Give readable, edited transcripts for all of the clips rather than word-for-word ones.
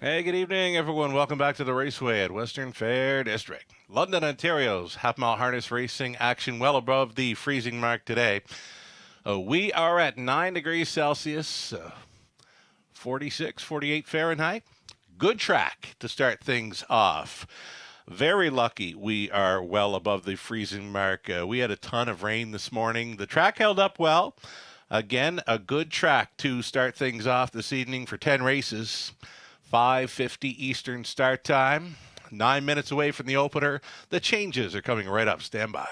Hey, good evening, everyone. Welcome back to the Raceway at Western Fair District. London, Ontario's half-mile harness racing action well above the freezing mark today. We are at 9 degrees Celsius, 46, 48 Fahrenheit. Good track to start things off. Very lucky we are well above the freezing mark. We had a ton of rain this morning. The track held up well. Again, a good track to start things off this evening for 10 races. 5:50 Eastern start time. 9 minutes away from the opener. The changes are coming right up. Stand by.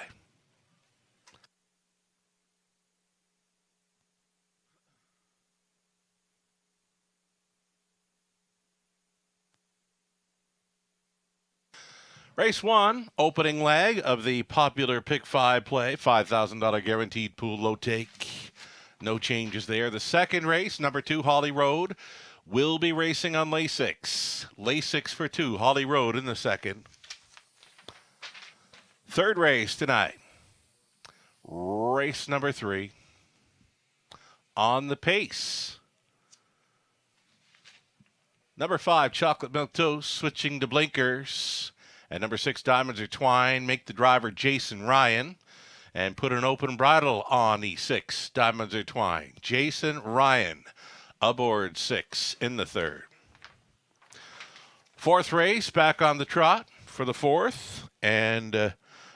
Race 1, opening leg of the popular Pick 5 play. $5,000 guaranteed pool low take. No changes there. The second race, number 2, Holly Road, will be racing on Lasix. Lasix for 2, Holly Road in the second. Third race tonight. Race number 3. On the pace. Number 5, Chocolate Milk Toast, switching to blinkers. And number 6, Diamonds Are Twine, make the driver Jason Ryan. And put an open bridle on E6, Diamonds Are Twine. Jason Ryan aboard 6 in the third. Fourth race, back on the trot for the fourth. And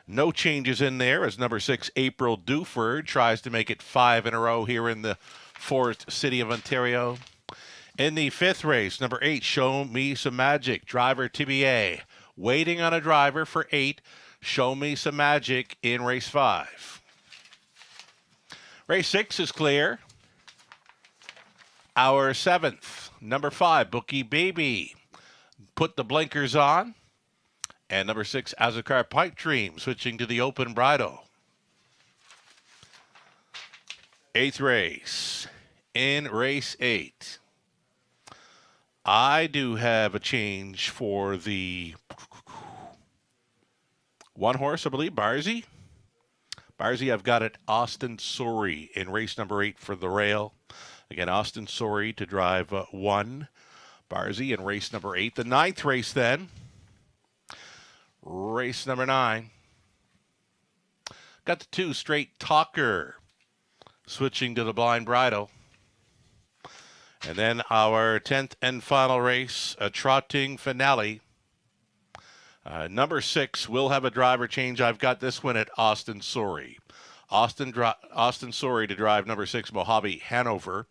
no changes in there as number 6, April Duford, tries to make it 5 in a row here in the fourth city of Ontario. In the fifth race, number 8, Show Me Some Magic, driver TBA. Waiting on a driver for 8, Show Me Some Magic in race 5. Race 6 is clear. Our 7th, number 5, Bookie Baby. Put the blinkers on. And number 6, Azucar Pipe Dream, switching to the open bridle. 8th race. In race 8. I do have a change for the one horse, I believe, Barzy. Barzy, I've got it Austin Sori in race number 8 for the rail. Again, Austin Sori to drive 1. Barzy in race number 8. The 9th race then. Race number 9. Got the 2, Straight Talker, switching to the blind bridle. And then our 10th and final race, a trotting finale. Number 6 will have a driver change. I've got this one at Austin Sori. Austin Sori to drive number 6, Mojave Hanover,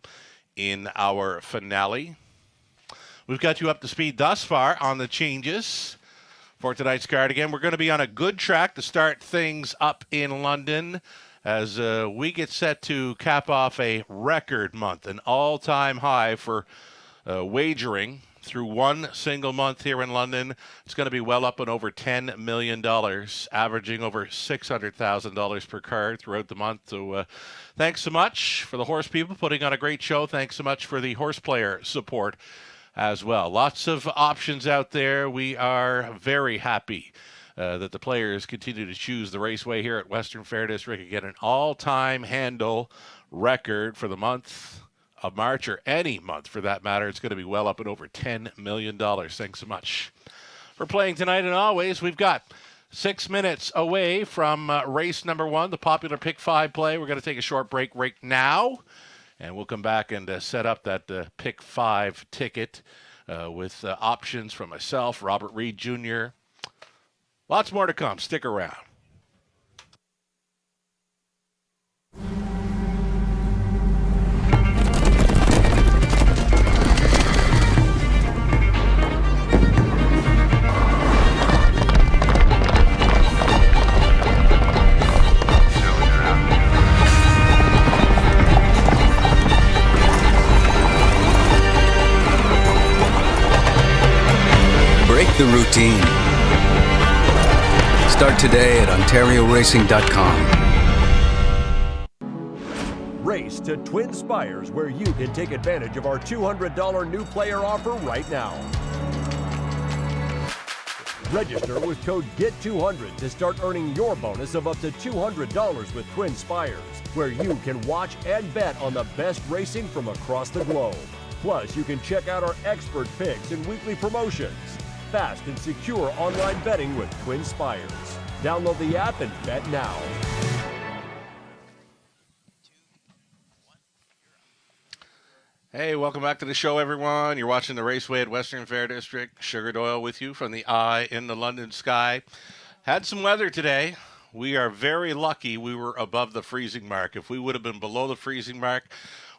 in our finale. We've got you up to speed thus far on the changes for tonight's card. Again, we're going to be on a good track to start things up in London as we get set to cap off a record month, an all-time high for wagering through one single month here in London. It's going to be well up and over $10 million, averaging over $600,000 per card throughout the month. So thanks so much for the horse people putting on a great show. Thanks so much for the horse player support as well. Lots of options out there. We are very happy that the players continue to choose the Raceway here at Western Fair District. Again, an all-time handle record for the month of March, or any month for that matter. It's going to be well up and over $10 million. Thanks so much for playing tonight. And always, we've got 6 minutes away from race number 1, the popular Pick 5 play. We're going to take a short break right now, and we'll come back and set up that Pick 5 ticket with options from myself, Robert Reed Jr., Lots more to come. Stick around. Break the routine. Start today at OntarioRacing.com. Race to Twin Spires, where you can take advantage of our $200 new player offer right now. Register with code GET200 to start earning your bonus of up to $200 with Twin Spires, where you can watch and bet on the best racing from across the globe. Plus, you can check out our expert picks and weekly promotions. Fast and secure online betting with Twin Spires. Download the app and bet now. Hey, welcome back to the show, everyone. You're watching the Raceway at Western Fair District. Sugar Doyle with you from the eye in the London sky. Had some weather today. We are very lucky we were above the freezing mark. If we would have been below the freezing mark,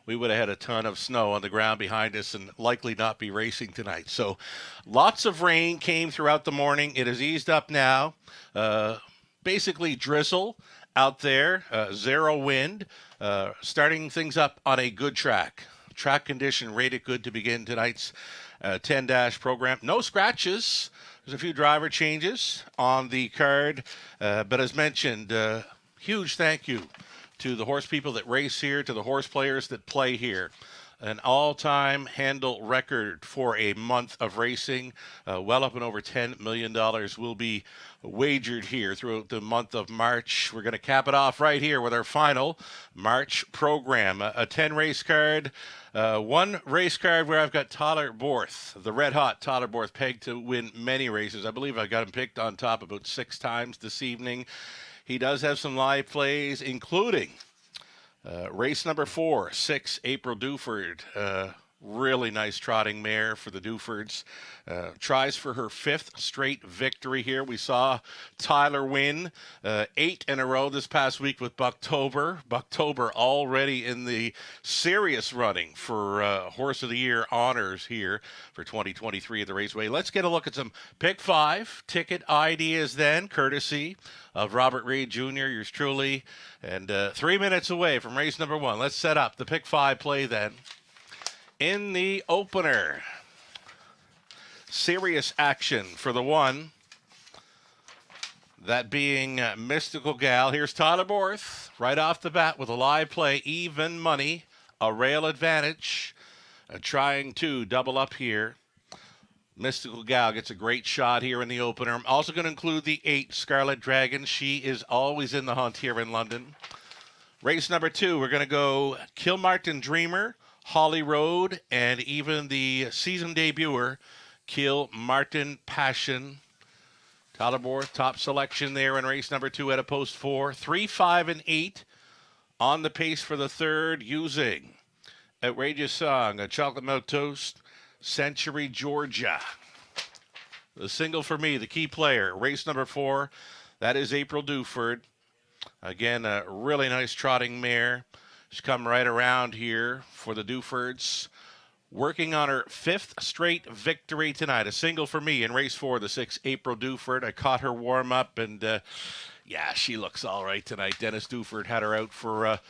we would have had a ton of snow on the ground behind us and likely not be racing tonight. So lots of rain came throughout the morning. It has eased up now. Basically drizzle out there, zero wind, starting things up on a good track. Track condition rated good to begin tonight's 10-dash program. No scratches. There's a few driver changes on the card. But as mentioned, huge thank you to the horse people that race here, to the horse players that play here. An all-time handle record for a month of racing. Well up and over $10 million will be wagered here throughout the month of March. We're going to cap it off right here with our final March program. A 10-race card. One race card where I've got Tyler Borth, the red-hot Tyler Borth, pegged to win many races. I believe I got him picked on top about 6 times this evening. He does have some live plays, including race number 4, 6, April Duford. Really nice trotting mare for the Dufords. Tries for her 5th straight victory here. We saw Tyler win 8 in a row this past week with Bucktober. Bucktober already in the serious running for Horse of the Year honors here for 2023 at the Raceway. Let's get a look at some Pick 5 ticket ideas then, courtesy of Robert Reed Jr., yours truly. And 3 minutes away from race number 1. Let's set up the Pick 5 play then. In the opener, serious action for the 1. That being Mystical Gal. Here's Tyler Borth right off the bat with a live play, even money, a rail advantage, trying to double up here. Mystical Gal gets a great shot here in the opener. I'm also going to include the 8, Scarlet Dragon. She is always in the hunt here in London. Race number 2, we're going to go Kilmartin Dreamer, Holly Road, and even the season debuter, Kilmartin Passion. Tyler Borth, top selection there in race number 2 at a post 4. 3, 5, and 8 on the pace for the 3rd, using Outrageous Song, a Chocolate Milk Toast, Century Georgia. The single for me, the key player, race number 4, that is April Duford. Again, a really nice trotting mare. She's come right around here for the Dufords, working on her 5th straight victory tonight. A single for me in race 4, the 6, April Duford. I caught her warm up, and yeah, she looks all right tonight. Dennis Duford had her out for a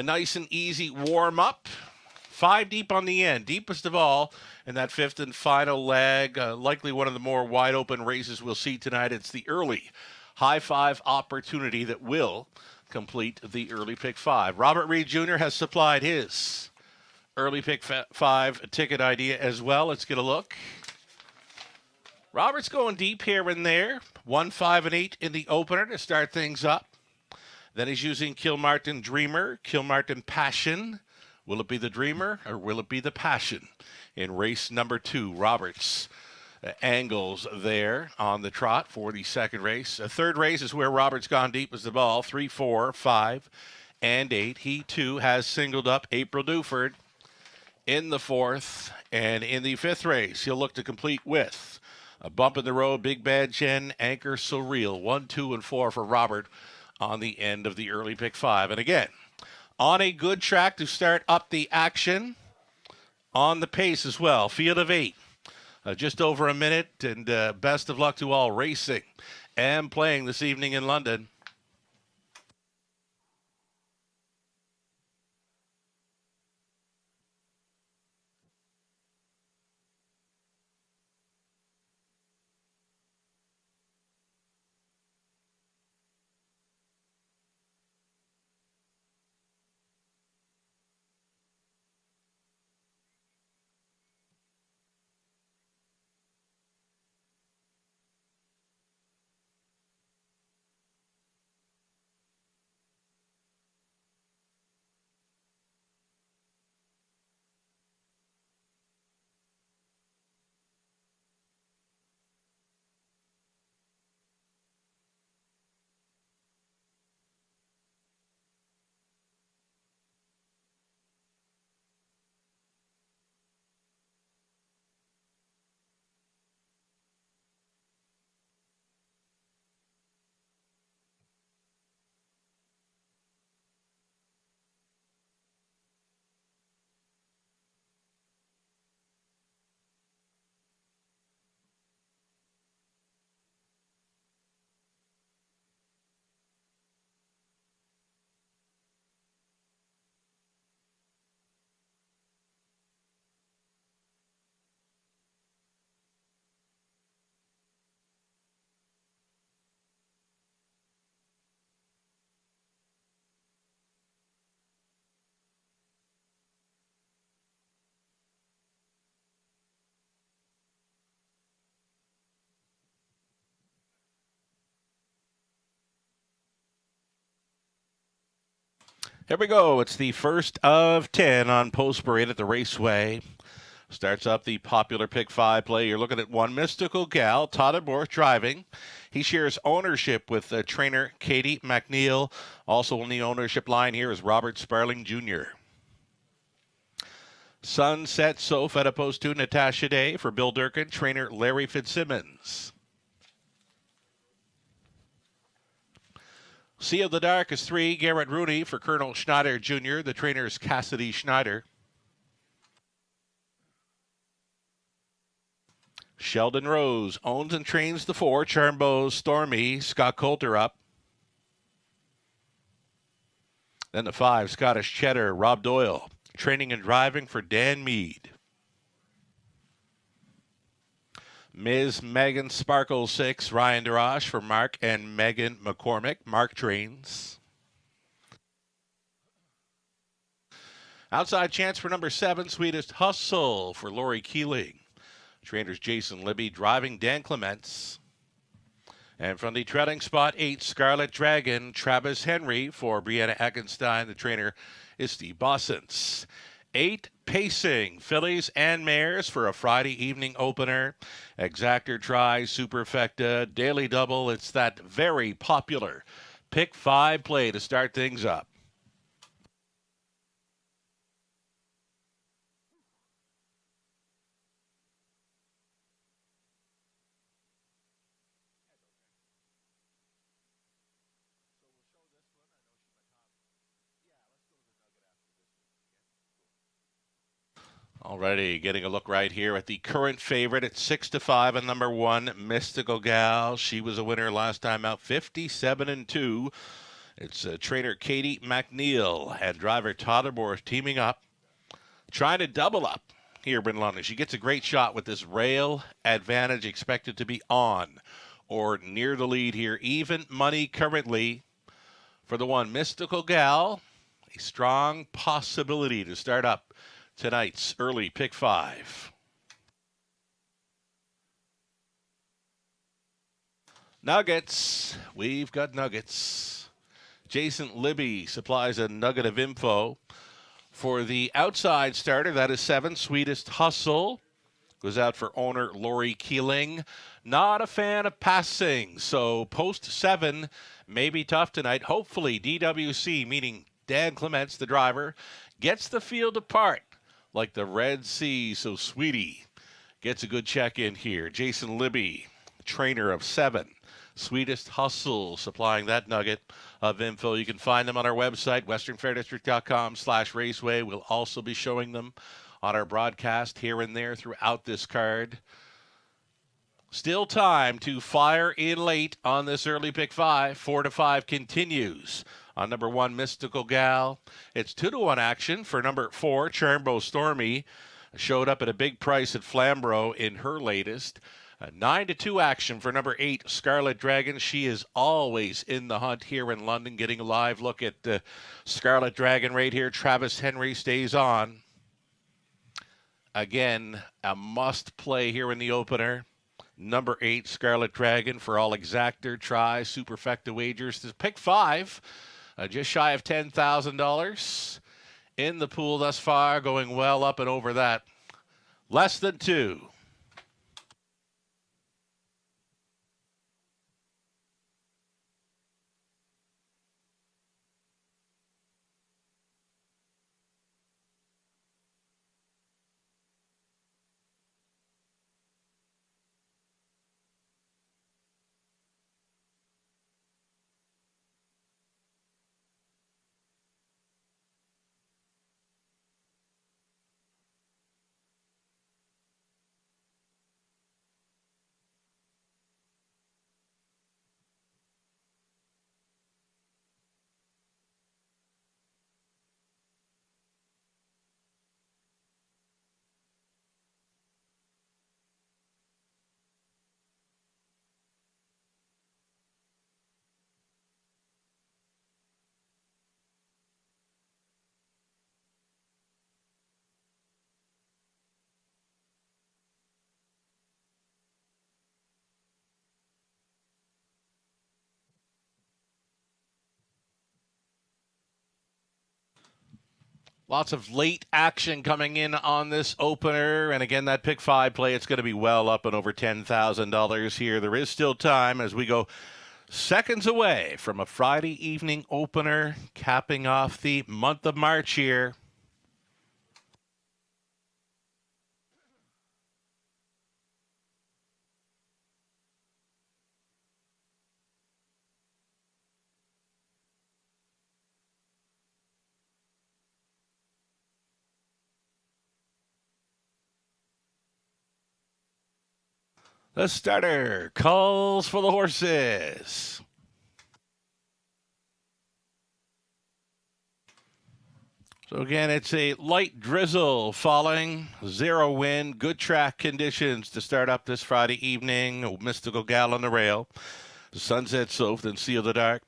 nice and easy warm up. 5 deep on the end, deepest of all in that 5th and final leg. Likely one of the more wide open races we'll see tonight. It's the early high 5 opportunity that will complete the early pick 5. Robert Reed Jr. has supplied his early pick 5 ticket idea as well. Let's get a look. Robert's going deep here and there. 1, 5, and 8 in the opener to start things up. Then he's using Kilmartin Dreamer, Kilmartin Passion. Will it be the Dreamer or will it be the Passion in race number 2? Roberts angles there on the trot for the 2nd race. A 3rd race is where Robert's gone deep as the ball. 3, 4, 5, and 8. He, too, has singled up April Duford in the 4th. And in the 5th race, he'll look to complete with a Bump in the Road, Big Bad Jen, Anchor Surreal. 1, 2, and 4 for Robert on the end of the early pick 5. And again, on a good track to start up the action. On the pace as well. Field of 8. Just over a minute, and best of luck to all racing and playing this evening in London. Here we go. It's the first of 10 on Post Parade at the Raceway. Starts up the popular pick 5 play. You're looking at one Mystical Gal, Todd Borth driving. He shares ownership with trainer Katie McNeil. Also on the ownership line here is Robert Sparling Jr. Sunset Soph at opposed to Natasha Day for Bill Durkin, trainer Larry Fitzsimmons. Sea of the Dark is 3, Garrett Rooney for Colonel Schneider Jr. The trainer is Cassidy Schneider. Sheldon Rose owns and trains the 4, Charmbo Stormy, Scott Coulter up. Then the 5, Scottish Cheddar, Rob Doyle, training and driving for Dan Mead. Ms. Megan Sparkle 6, Ryan DeRoche for Mark and Megan McCormick. Mark trains. Outside chance for number 7, Sweetest Hustle for Lori Keeling. Trainers Jason Libby driving Dan Clements. And from the treading spot 8, Scarlet Dragon, Travis Henry for Brianna Eckenstein. The trainer is Steve Bossens. 8, Pacing, Fillies and Mares for a Friday evening opener. Exactor Try, Superfecta, Daily Double. It's that very popular pick 5 play to start things up. Alrighty, getting a look right here at the current favorite at 6-5 and number 1, Mystical Gal. She was a winner last time out, 57-2. It's trainer Katie McNeil and driver Todd Borth teaming up, trying to double up here in London. She gets a great shot with this rail advantage expected to be on or near the lead here. Even money currently for the 1, Mystical Gal. A strong possibility to start up tonight's early pick 5. Nuggets. We've got nuggets. Jason Libby supplies a nugget of info. For the outside starter, that is 7, Sweetest Hustle. Goes out for owner Lori Keeling. Not a fan of passing, so post 7 may be tough tonight. Hopefully DWC, meaning Dan Clements, the driver, gets the field apart like the Red Sea, so Sweetie gets a good check in here. Jason Libby, trainer of 7. Sweetest Hustle, supplying that nugget of info. You can find them on our website, westernfairdistrict.com/raceway. We'll also be showing them on our broadcast here and there throughout this card. Still time to fire in late on this early pick 5. 4-5 continues on number 1, Mystical Gal. It's 2-1 action for number 4, Charmbo Stormy. Showed up at a big price at Flamborough in her latest. 9-2 action for number 8, Scarlet Dragon. She is always in the hunt here in London. Getting a live look at Scarlet Dragon right here. Travis Henry stays on. Again, a must play here in the opener. Number 8, Scarlet Dragon for all exactor, try, superfecta wagers. This pick 5, just shy of $10,000 in the pool thus far, going well up and over that. Less than 2. Lots of late action coming in on this opener. And again, that pick 5 play, it's going to be well up and over $10,000 here. There is still time as we go seconds away from a Friday evening opener, capping off the month of March here. The starter calls for the horses. So again, it's a light drizzle falling, 0 wind, good track conditions to start up this Friday evening. Mystical Gal on the rail, Sunset Soph, then Seal the Dark,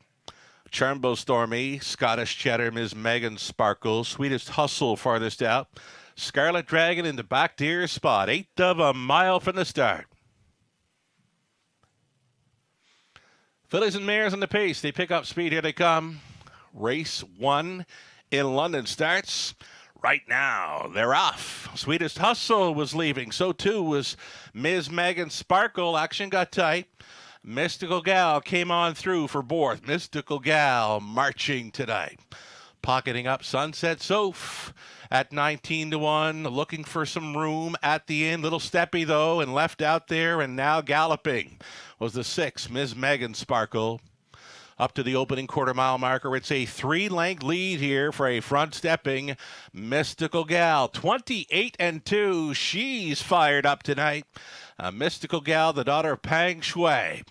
Charmbo Stormy, Scottish Cheddar, Ms. Megan Sparkle, Sweetest Hustle farthest out, Scarlet Dragon in the back deer spot, 1/8 of a mile from the start. Fillies and mares on the pace. They pick up speed. Here they come. Race 1 in London starts right now. They're off. Sweetest Hustle was leaving. So too was Ms. Megan Sparkle. Action got tight. Mystical Gal came on through for Borth. Mystical Gal marching tonight. Pocketing up Sunset Soph at 19-1. Looking for some room at the end. Little steppy though and left out there, and now galloping was the 6, Ms. Megan Sparkle. Up to the opening quarter-mile marker. It's a 3-length lead here for a front-stepping Mystical Gal. 28-2. She's fired up tonight. Mystical Gal, the daughter of Pang Shui.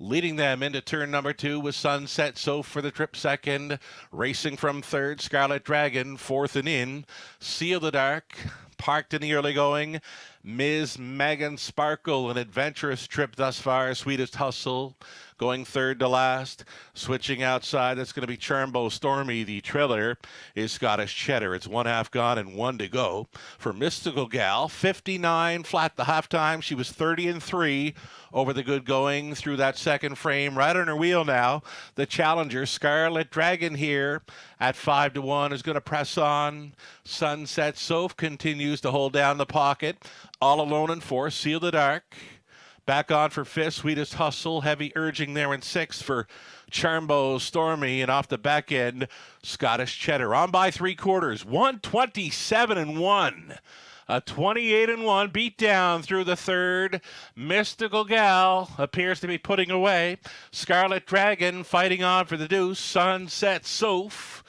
Leading them into turn number 2 with Sunset Soph for the trip second. Racing from third, Scarlet Dragon, fourth and in. Seal the Dark, parked in the early going. Ms. Megan Sparkle, an adventurous trip thus far. Sweetest Hustle going third to last. Switching outside, that's going to be Charmbo Stormy. The trailer is Scottish Cheddar. It's 1/2 gone and 1 to go. For Mystical Gal, 59 flat the halftime. She was 30-3 over the good going through that second frame. Right on her wheel now. The challenger, Scarlet Dragon here at 5-1 is going to press on. Sunset Soph continues to hold down the pocket. All alone in 4, Seal the Dark. Back on for 5th, Sweetest Hustle. Heavy urging there in 6th for Charmbo Stormy. And off the back end, Scottish Cheddar. On by 3/4, 127-1. A 28-1 beat down through the third. Mystical Gal appears to be putting away. Scarlet Dragon fighting on for the deuce. Sunset Soph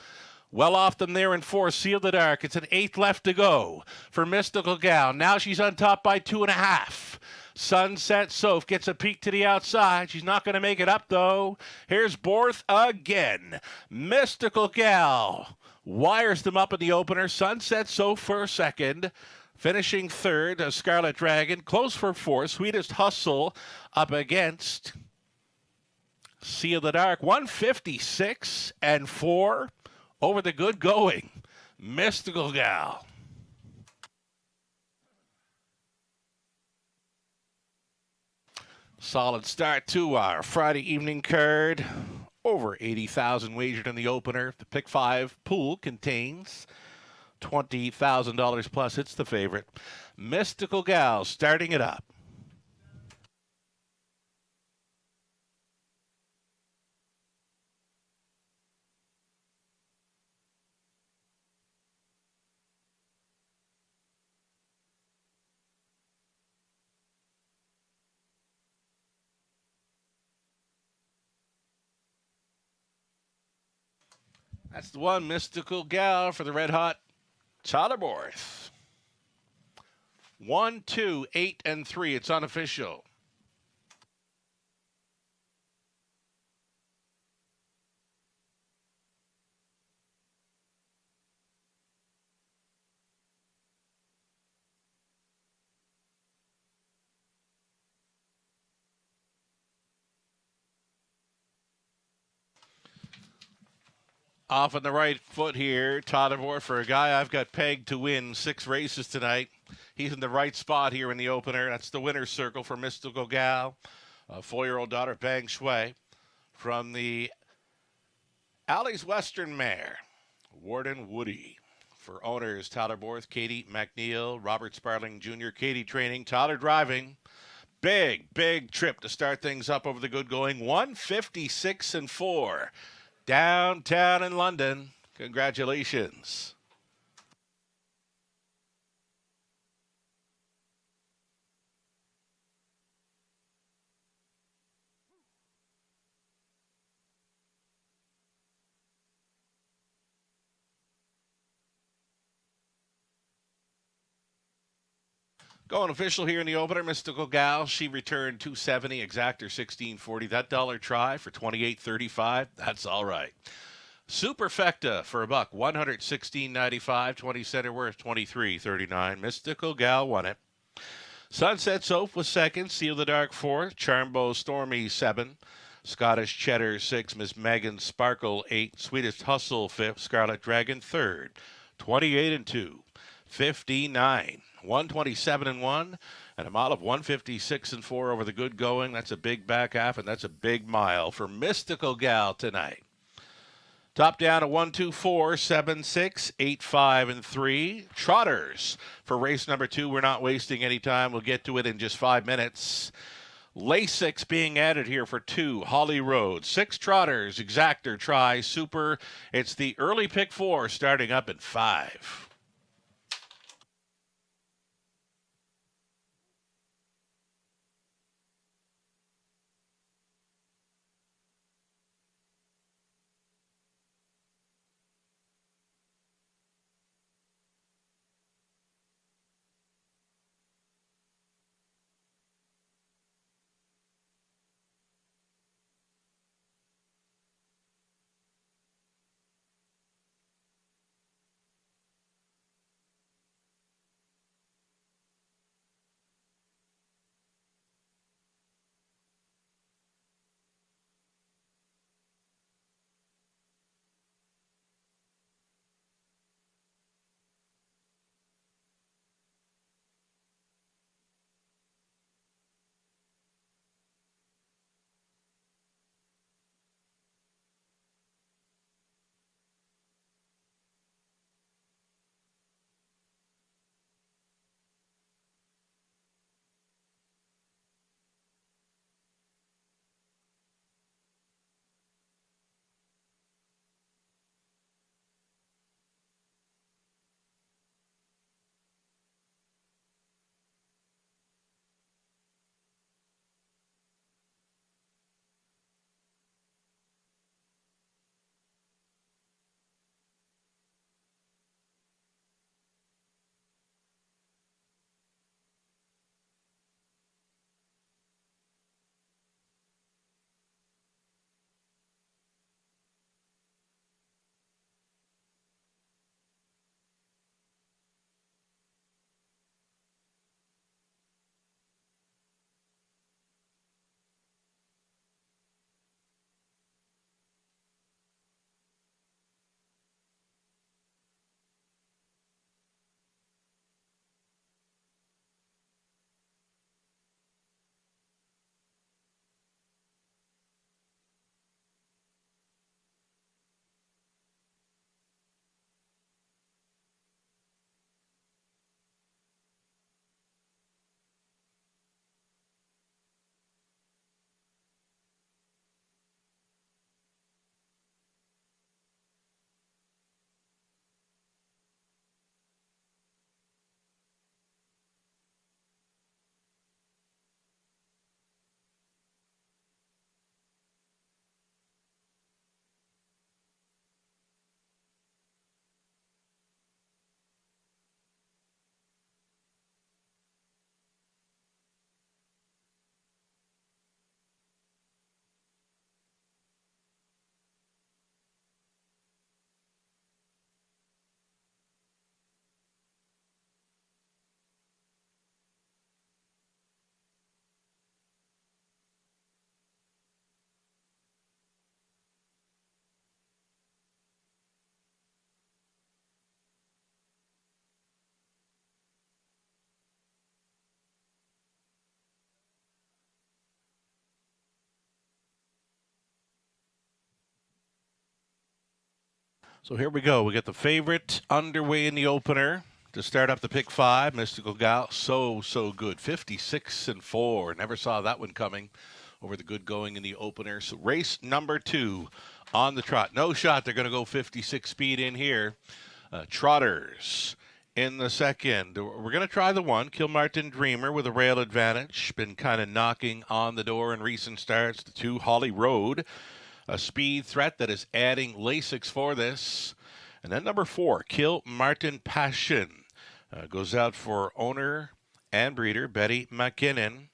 well off them there in 4, Seal the Dark. It's an 1/8 left to go for Mystical Gal. Now she's on top by 2.5. Sunset Soph gets a peek to the outside. She's not going to make it up, though. Here's Borth again. Mystical Gal wires them up in the opener. Sunset Soph for a second. Finishing third, Scarlet Dragon. Close for 4th. Sweetest Hustle up against Seal the Dark. 156-4 over the good going. Mystical Gal. Solid start to our Friday evening card. Over 80,000 wagered in the opener. The pick 5 pool contains $20,000 plus. It's the favorite. Mystical Gal starting it up. That's the one, Mystical Gal for the red hot Tyler Borth. 1, 2, 8, and 3. It's unofficial. Off on the right foot here, Tyler Borth, for a guy I've got pegged to win 6 races tonight. He's in the right spot here in the opener. That's the winner's circle for Mystical Gal, a 4-year-old daughter of Pang Shui, from the Alley's Western mare, Warden Woody. for owners Tyler Borth, Katie McNeil, Robert Sparling Jr., Katie Training, Tyler Driving. Big trip to start things up over the good going. 156-4 downtown in London. Congratulations. Going official here in the opener, Mystical Gal. She returned 270, exactor 1640. That dollar try for 28.35. That's all right. Superfecta for a buck, 116.95. 20 center worth, 23.39. Mystical Gal won it. Sunset Soap was second. Seal the Dark fourth. Charmbo Stormy 7. Scottish Cheddar 6. Miss Megan Sparkle 8. Sweetest Hustle 5th. Scarlet Dragon 3rd. 28-2. 59. 127-1, and a mile of 156-4 over the good going. That's a big back half, and that's a big mile for Mystical Gal tonight. Top down at 1-2-4, 7-6, 8-5, and 3. Trotters for race number 2. We're not wasting any time. We'll get to it in just 5 minutes. Lasix being added here for 2. Holly Road. 6 trotters. Exactor, try, super. It's the early pick 4 starting up at 5. So here we go. We get the favorite underway in the opener to start up the pick 5. Mystical Gal, so good. 56-4. Never saw that one coming over the good going in the opener. So race number 2 on the trot. No shot. They're going to go 56 speed in here. Trotters in the second. We're going to try the 1. Kilmartin Dreamer with a rail advantage. Been kind of knocking on the door in recent starts. The 2, Holly Road. A speed threat that is adding Lasix for this. And then number 4, Kilmartin Passion. Goes out for owner and breeder Betty McKinnon.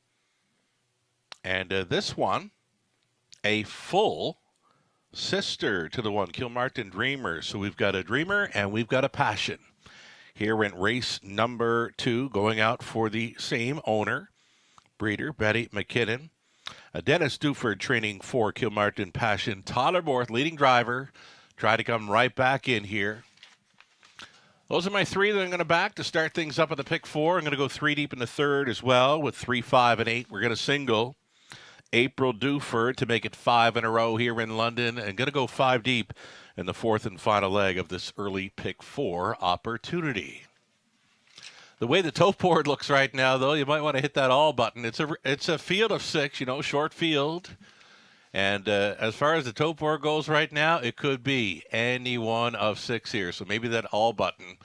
And this one, a full sister to the 1, Kilmartin Dreamer. So we've got a Dreamer and we've got a Passion. Here in race number 2, going out for the same owner, breeder Betty McKinnon. Dennis Duford training for Kilmartin Passion. Tyler Borth, leading driver, try to come right back in here. Those are my 3 that I'm going to back to start things up at the pick 4. I'm going to go 3 deep in the third as well with 3, 5, and 8. We're going to single April Duford to make it 5 in a row here in London. And going to go 5 deep in the 4th and final leg of this early pick 4 opportunity. The way the tote board looks right now, though, you might want to hit that all button. It's a field of 6, short field. And as far as the tote board goes right now, it could be any one of 6 here. So maybe that all button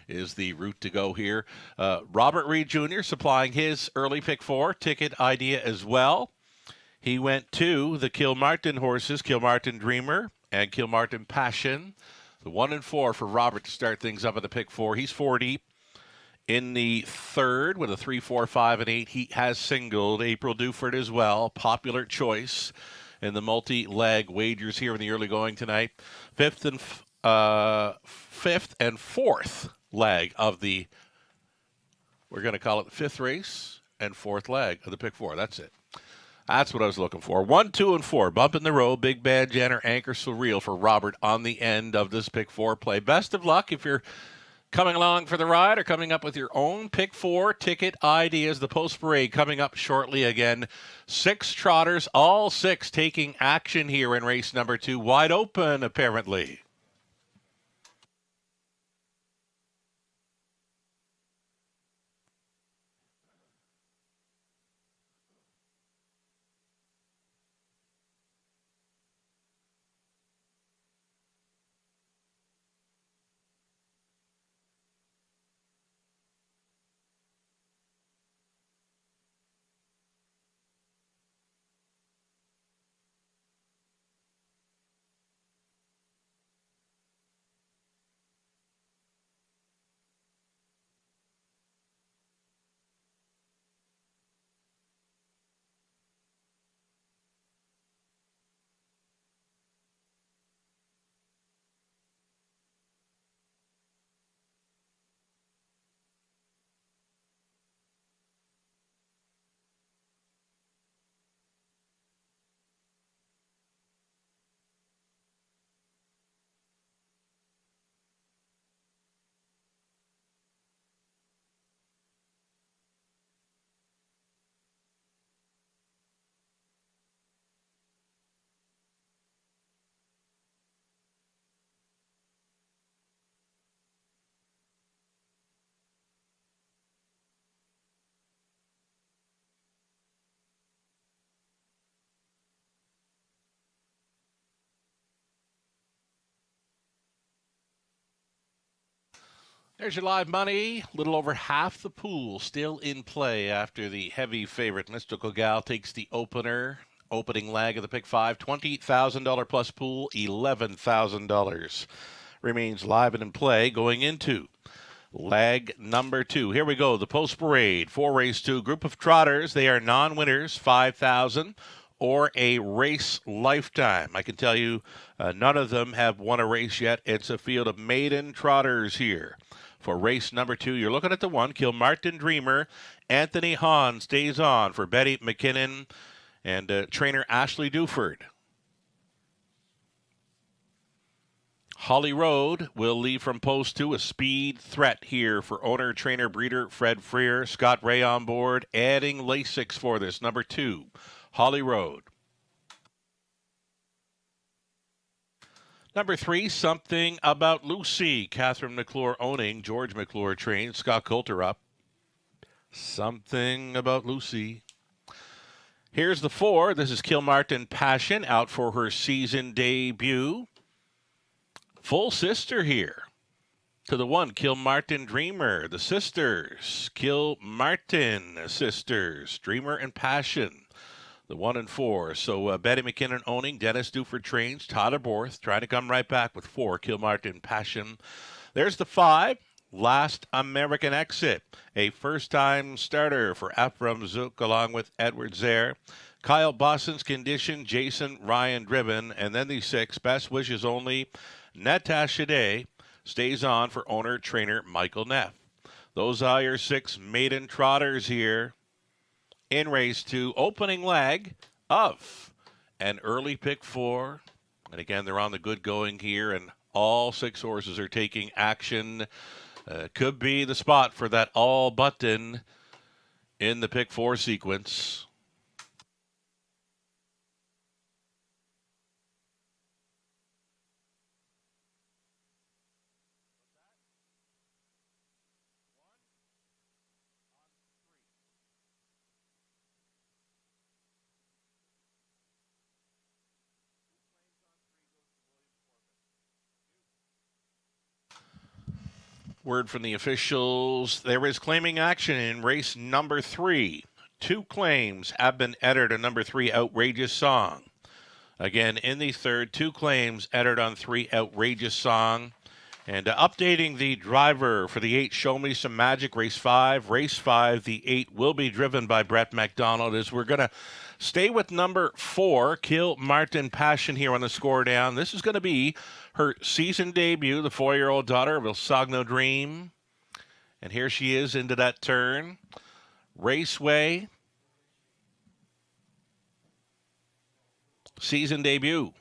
is the route to go here. Robert Reed Jr. supplying his early pick 4 ticket idea as well. He went to the Kilmartin horses, Kilmartin Dreamer and Kilmartin Passion. The 1 and 4 for Robert to start things up at the pick 4. He's 4 deep. In the third, with a 3, 4, 5, and 8, he has singled April Duford as well. Popular choice in the multi-leg wagers here in the early going tonight. Fifth and fourth leg of the, we're going to call it the 5th race and 4th leg of the pick 4. That's it. That's what I was looking for. 1, 2, and 4. Bump in the road. Big Bad Jenner, Anchor Surreal for Robert on the end of this pick 4 play. Best of luck if you're coming along for the ride or coming up with your own pick 4 ticket ideas. The post parade coming up shortly again. 6 trotters, all 6 taking action here in race number 2. Wide open, apparently. There's your live money. A little over half the pool still in play after the heavy favorite Mystical Gal takes the opening leg of the pick 5. $20,000 plus pool, $11,000 remains live and in play going into leg number 2. Here we go. The post parade, 4 race 2 group of trotters. They are non-winners, $5,000 or a race lifetime. I can tell you none of them have won a race yet. It's a field of maiden trotters here. For race number 2, you're looking at the 1, Kilmartin Dreamer. Anthony Hahn stays on for Betty McKinnon and trainer Ashley Duford. Holly Road will leave from post 2, a speed threat here for owner, trainer, breeder Fred Freer. Scott Ray on board, adding Lasix for this. Number 2, Holly Road. Number 3, Something About Lucy. Catherine McClure owning. George McClure trained. Scott Coulter up. Something About Lucy. Here's the 4. This is Kilmartin Passion out for her season debut. Full sister here. To the 1, Kilmartin Dreamer. The sisters, Kilmartin sisters, Dreamer and Passion. The 1 and 4. So Betty McKinnon owning. Dennis Duford trains. Tyler Borth trying to come right back with 4. Kilmartin Passion. There's the 5. Last American Exit. A first-time starter for Ephraim Zook along with Edward Zare. Kyle Boston's Condition. Jason Ryan Driven. And then the 6. Best Wishes Only. Natasha Day stays on for owner-trainer Michael Neff. Those are your 6 maiden trotters here in race 2, opening leg of an early pick 4. And again, they're on the good going here, and all 6 horses are taking action. Could be the spot for that all button in the pick 4 sequence. Word from the officials. There is claiming action in race number 3. 2 claims have been entered on number 3, Outrageous Song. Again, in the 3rd, 2 claims entered on 3, Outrageous Song. And updating the driver for the 8, Show Me Some Magic, race 5. Race 5, the 8 will be driven by Brett McDonald, as we're going to stay with number 4, Kilmartin Passion here on the score down. This is going to be her season debut, the 4-year-old daughter of Ilsogno Dream. And here she is into that turn. Raceway. Season debut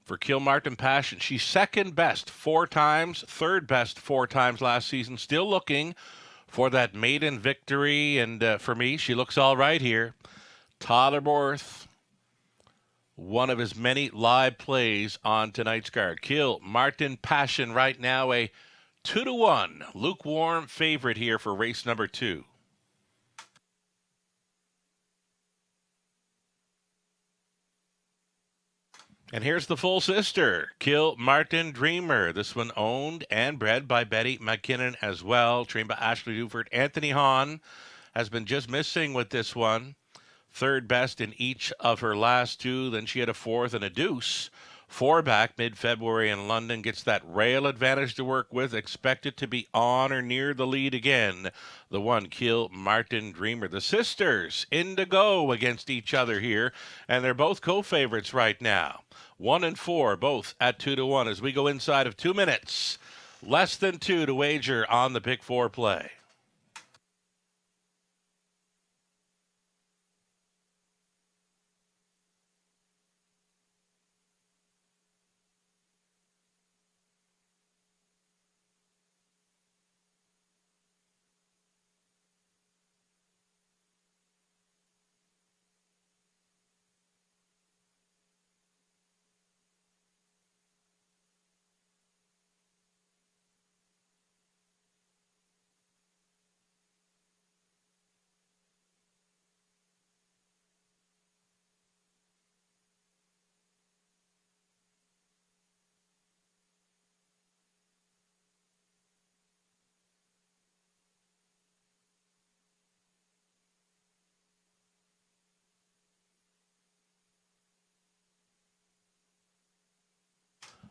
for Kilmartin Passion. She's second best 4 times, third best 4 times last season. Still looking for that maiden victory. And for me, she looks all right here. Tyler Borth, one of his many live plays on tonight's card. Kilmartin Passion right now a 2-1 lukewarm favorite here for race number 2. And here's the full sister, Kilmartin Dreamer. This one owned and bred by Betty McKinnon as well. Trained by Ashley Duford. Anthony Hahn has been just missing with this one. 3rd best in each of her last 2. Then she had a 4th and a deuce. 4 back mid-February in London. Gets that rail advantage to work with. Expected to be on or near the lead again. The 1, Kilmartin Dreamer. The sisters, Indigo, against each other here. And they're both co-favorites right now. 1 and 4, both at 2-1 as we go inside of 2 minutes. Less than 2 to wager on the pick 4 play.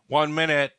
One minute.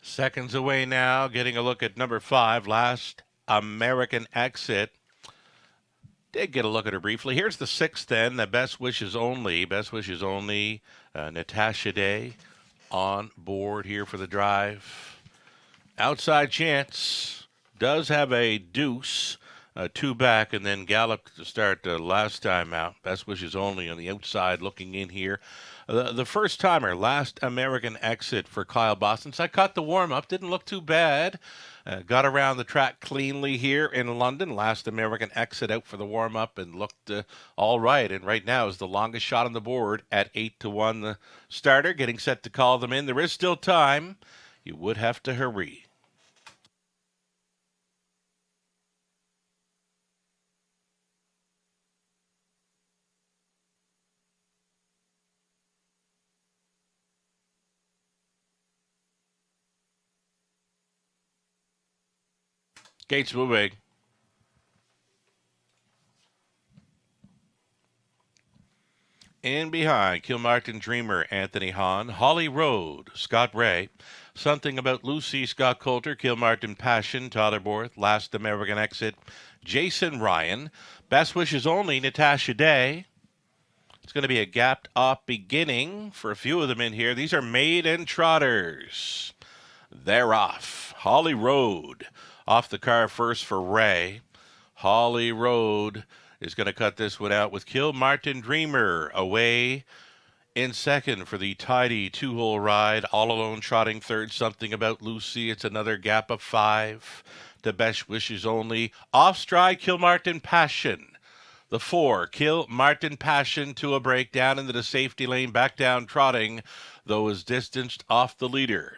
Seconds away now, getting a look at number 5, Last American Exit. Did get a look at her briefly. Here's the 6th then, the Best Wishes Only. Best Wishes Only, Natasha Day on board here for the drive. Outside chance does have a deuce, 2 back, and then galloped to start last time out. Best Wishes Only on the outside looking in here. The first timer, Last American Exit for Kyle Boston. So I caught the warm-up, didn't look too bad. Got around the track cleanly here in London. Last American Exit out for the warm-up and looked all right. And right now is the longest shot on the board at 8-1. The starter getting set to call them in. There is still time. You would have to hurry. Gates moving. In behind, Kilmartin Dreamer, Anthony Hahn, Holly Road, Scott Ray, Something About Lucy, Scott Coulter, Kilmartin Passion, Tyler Borth, Last American Exit, Jason Ryan, Best Wishes Only, Natasha Day. It's going to be a gapped off beginning for a few of them in here. These are maiden trotters. They're off. Holly Road off the car first for Ray. Holly Road is going to cut this one out with Kilmartin Dreamer away in second for the tidy 2-hole ride. All Alone trotting third, Something About Lucy. It's another gap of 5 to Best Wishes Only. Off stride, Kilmartin Passion. The 4, Kilmartin Passion to a break down into the safety lane, back down trotting, though is distanced off the leader.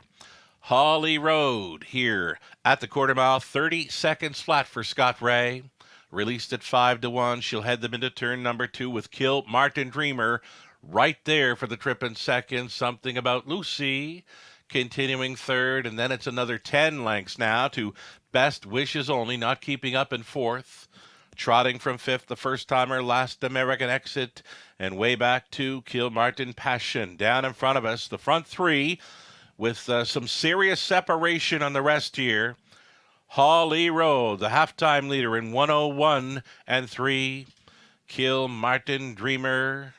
Holly Road here at the quarter mile, 30 seconds flat for Scott Ray. Released at 5-1. She'll head them into turn number 2 with Kilmartin Dreamer right there for the trip in second. Something About Lucy continuing third, and then it's another 10 lengths now to Best Wishes Only, not keeping up in fourth. Trotting from fifth, the first timer, Last American Exit, and way back to Kilmartin Passion. Down in front of us, the front 3 with some serious separation on the rest here. Holly Road, the halftime leader in 101 and 3. Kilmartin Dreamer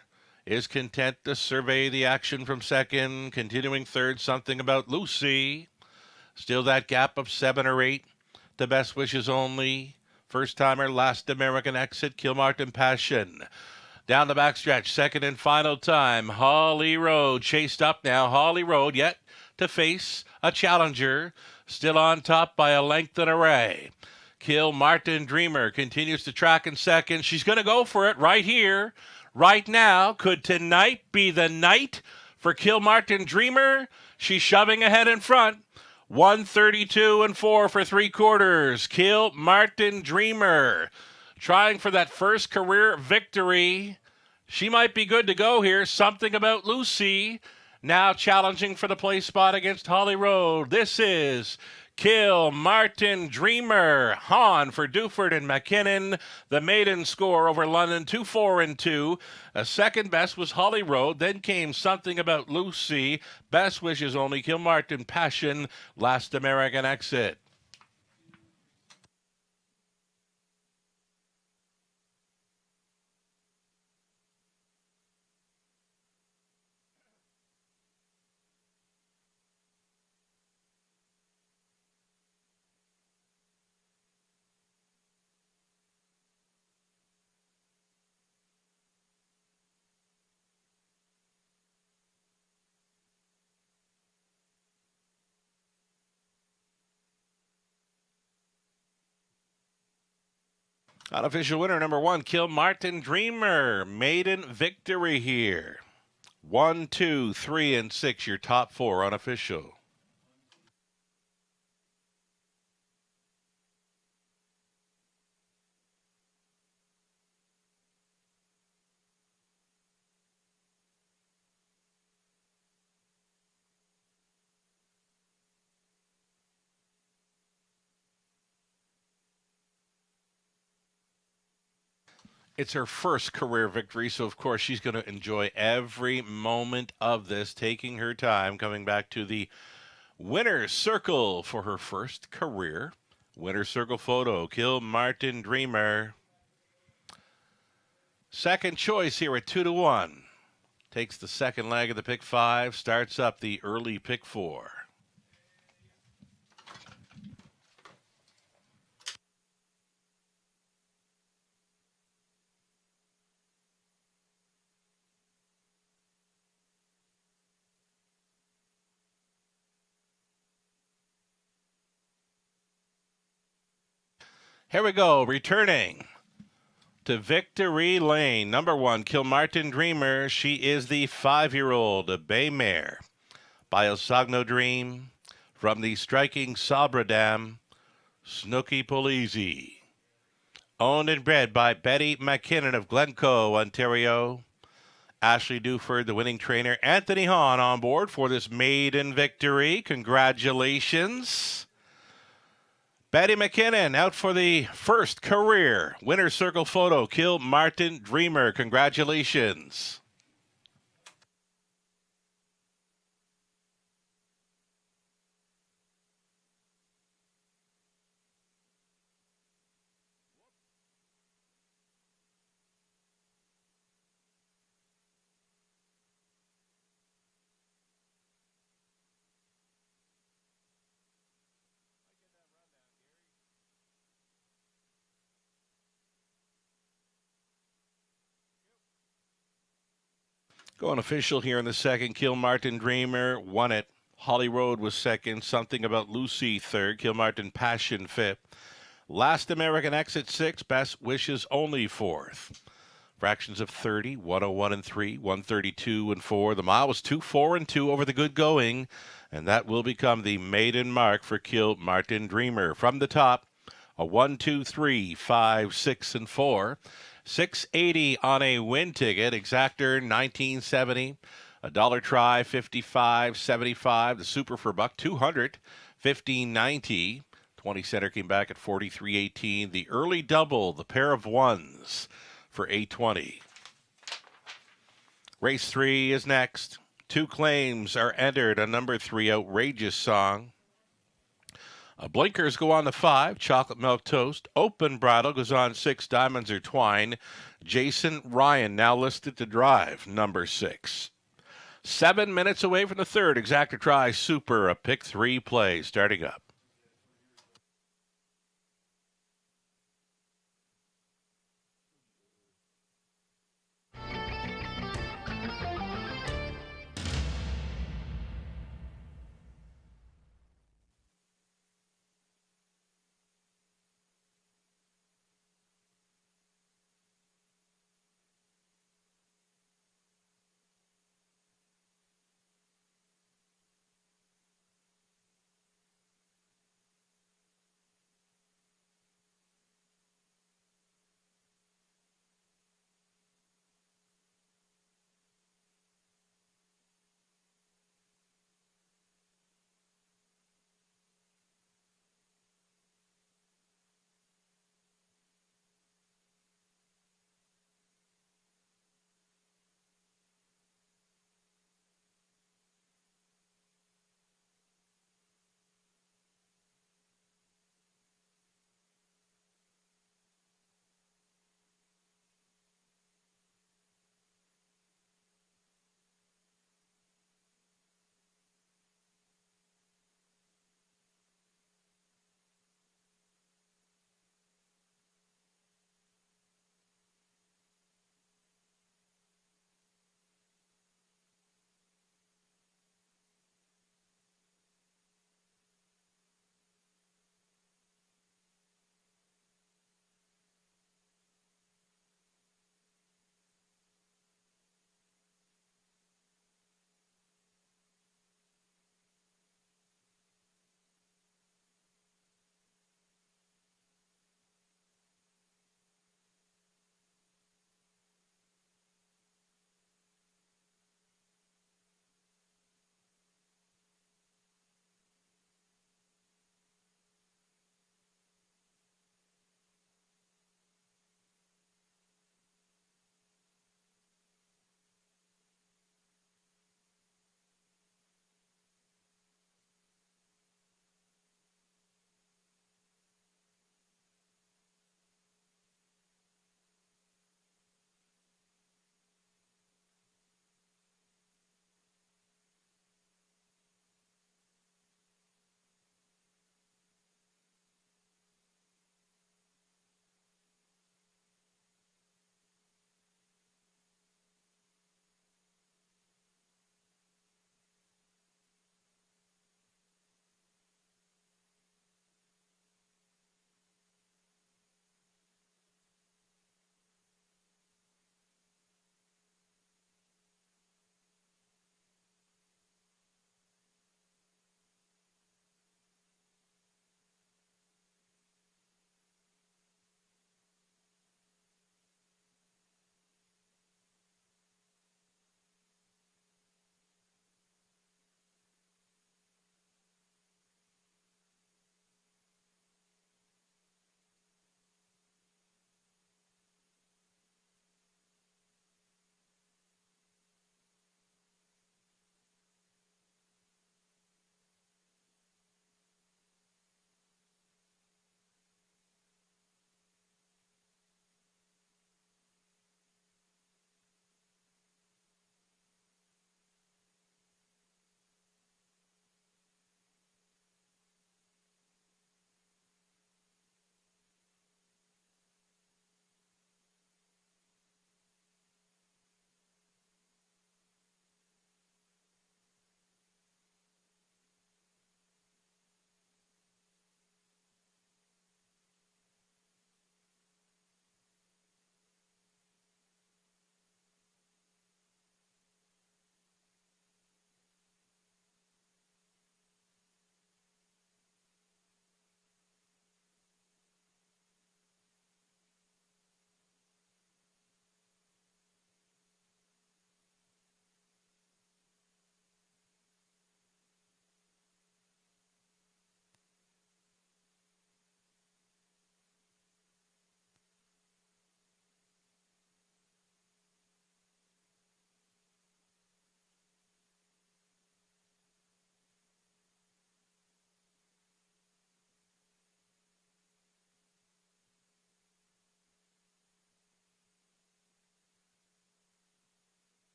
is content to survey the action from second. Continuing third, Something About Lucy. Still that gap of 7 or 8 to Best Wishes Only. First timer, Last American Exit, Kilmartin Passion. Down the backstretch, second and final time. Holly Road chased up now. Holly Road yet to face a challenger. Still on top by a length and array. Kilmartin Dreamer continues to track in second. She's going to go for it right here, right now. Could tonight be the night for Kilmartin Dreamer? She's shoving ahead in front. 132 and 4 for 3/4. Kilmartin Dreamer trying for that first career victory. She might be good to go here. Something About Lucy now challenging for the place spot against Holly Road. This is Kilmartin Dreamer. Hahn for Duford and McKinnon. The maiden score over London, 2-4 and 2. Second best was Holly Road. Then came Something About Lucy. Best Wishes Only, Kilmartin Passion. Last American Exit. Unofficial winner number 1, Kilmartin Dreamer. Maiden victory here. 1, 2, 3, and 6, your top 4 unofficial. It's her first career victory, so of course she's going to enjoy every moment of this, taking her time, coming back to the winner's circle for her first career winner's circle photo. Kilmartin Dreamer. Second choice here at 2-1. Takes the second leg of the pick 5, starts up the early pick 4. Here we go, returning to Victory Lane. Number 1, Kilmartin Dreamer. She is the 5-year-old bay mare. Biosogno Dream from the striking Sabra Dam, Snooky Polizzi. Owned and bred by Betty McKinnon of Glencoe, Ontario. Ashley Duford, the winning trainer. Anthony Hahn on board for this maiden victory. Congratulations. Betty McKinnon out for the first career winner's circle photo. Kilmartin Dreamer. Congratulations. Going official here in the second. Kilmartin Dreamer won it. Holly Road was second. Something About Lucy third. Kilmartin Passion fifth. Last American Exit 6. Best Wishes Only fourth. Fractions of 30, 101 and 3, 132 and 4. The mile was 2, 4 and 2 over the good going, and that will become the maiden mark for Kilmartin Dreamer. From the top, a 1, 2, 3, 5, 6 and 4. $6.80 on a win ticket. Exactor $19.70. A dollar try $55.75. The super for $1, $200. $15.90. 20 center came back at $43.18. The early double, the pair of ones for $8.20. Race 3 is next. 2 claims are entered. A number 3 Outrageous Song. Blinkers go on the 5, Chocolate Milk Toast. Open Bridle goes on 6, Diamonds Are Twine. Jason Ryan now listed to drive, number 6. 7 minutes away from the third. Exactor try super, a pick 3 play starting up.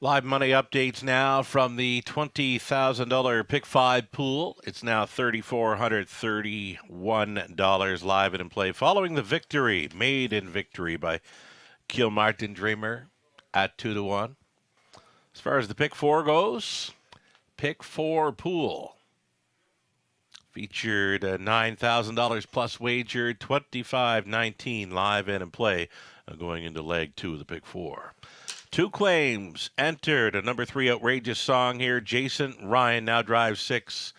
Live money updates now from the $20,000 Pick 5 pool. It's now $3,431 live and in play following the victory, maiden victory by Kilmartin Dreamer at 2-1. As far as the Pick 4 goes, Pick 4 pool featured $9,000 plus wagered, 25-19 live and in play going into leg 2 of the Pick 4. Two claims entered. A number 3 outrageous song here. Jason Ryan now drives 6.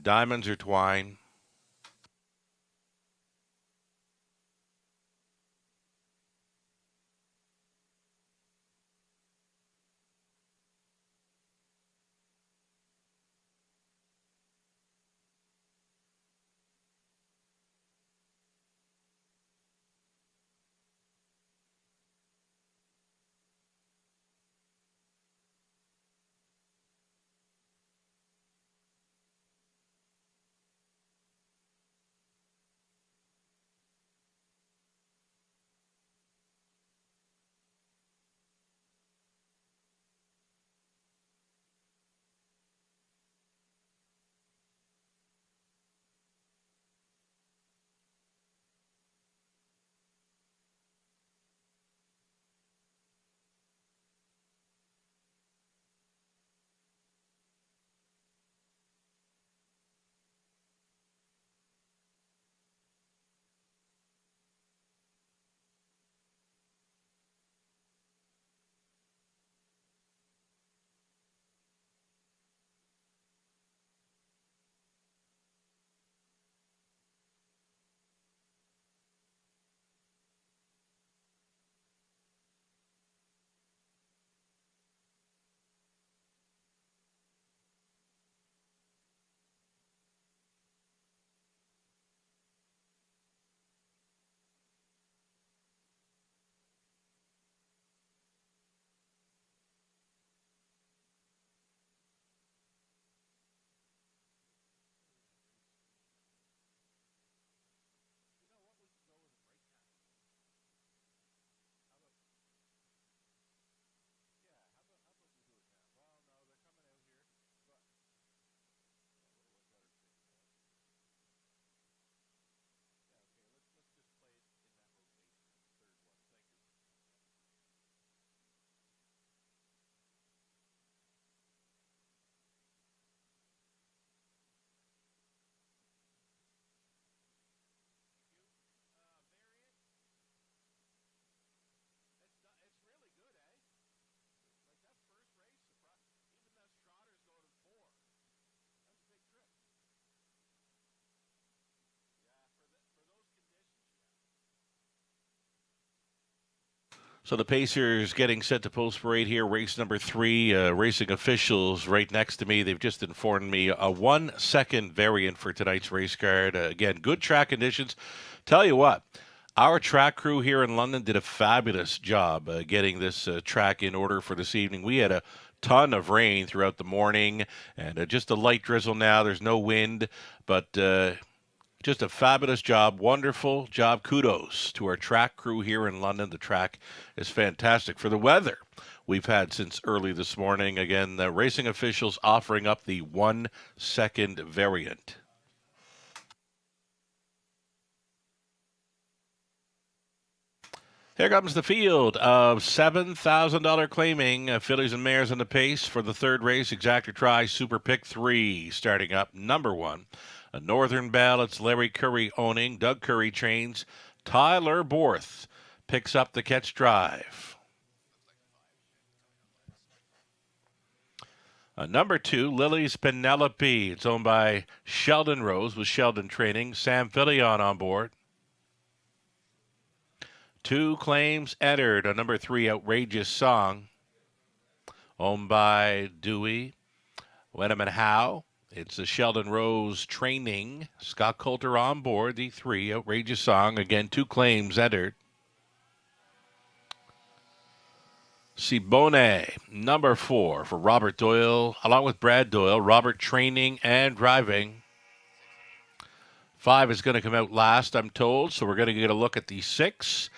Diamonds Are Twine. So the Pacers getting set to post parade here. Race number 3. Racing officials right next to me. They've just informed me a 1-second variant for tonight's race card. Again, good track conditions. Tell you what, our track crew here in London did a fabulous job getting this track in order for this evening. We had a ton of rain throughout the morning and just a light drizzle now. There's no wind, but just a fabulous job, wonderful job. Kudos to our track crew here in London. The track is fantastic. For the weather we've had since early this morning, again, the racing officials offering up the 1-second variant. Here comes the field of $7,000 claiming fillies and mares on the pace for the third race. Exactor Try Super Pick 3 starting up. Number 1. A Northern Belle, it's Larry Curry owning. Doug Curry trains. Tyler Borth picks up the catch drive. Number 2, Lily's Penelope. It's owned by Sheldon Rose with Sheldon training. Sam Fillion on board. 2 claims entered. A number 3, Outrageous Song, owned by Dewey, Wenham and Howe. It's a Sheldon Rose training. Scott Coulter on board. The 3, Outrageous Song. Again, 2 claims entered. Sibone, number 4 for Robert Doyle, along with Brad Doyle. Robert training and driving. 5 is going to come out last, I'm told, so we're going to get a look at the 6.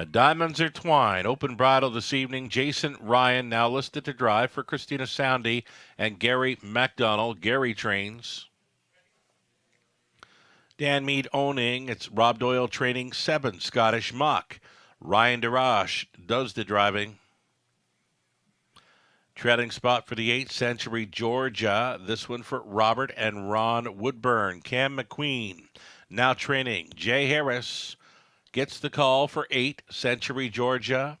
Diamonds Are Twine, open bridle this evening. Jason Ryan now listed to drive for Christina Soundy and Gary MacDonald. Gary trains. Dan Mead owning. It's Rob Doyle training 7, Scottish Mock. Ryan DeRoche does the driving. Treading spot for the 8th Century Georgia. This one for Robert and Ron Woodburn. Cam McQueen now training. Jay Harris gets the call for 8th Century Georgia.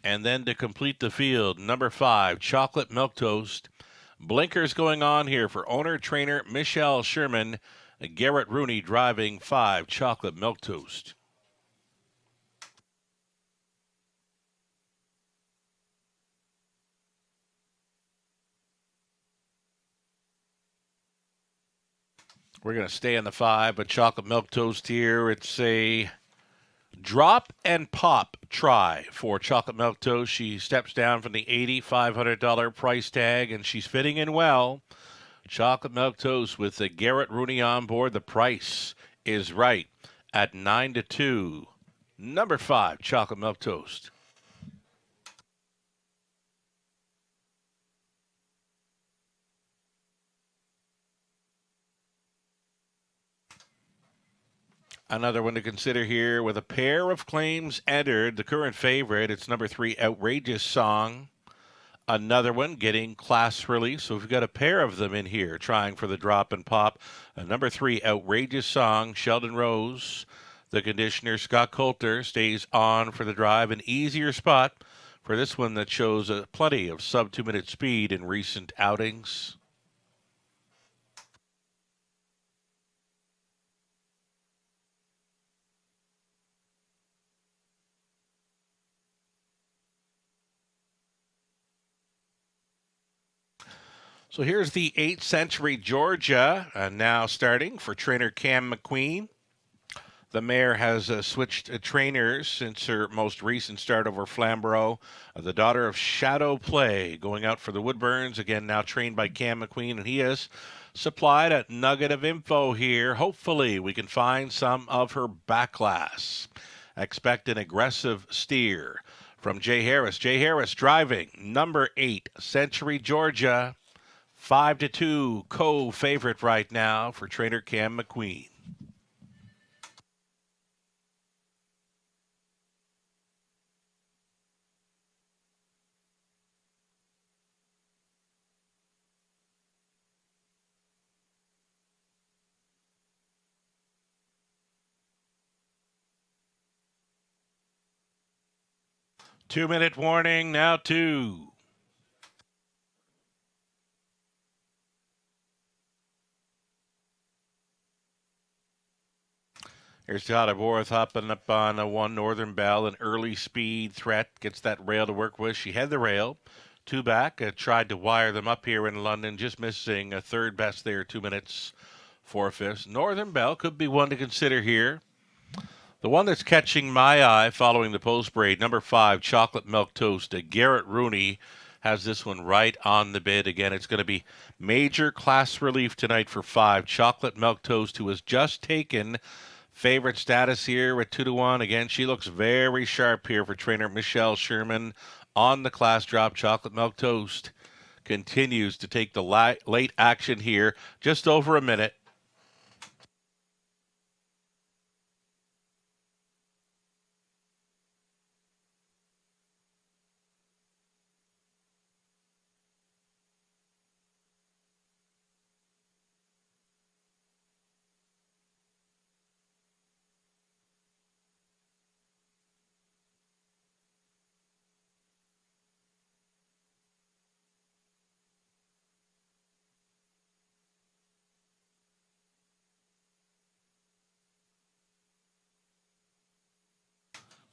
And then to complete the field, number 5, Chocolate Milk Toast. Blinkers going on here for owner-trainer Michelle Sherman. Garrett Rooney driving 5, Chocolate Milk Toast. We're going to stay in the 5, but Chocolate Milk Toast here. It's a drop and pop try for Chocolate Milk Toast. She steps down from the $8,500 price tag, and she's fitting in well. Chocolate Milk Toast with the Garrett Rooney on board. The price is right at 9-2. Number 5, Chocolate Milk Toast. Another one to consider here with a pair of claims entered. The current favorite, it's number 3, Outrageous Song. Another one getting class release. So we've got a pair of them in here trying for the drop and pop. Number 3, Outrageous Song, Sheldon Rose. The conditioner, Scott Coulter, stays on for the drive. An easier spot for this one that shows plenty of sub 2-minute speed in recent outings. So here's the 8th Century Georgia, now starting for trainer Cam McQueen. The mare has switched trainers since her most recent start over Flamborough. The daughter of Shadow Play going out for the Woodburns, again now trained by Cam McQueen, and he has supplied a nugget of info here. Hopefully we can find some of her backlash. Expect an aggressive steer from Jay Harris. Jay Harris driving number 8, Century Georgia. 5-2, co-favorite right now for trainer Cam McQueen. Two-minute warning, now 2. Here's Tyler Borth hopping up on a 1 Northern Belle, an early speed threat, gets that rail to work with. She had the rail, 2 back, tried to wire them up here in London, just missing a third best there, 2 minutes, 4/5. Northern Belle could be one to consider here. The one that's catching my eye following the post braid, number 5, Chocolate Milk Toast. Garrett Rooney has this one right on the bid. Again, it's going to be major class relief tonight for 5, Chocolate Milk Toast, who has just taken favorite status here at 2-1. Again, she looks very sharp here for trainer Michelle Sherman on the class drop. Chocolate Milk Toast continues to take the late action here, just over a minute.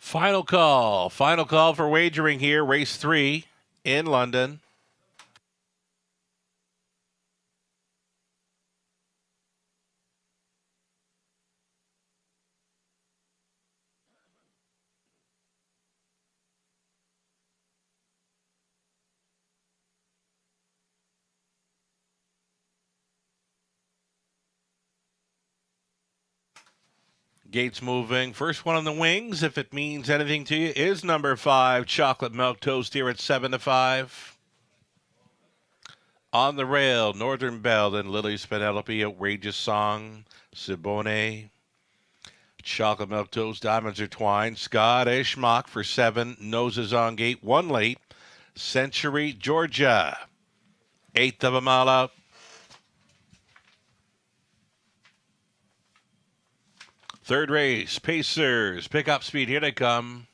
Final call for wagering here, race 3 in London. Gates moving. First one on the wings, if it means anything to you, is number 5, Chocolate Milk Toast here at 7-5. On the rail, Northern Belle and Lily's Penelope, Outrageous Song, Siboney. Chocolate Milk Toast, Diamonds Are Twined. Scottish Mock for 7, Noses on Gate, 1 late. Century, Georgia. 8th of a mile out. Third race, Pacers, pick up speed, here they come.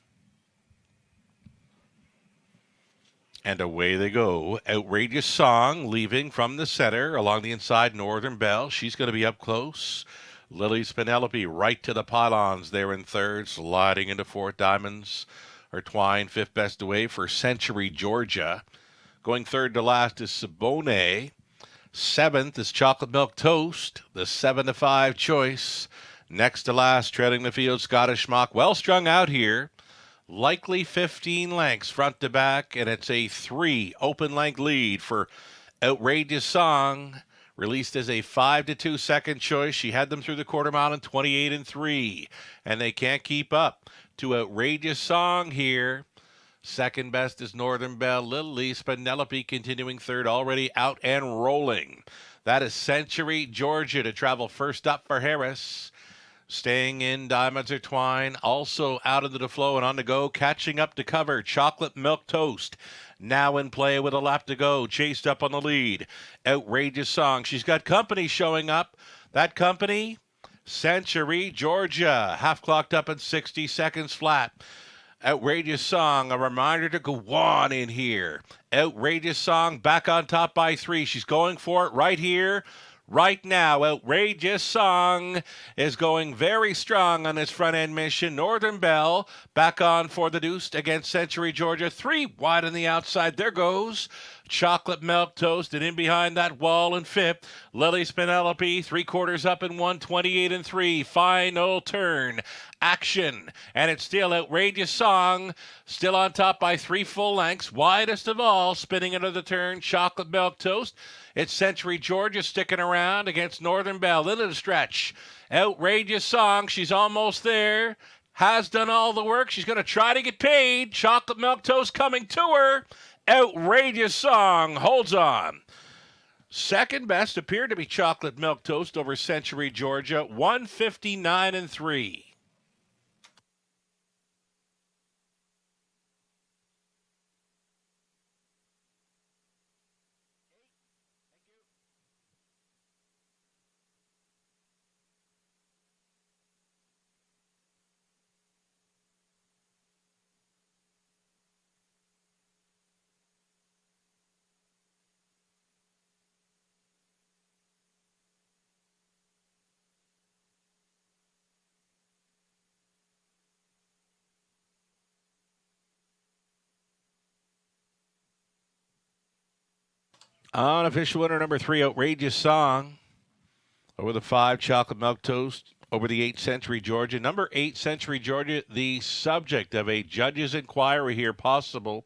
And away they go. Outrageous Song leaving from the center along the inside, Northern Belle. She's going to be up close. Lily's Penelope right to the pylons there in third, sliding into fourth. Diamonds Are Twined, 5th best away for Century, Georgia. Going third to last is Siboney. 7th is Chocolate Milk Toast, the 7-5 choice. Next to last, treading the field, Scottish Mock. Well strung out here. Likely 15 lengths front to back, and it's a 3 open length lead for Outrageous Song. Released as a 5-2 second choice. She had them through the quarter mile in 28-3, and they can't keep up to Outrageous Song here. Second best is Northern Belle. Lily's Penelope continuing third, already out and rolling. That is Century, Georgia to travel first up for Harris. Staying in, Diamonds Are Twined, also out into the flow and on the go, catching up to cover, Chocolate Milk Toast. Now in play with a lap to go, chased up on the lead. Outrageous Song, she's got company showing up. That company, Century, Georgia, half clocked up in 60 seconds flat. Outrageous Song, a reminder to go on in here. Outrageous Song back on top by 3. She's going for it right here. Right now, Outrageous Song is going very strong on this front-end mission. Northern Belle back on for the deuce against Century, Georgia. 3 wide on the outside. There goes Chocolate Milk Toast. And in behind that wall in 5th, Lily's Penelope, 3/4 up in 128-3. Final turn. Action. And it's still Outrageous Song. Still on top by 3 full lengths. Widest of all, spinning into the turn, Chocolate Milk Toast. It's Century, Georgia sticking around against Northern Belle. Into the stretch. Outrageous Song. She's almost there. Has done all the work. She's going to try to get paid. Chocolate Milk Toast coming to her. Outrageous Song holds on. Second best appeared to be Chocolate Milk Toast over Century, Georgia. 159-3. Unofficial winner number 3, Outrageous Song. Over the 5, Chocolate Milk Toast. Over the 8, Century, Georgia. Number 8, Century, Georgia, the subject of a judge's inquiry here, possible.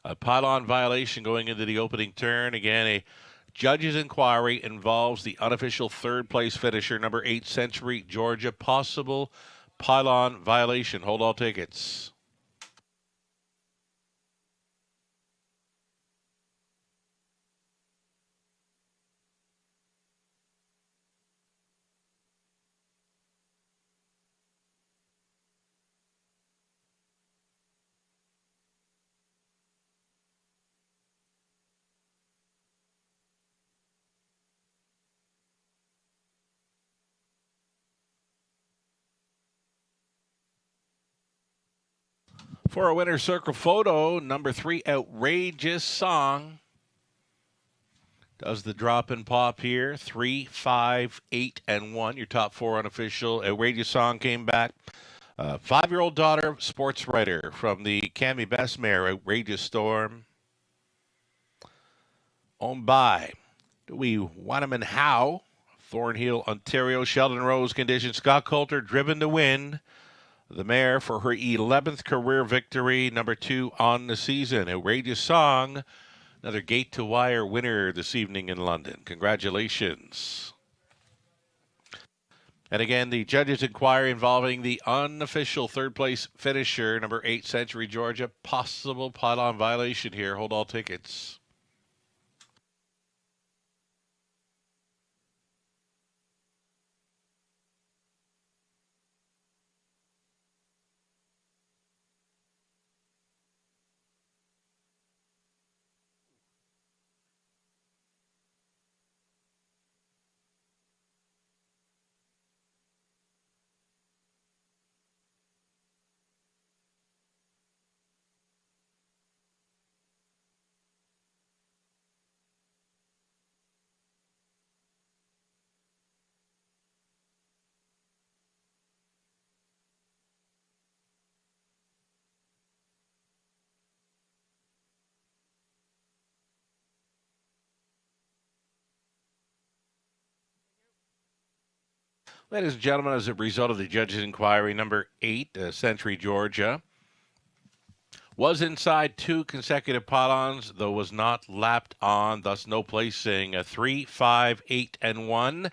A pylon violation going into the opening turn. Again, a judge's inquiry involves the unofficial third-place finisher, number 8, Century, Georgia. Possible pylon violation. Hold all tickets. For a winner's circle photo, number 3, Outrageous Song. Does the drop and pop here. 3, 5, 8, and 1. Your top 4 unofficial. Outrageous Song came back. 5-year-old daughter, sports writer from the Cami Best Mare, Outrageous Storm. Owned by Dewey Wanneman Howe, Thornhill, Ontario. Sheldon Rose condition. Scott Coulter driven to win. The mare for her 11th career victory, number 2 on the season. Outrageous Song, another gate to wire winner this evening in London. Congratulations. And again, the judges' inquiry involving the unofficial third-place finisher, number 8, Century Georgia. Possible pylon violation here. Hold all tickets. Ladies and gentlemen, as a result of the judge's inquiry, number 8, Century Georgia, was inside 2 consecutive pylons, though was not lapped on, thus no placing. 3, 5, 8, and 1.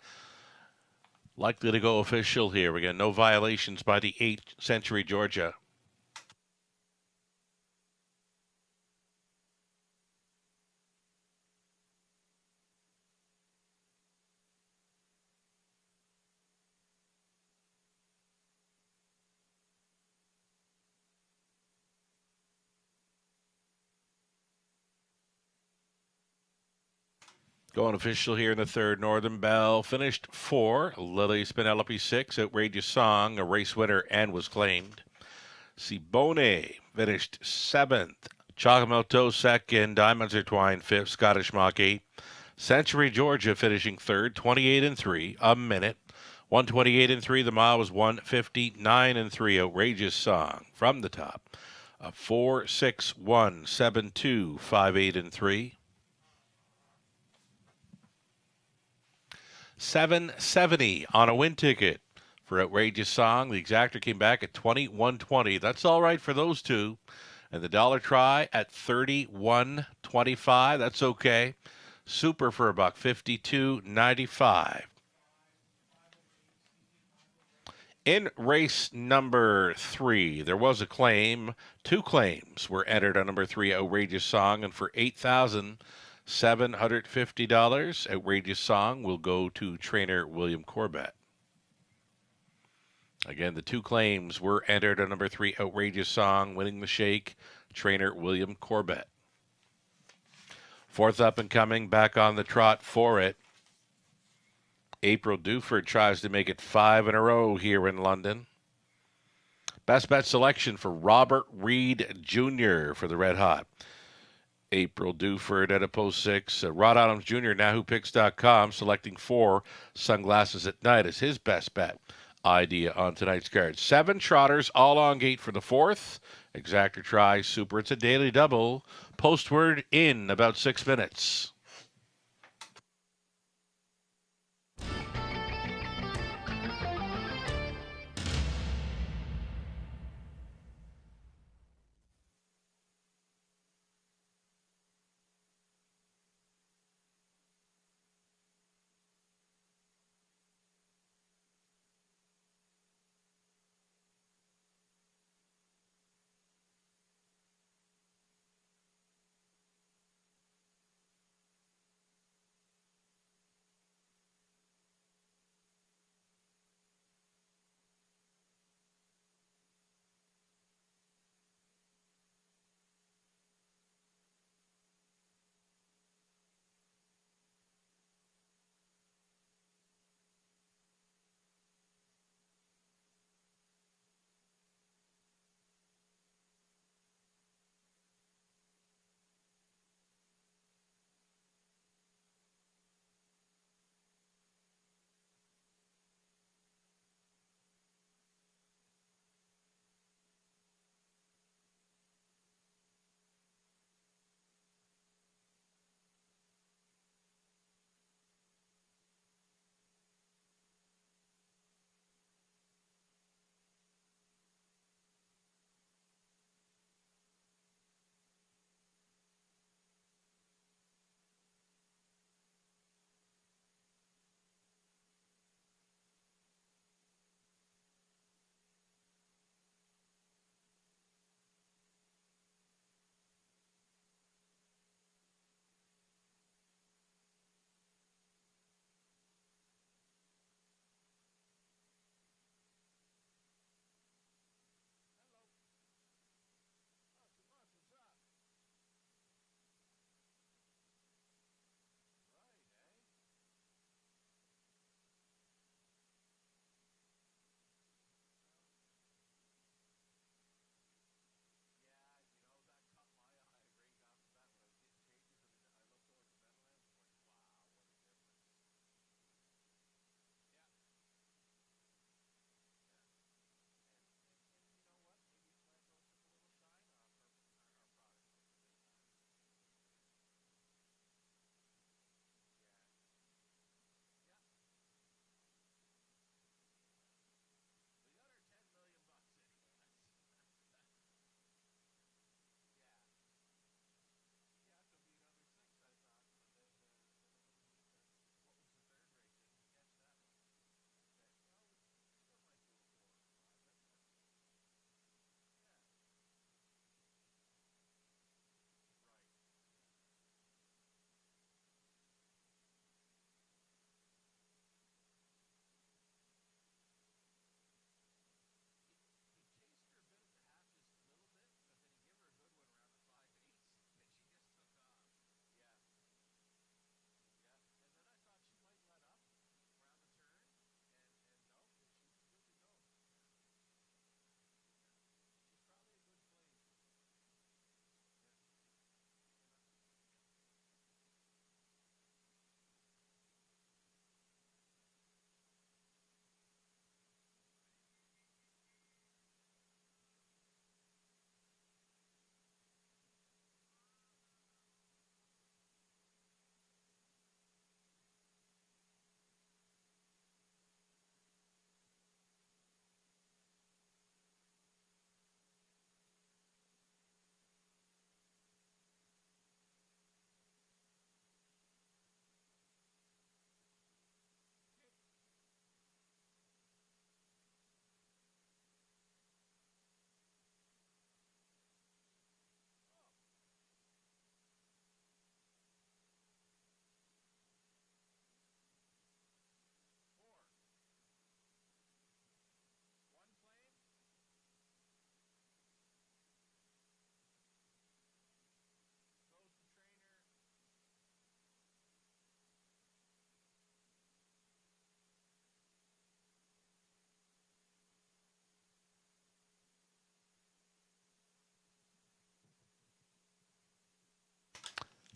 Likely to go official here. Again, no violations by the 8, Century Georgia. Going official here in the third. Northern Belle finished 4. Lily Penelope 6. Outrageous Song, a race winner and was claimed. Sibone finished 7th. Chakamoto 2nd. Diamonds Are Twined 5th. Scottish Mock 8. Century Georgia finishing 3rd. 28-3. A minute. 128-3. The mile was 159-3. Outrageous Song from the top. 4, 6, 1, 7, 2, 5, 8, and 3. 770 on a win ticket for Outrageous Song. The exactor came back at 21.20. That's all right for those two. And the dollar try at 31.25. That's okay. Super for $1, 52.95. In race number 3, there was a claim. 2 claims were entered on number 3, Outrageous Song, and for $8,750, Outrageous Song will go to trainer William Corbett. Again, the 2 claims were entered on number 3, Outrageous Song, winning the shake, trainer William Corbett. 4th up and coming, back on the trot for it. April Duford tries to make it 5 in a row here in London. Best bet selection for Robert Reed Jr. for the Red Hot. April Duford at a post 6. Rod Adams Jr., NahooPicks.com, selecting 4 Sunglasses at Night as his best bet idea on tonight's card. 7 trotters, all on gate for the 4th. Exactor try, super. It's a daily double. Postword in about 6 minutes.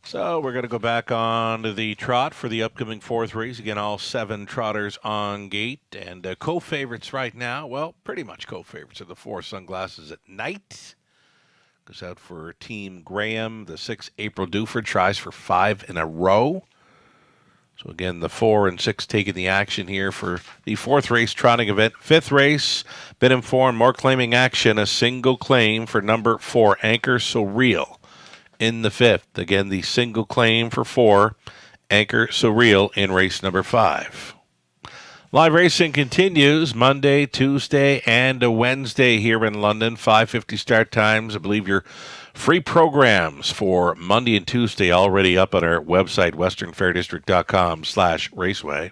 So we're going to go back on to the trot for the upcoming fourth race. Again, all 7 trotters on gate. And co-favorites right now, well, pretty much co-favorites are the 4 Sunglasses at Night. Goes out for Team Graham. The 6 April Duford tries for 5 in a row. So again, the 4 and 6 taking the action here for the 4th race trotting event. 5th race, been informed, more claiming action. A single claim for number 4, Anchor So Real. In the 5th. Again, the single claim for 4, Anchor So Real in race number 5. Live racing continues Monday, Tuesday, and a Wednesday here in London. 5:50 start times. I believe your free programs for Monday and Tuesday already up on our website, westernfairdistrict.com/raceway.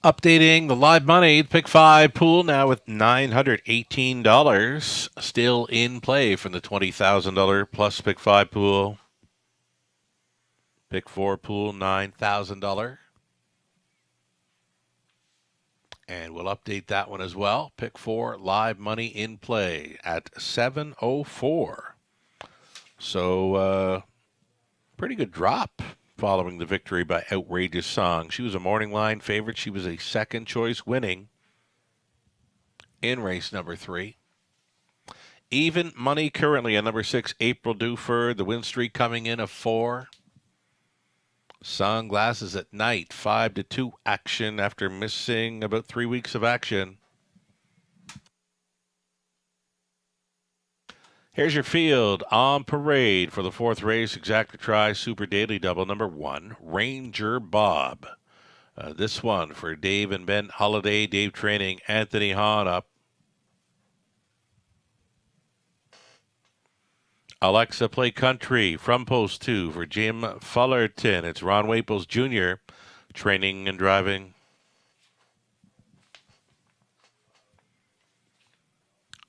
Updating the live money, pick 5 pool now with $918 still in play from the $20,000 plus pick 5 pool. Pick 4 pool, $9,000. And we'll update that one as well. Pick 4 live money in play at 704. So, pretty good drop following the victory by Outrageous Song. She was a morning line favorite. She was a second choice winning in race number 3. Even money currently on number 6, April Duford. The win streak coming in of 4. Sunglasses at Night, 5-2 action after missing about 3 weeks of action. Here's your field on parade for the 4th race. Exacta Tri Super Daily Double number 1, Ranger Bob. This one for Dave and Ben Holiday. Dave training Anthony Hahn up. Alexa Play Country from post 2 for Jim Fullerton. It's Ron Waples Jr. training and driving.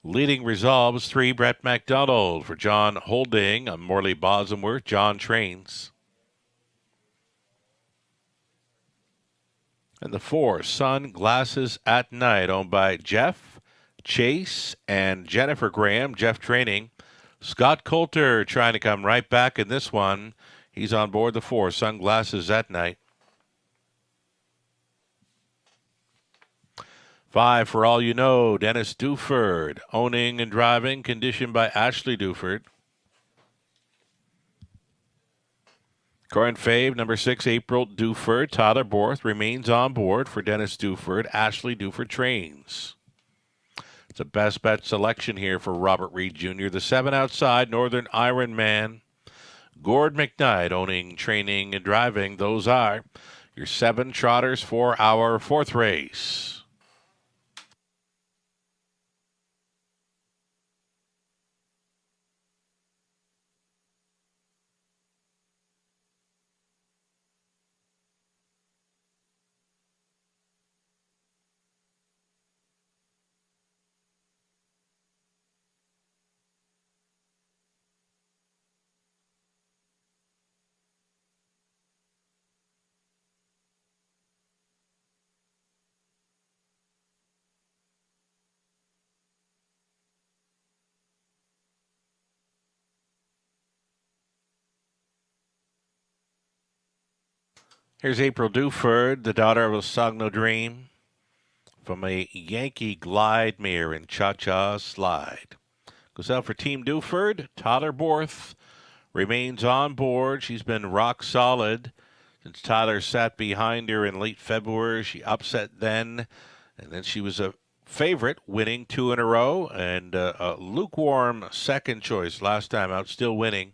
Leading Resolves 3, Brett MacDonald for John Holding. Morley Bosworth, John trains. And the 4, Sunglasses at Night, owned by Jeff, Chase, and Jennifer Graham. Jeff training. Scott Coulter trying to come right back in this one. He's on board the 4, Sunglasses at Night. 5, For All You Know, Dennis Duford. Owning and driving, conditioned by Ashley Duford. Current fave, number 6, April Duford. Tyler Borth remains on board for Dennis Duford. Ashley Duford trains. It's a best bet selection here for Robert Reed Jr. The 7 outside, Northern Iron Man. Gord McKnight owning, training, and driving. Those are your 7 trotters for our 4th race. Here's April Duford, the daughter of a Sogno Dream, from a Yankee Glide Mare in Cha-Cha Slide. Goes out for Team Duford. Tyler Borth remains on board. She's been rock solid since Tyler sat behind her in late February. She upset then, and then she was a favorite, winning 2 in a row, and a lukewarm second choice last time out, still winning.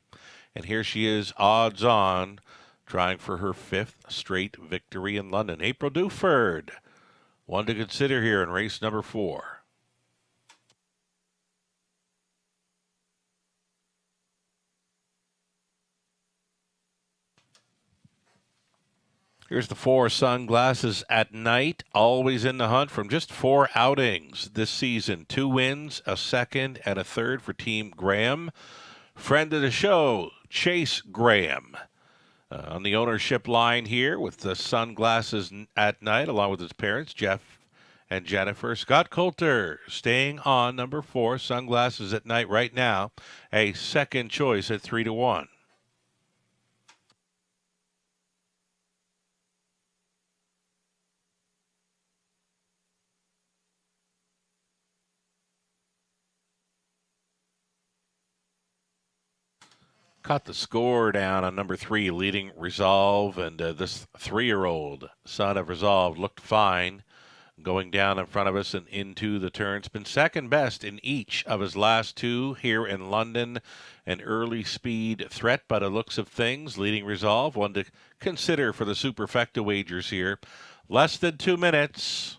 And here she is, odds on, trying for her 5th straight victory in London. April Duford, one to consider here in race number 4. Here's the 4 Sunglasses at Night, always in the hunt from just 4 outings this season. 2 wins, a second, and a third for Team Graham. Friend of the show, Chase Graham, on the ownership line here with the Sunglasses at Night, along with his parents, Jeff and Jennifer. Scott Coulter staying on number 4, Sunglasses at Night right now, a second choice at 3-1. Cut the score down on number 3, Leading Resolve, and this 3-year-old son of Resolve looked fine going down in front of us and into the turns. Been second best in each of his last 2 here in London. An early speed threat by the looks of things. Leading Resolve, one to consider for the Superfecta wagers here. Less than 2 minutes.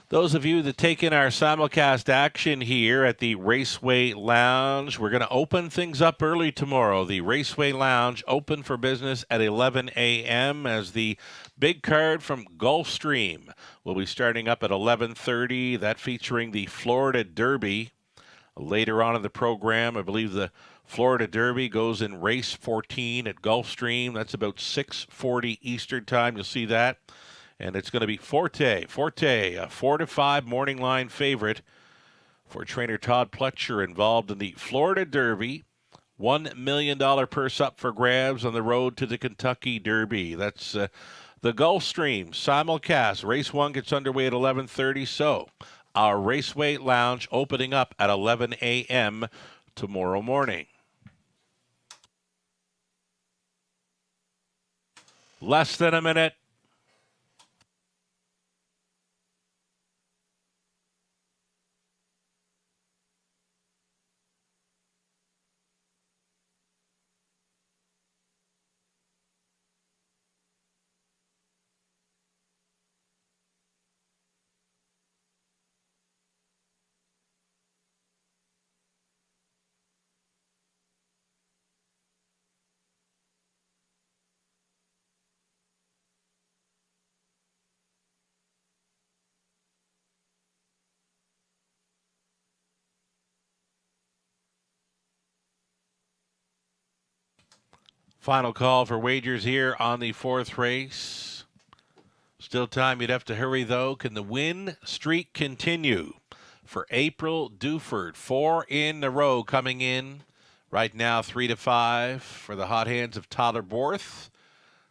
Those of you that take in our simulcast action here at the Raceway Lounge, we're going to open things up early tomorrow. The Raceway Lounge open for business at 11 a.m. as the big card from Gulfstream will be starting up at 11:30. That featuring the Florida Derby. Later on in the program, I believe the Florida Derby goes in race 14 at Gulfstream. That's about 6:40 Eastern time. You'll see that. And it's going to be Forte, a 4-5 morning line favorite for trainer Todd Pletcher, involved in the Florida Derby. $1 million purse up for grabs on the road to the Kentucky Derby. That's the Gulfstream simulcast. Race 1 gets underway at 11:30. So our Raceway Lounge opening up at 11 a.m. tomorrow morning. Less than a minute. Final call for wagers here on the 4th race. Still time, you'd have to hurry though. Can the win streak continue for April Duford? 4 in a row coming in. Right now 3-5 for the hot hands of Tyler Borth.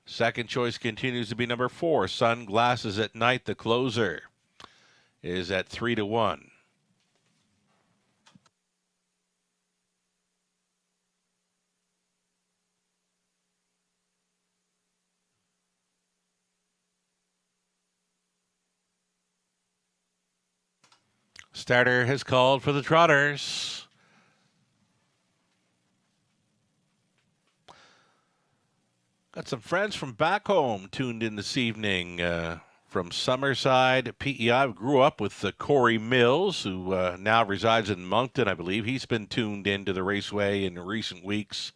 Second choice continues to be number 4, Sunglasses at Night. The closer is at 3-1. Starter has called for the Trotters. Got some friends from back home tuned in this evening from Summerside, PEI. Grew up with Corey Mills, who now resides in Moncton, I believe. He's been tuned into the Raceway in recent weeks.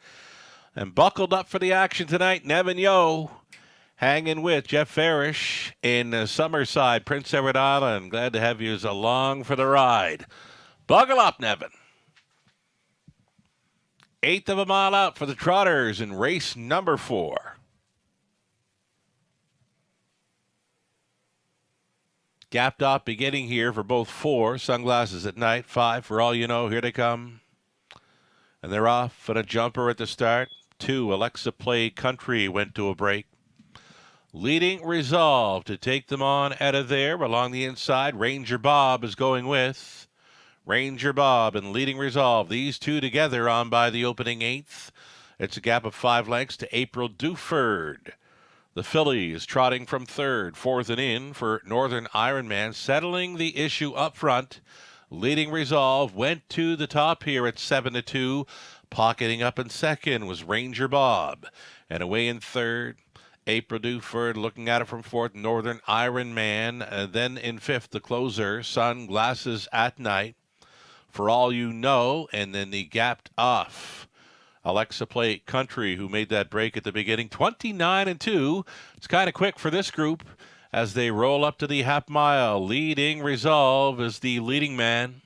And buckled up for the action tonight, Nevin Yo, hanging with Jeff Farish in Summerside, Prince Edward Island. Glad to have you along for the ride. Buckle up, Nevin. 1/8 of a mile out for the Trotters in race number 4. Gapped off beginning here for both 4, Sunglasses at Night. 5 for All You Know. Here they come. And they're off at a jumper at the start. 2, Alexa Play Country went to a break. Leading Resolve to take them on out of there. Along the inside, Ranger Bob is going with Ranger Bob and Leading Resolve. These two together on by the opening 8th. It's a gap of 5 lengths to April Duford. The filly is trotting from 3rd, 4th and in for Northern Ironman, settling the issue up front. Leading Resolve went to the top here at 7-2. Pocketing up in 2nd was Ranger Bob. And away in 3rd, April Duford, looking at it from 4th, Northern Ironman. Then in 5th, the closer, Sunglasses at Night. For All You Know, and then the gapped off Alexa Play Country, who made that break at the beginning. 29-2. It's kind of quick for this group as they roll up to the half mile. Leading Resolve is the leading man.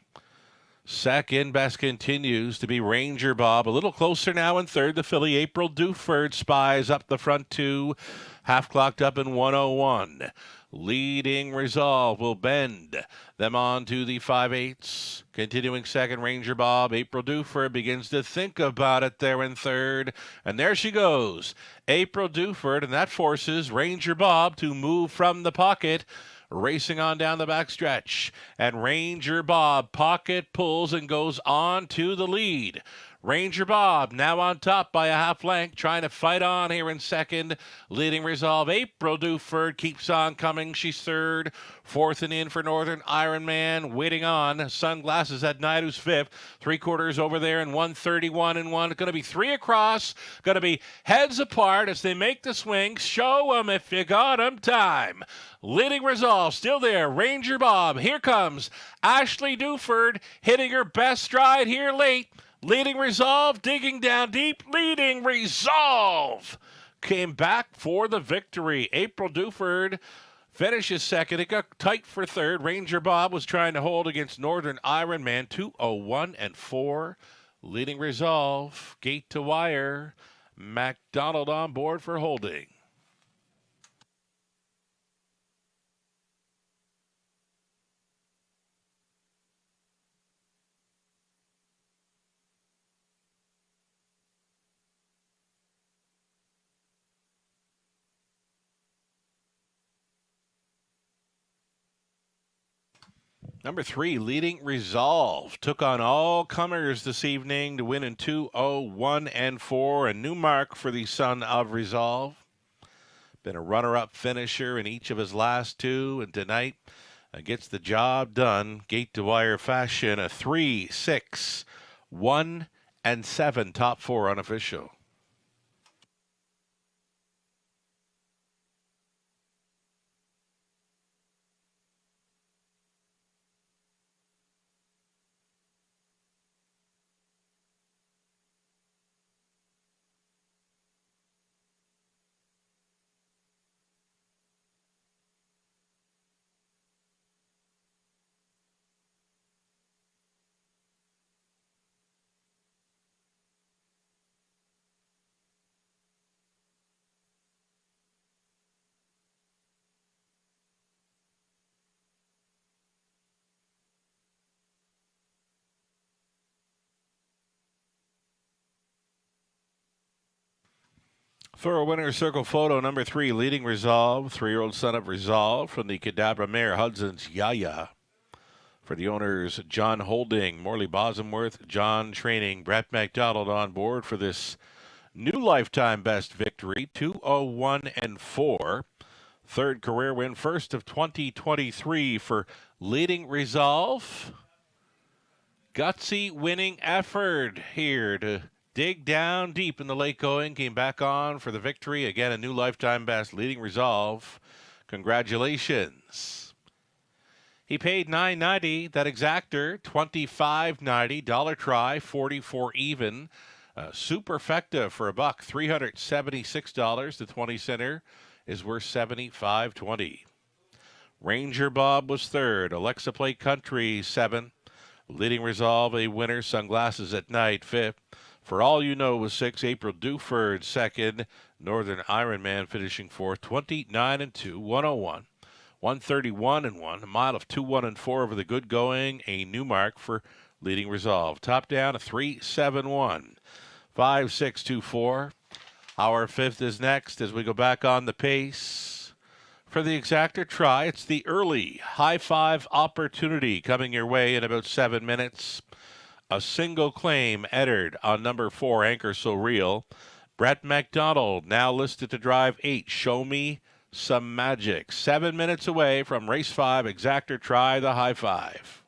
Second best continues to be Ranger Bob. A little closer now in 3rd. The filly April Duford spies up the front 2. Half clocked up in 101. Leading Resolve will bend them on to the 5/8. Continuing 2nd, Ranger Bob. April Duford begins to think about it there in 3rd. And there she goes. April Duford, and that forces Ranger Bob to move from the pocket. Racing on down the backstretch. And Ranger Bob pocket pulls and goes on to the lead. Ranger Bob now on top by a half length, trying to fight on here in 2nd. Leading Resolve, April Duford keeps on coming. She's 3rd. 4th and in for Northern Ironman. Waiting on Sunglasses at Night, who's 5th. 3/4 over there in 131-1. Going to be 3 across. Going to be heads apart as they make the swing. Show 'em if you got 'em time. Leading Resolve still there. Ranger Bob. Here comes Ashley Duford hitting her best stride here late. Leading Resolve digging down deep. Leading Resolve came back for the victory. April Duford finishes 2nd. It got tight for 3rd. Ranger Bob was trying to hold against Northern Ironman. 2:01-4. Leading Resolve. Gate to wire. MacDonald on board for holding. Number 3, Leading Resolve, took on all comers this evening to win in 2:01-4. A new mark for the son of Resolve. Been a runner-up finisher in each of his last 2, and tonight gets the job done. Gate to wire fashion, a 3, 6, 1, and 7 top 4 unofficial. For a winner's circle photo, number 3, Leading Resolve, 3-year-old son of Resolve from the Cadabra mare Hudson's Yaya. For the owners, John Holding, Morley Bosworth, John Training, Brett MacDonald on board for this new lifetime best victory, 2:01-4. 3rd career win, first of 2023 for Leading Resolve. Gutsy winning effort here to dig down deep in the late going. Came back on for the victory. Again, a new lifetime best. Leading Resolve. Congratulations. He paid $9.90. That exactor, $25.90. Dollar try, 44 even. Superfecta for $1, $376. The 20 center is worth $75.20. Ranger Bob was 3rd. Alexa Play Country, 7. Leading Resolve, a winner. Sunglasses at Night, 5th. For All You Know was 6. April Duford, 2nd. Northern Ironman finishing 4th. 29-2, 101. 131-1. A mile of 2-1-4 over the good going. A new mark for leading Resolve. Top down a 3-7-1. 5-6-2-4. Our fifth is next as we go back on the pace. For the exactor try, it's the early high five opportunity coming your way in about 7 minutes. A single claim entered on number 4, Anchor So Real. Brett McDonald now listed to drive 8, Show Me Some Magic. 7 minutes away from race 5, exactor try, the high five.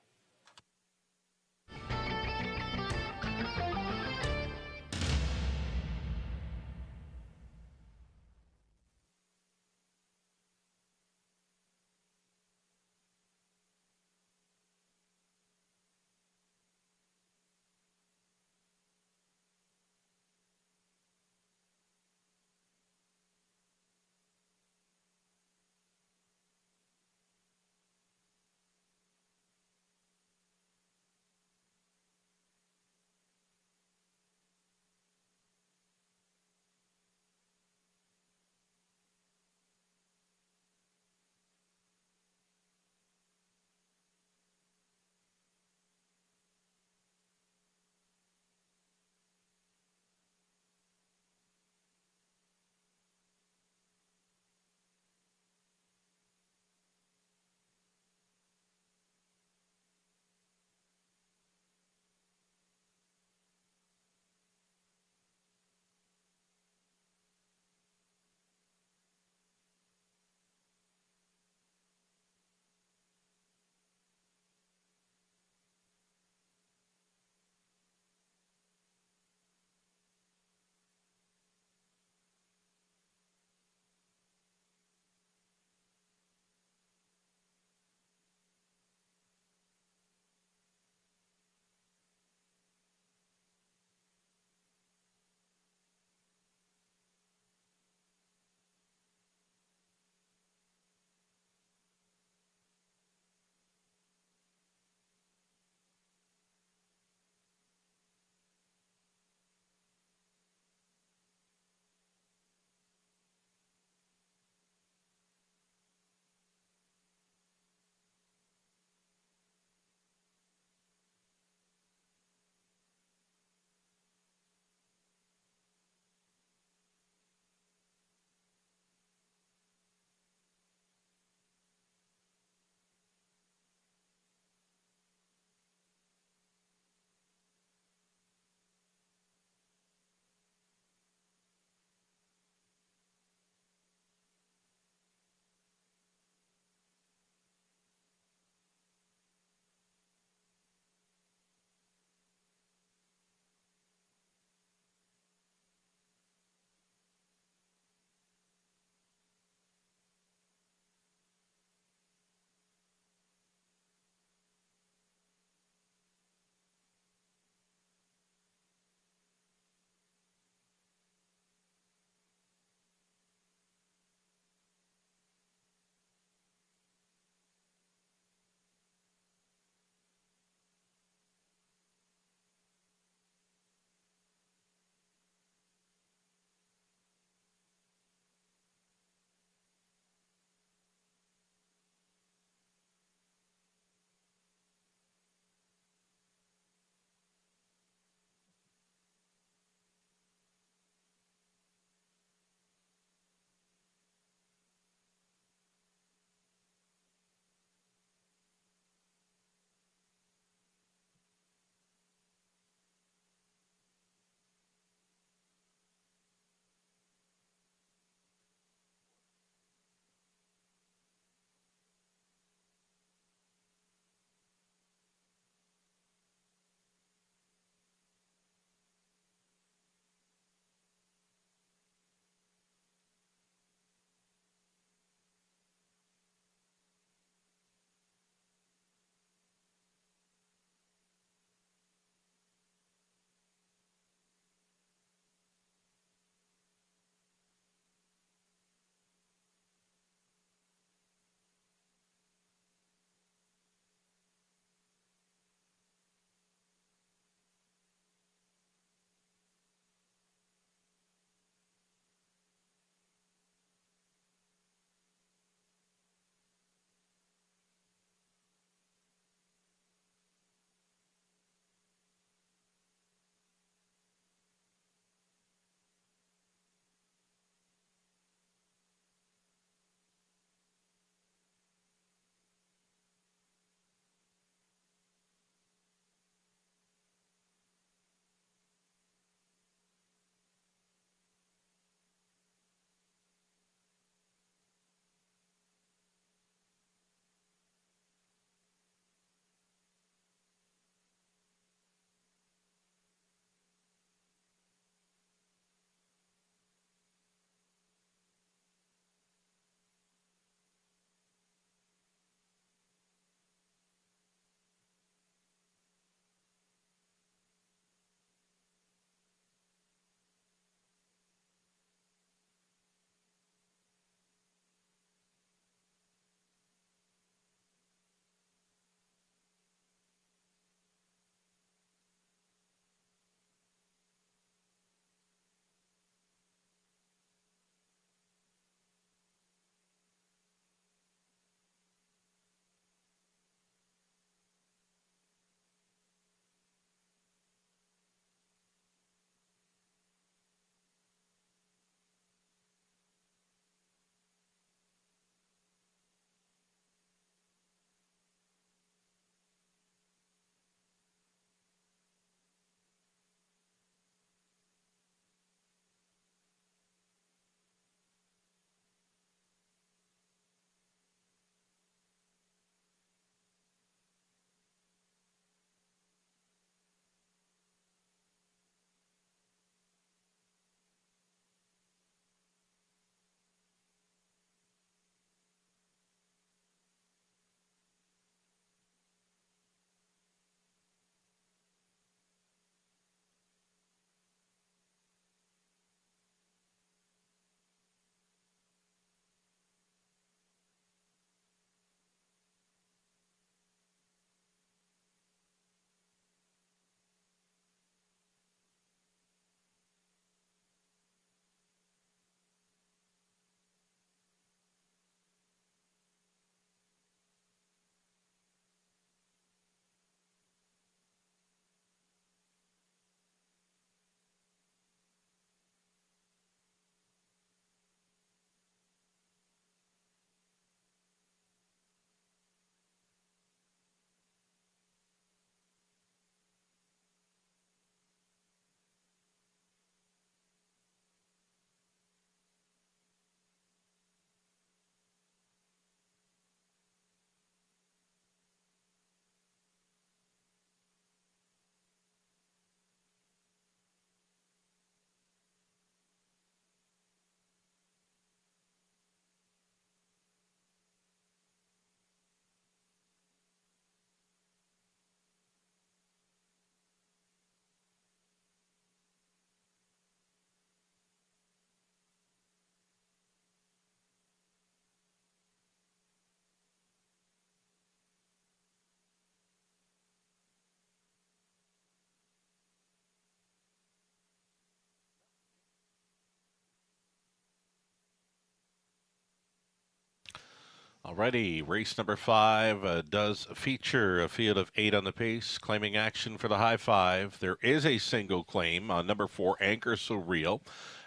Alrighty, race number 5 does feature a field of 8 on the pace, claiming action for the high 5. There is a single claim on number 4, Anchor So Real,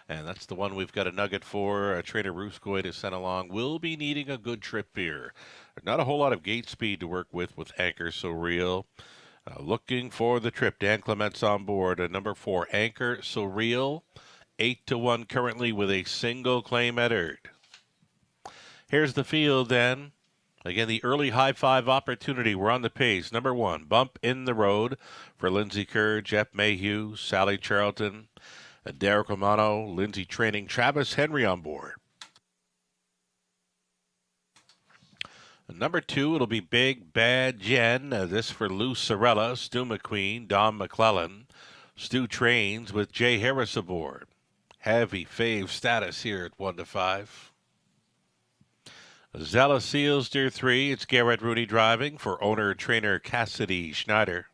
and that's the one we've got a nugget for. Trainer Ruskoy to send along. Will be needing a good trip here. Not a whole lot of gate speed to work with Anchor So Real. Looking for the trip. Dan Clement's on board. Number 4, Anchor So Real, 8-1 currently with a single claim entered. Here's the field then. Again, the early high 5 opportunity. We're on the pace. Number 1, Bump in the Road for Lindsay Kerr, Jeff Mayhew, Sally Charlton, Derek Romano, Lindsay training, Travis Henry on board. Number 2, it'll be Big Bad Jen. This for Lou Sorella, Stu McQueen, Don McClellan. Stu trains with Jay Harris aboard. Heavy fave status here at 1-5. Zella Seals, Deer 3. It's Garrett Rooney driving for owner-trainer Cassidy Schneider.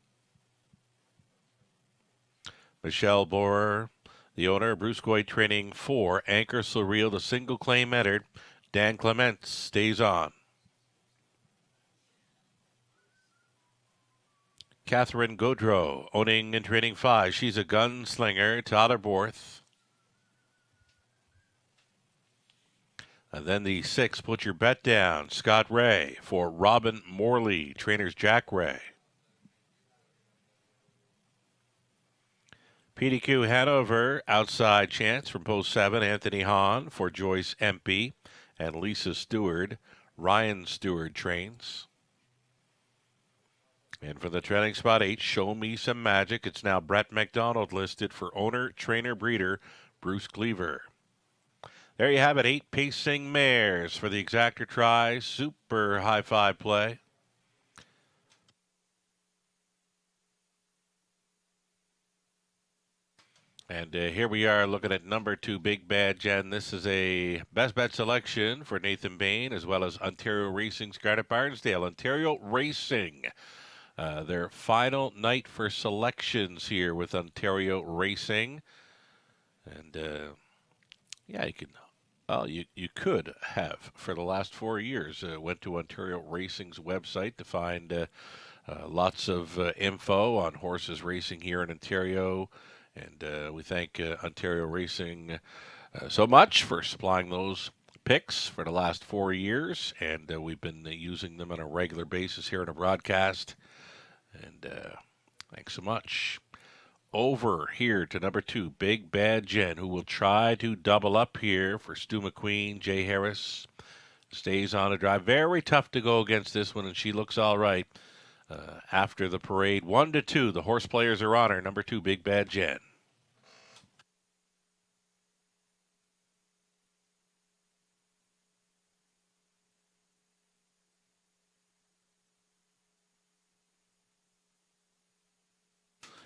Michelle Borer, the owner. Bruce Goy training 4. Anchor So Real, the single claim entered. Dan Clement stays on. Catherine Gaudreau, owning and training 5. She's a gunslinger. Tyler Borth. And then the 6, Put Your Bet Down, Scott Ray for Robin Morley, trainers Jack Ray. PDQ Hanover, Outside Chance from Post 7, Anthony Hahn for Joyce Empey and Lisa Stewart. Ryan Stewart trains. And for the trailing spot 8, Show Me Some Magic, it's now Brett McDonald listed for owner, trainer, breeder, Bruce Cleaver. There you have it, 8 pacing mares for the exactor try. Super high 5 play. And here we are looking at number 2, Big Bad Jen. This is a best bet selection for Nathan Bain as well as Ontario Racing's Garnet Barnsdale. Ontario Racing, their final night for selections here with Ontario Racing. And yeah, you can... Well, you could have for the last 4 years. Went to Ontario Racing's website to find lots of info on horses racing here in Ontario. And we thank Ontario Racing so much for supplying those picks for the last 4 years. And we've been using them on a regular basis here in a broadcast. And thanks so much. Over here to number 2, Big Bad Jen, who will try to double up here for Stu McQueen. Jay Harris stays on a drive. Very tough to go against this one, and she looks all right after the parade. 1-2, the horse players are on her. Number 2, Big Bad Jen.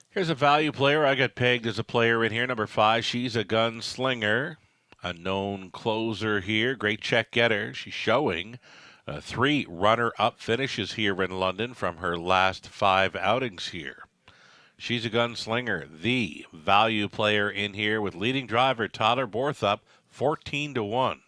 Here's a value player. I got pegged as a player in here. Number 5, She's a Gunslinger. A known closer here. Great check getter. She's showing 3 runner-up finishes here in London from her last 5 outings here. She's a Gunslinger. The value player in here with leading driver Tyler Borthup, 14-1.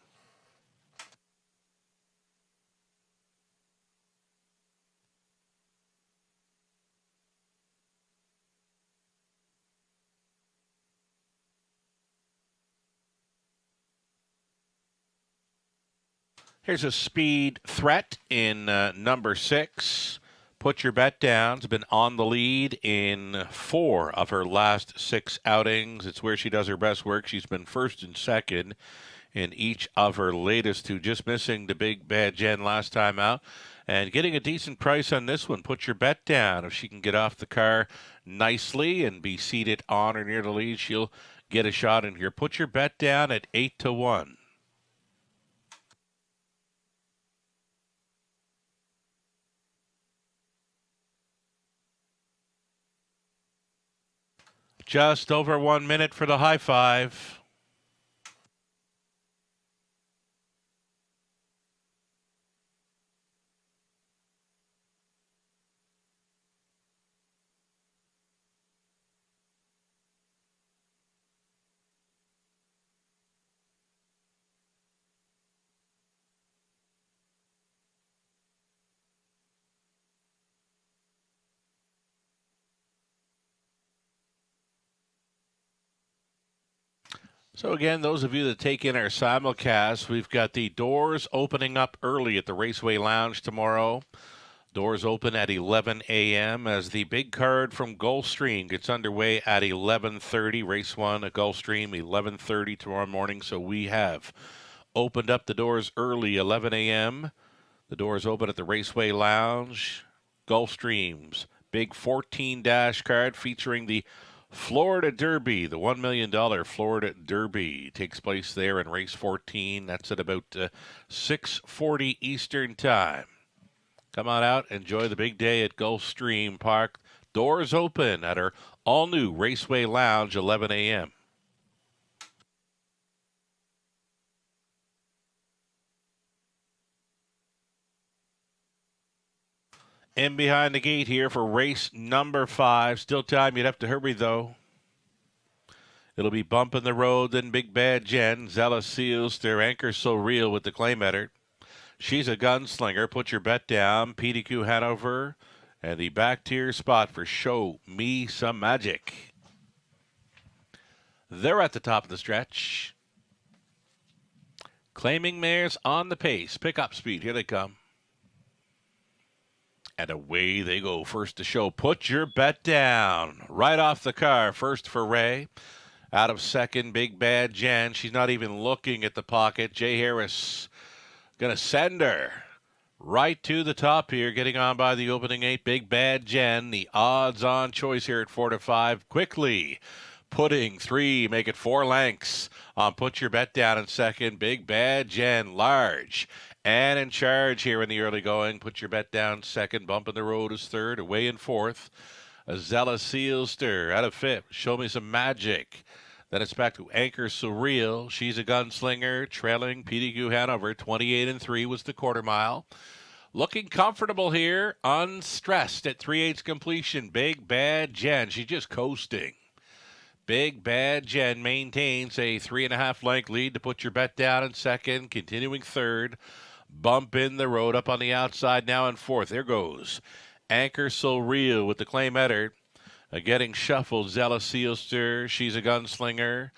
Here's a speed threat in number 6. Put Your Bet Down. Has been on the lead in 4 of her last 6 outings. It's where she does her best work. She's been first and second in each of her latest 2. Just missing the Big Bad Jen last time out. And getting a decent price on this one. Put Your Bet Down. If she can get off the car nicely and be seated on or near the lead, she'll get a shot in here. Put Your Bet Down at 8-1. Just over 1 minute for the high 5. So again, those of you that take in our simulcast, we've got the doors opening up early at the Raceway Lounge tomorrow. Doors open at 11 a.m. as the big card from Gulfstream gets underway at 11:30. Race 1 at Gulfstream, 11:30 tomorrow morning. So we have opened up the doors early, 11 a.m. The doors open at the Raceway Lounge. Gulfstream's big 14-dash card featuring the Florida Derby. The $1 million Florida Derby takes place there in race 14. That's at about 6:40 Eastern Time. Come on out, enjoy the big day at Gulfstream Park. Doors open at our all-new Raceway Lounge, 11 a.m. In behind the gate here for race number 5. Still time, you'd have to hurry, though. It'll be bumping the road, then Big Bad Jen. Zella Seals, their anchor so real with the claim header. She's a gunslinger. Put your bet down. PDQ Hanover. And the back tier spot for Show Me Some Magic. They're at the top of the stretch. Claiming mares on the pace. Pick up speed. Here they come. And away they go. First to show. Put your bet down. Right off the car. First for Ray. Out of second, Big Bad Jen. She's not even looking at the pocket. Jay Harris going to send her right to the top here. Getting on by the opening 8. Big Bad Jen. The odds-on choice here at 4-5. Quickly putting 3. Make it 4 lengths on Put Your Bet Down in second. Big Bad Jen. Large and in charge here in the early going. Put Your Bet Down second. Bump in the road is third. Away in fourth. Zella Sealster out of fifth. Show Me Some Magic. Then it's back to Anchor Surreal. She's a gunslinger. Trailing PDQ Hanover. 28-3 was the quarter mile. Looking comfortable here. Unstressed at 3/8 completion. Big Bad Jen. She's just coasting. Big Bad Jen maintains a 3.5 length lead to Put Your Bet Down in second. Continuing third. Bump in the road up on the outside now in fourth. There goes Anchor So Real with the claim header. Getting shuffled. Zella Sealster. She's a gunslinger.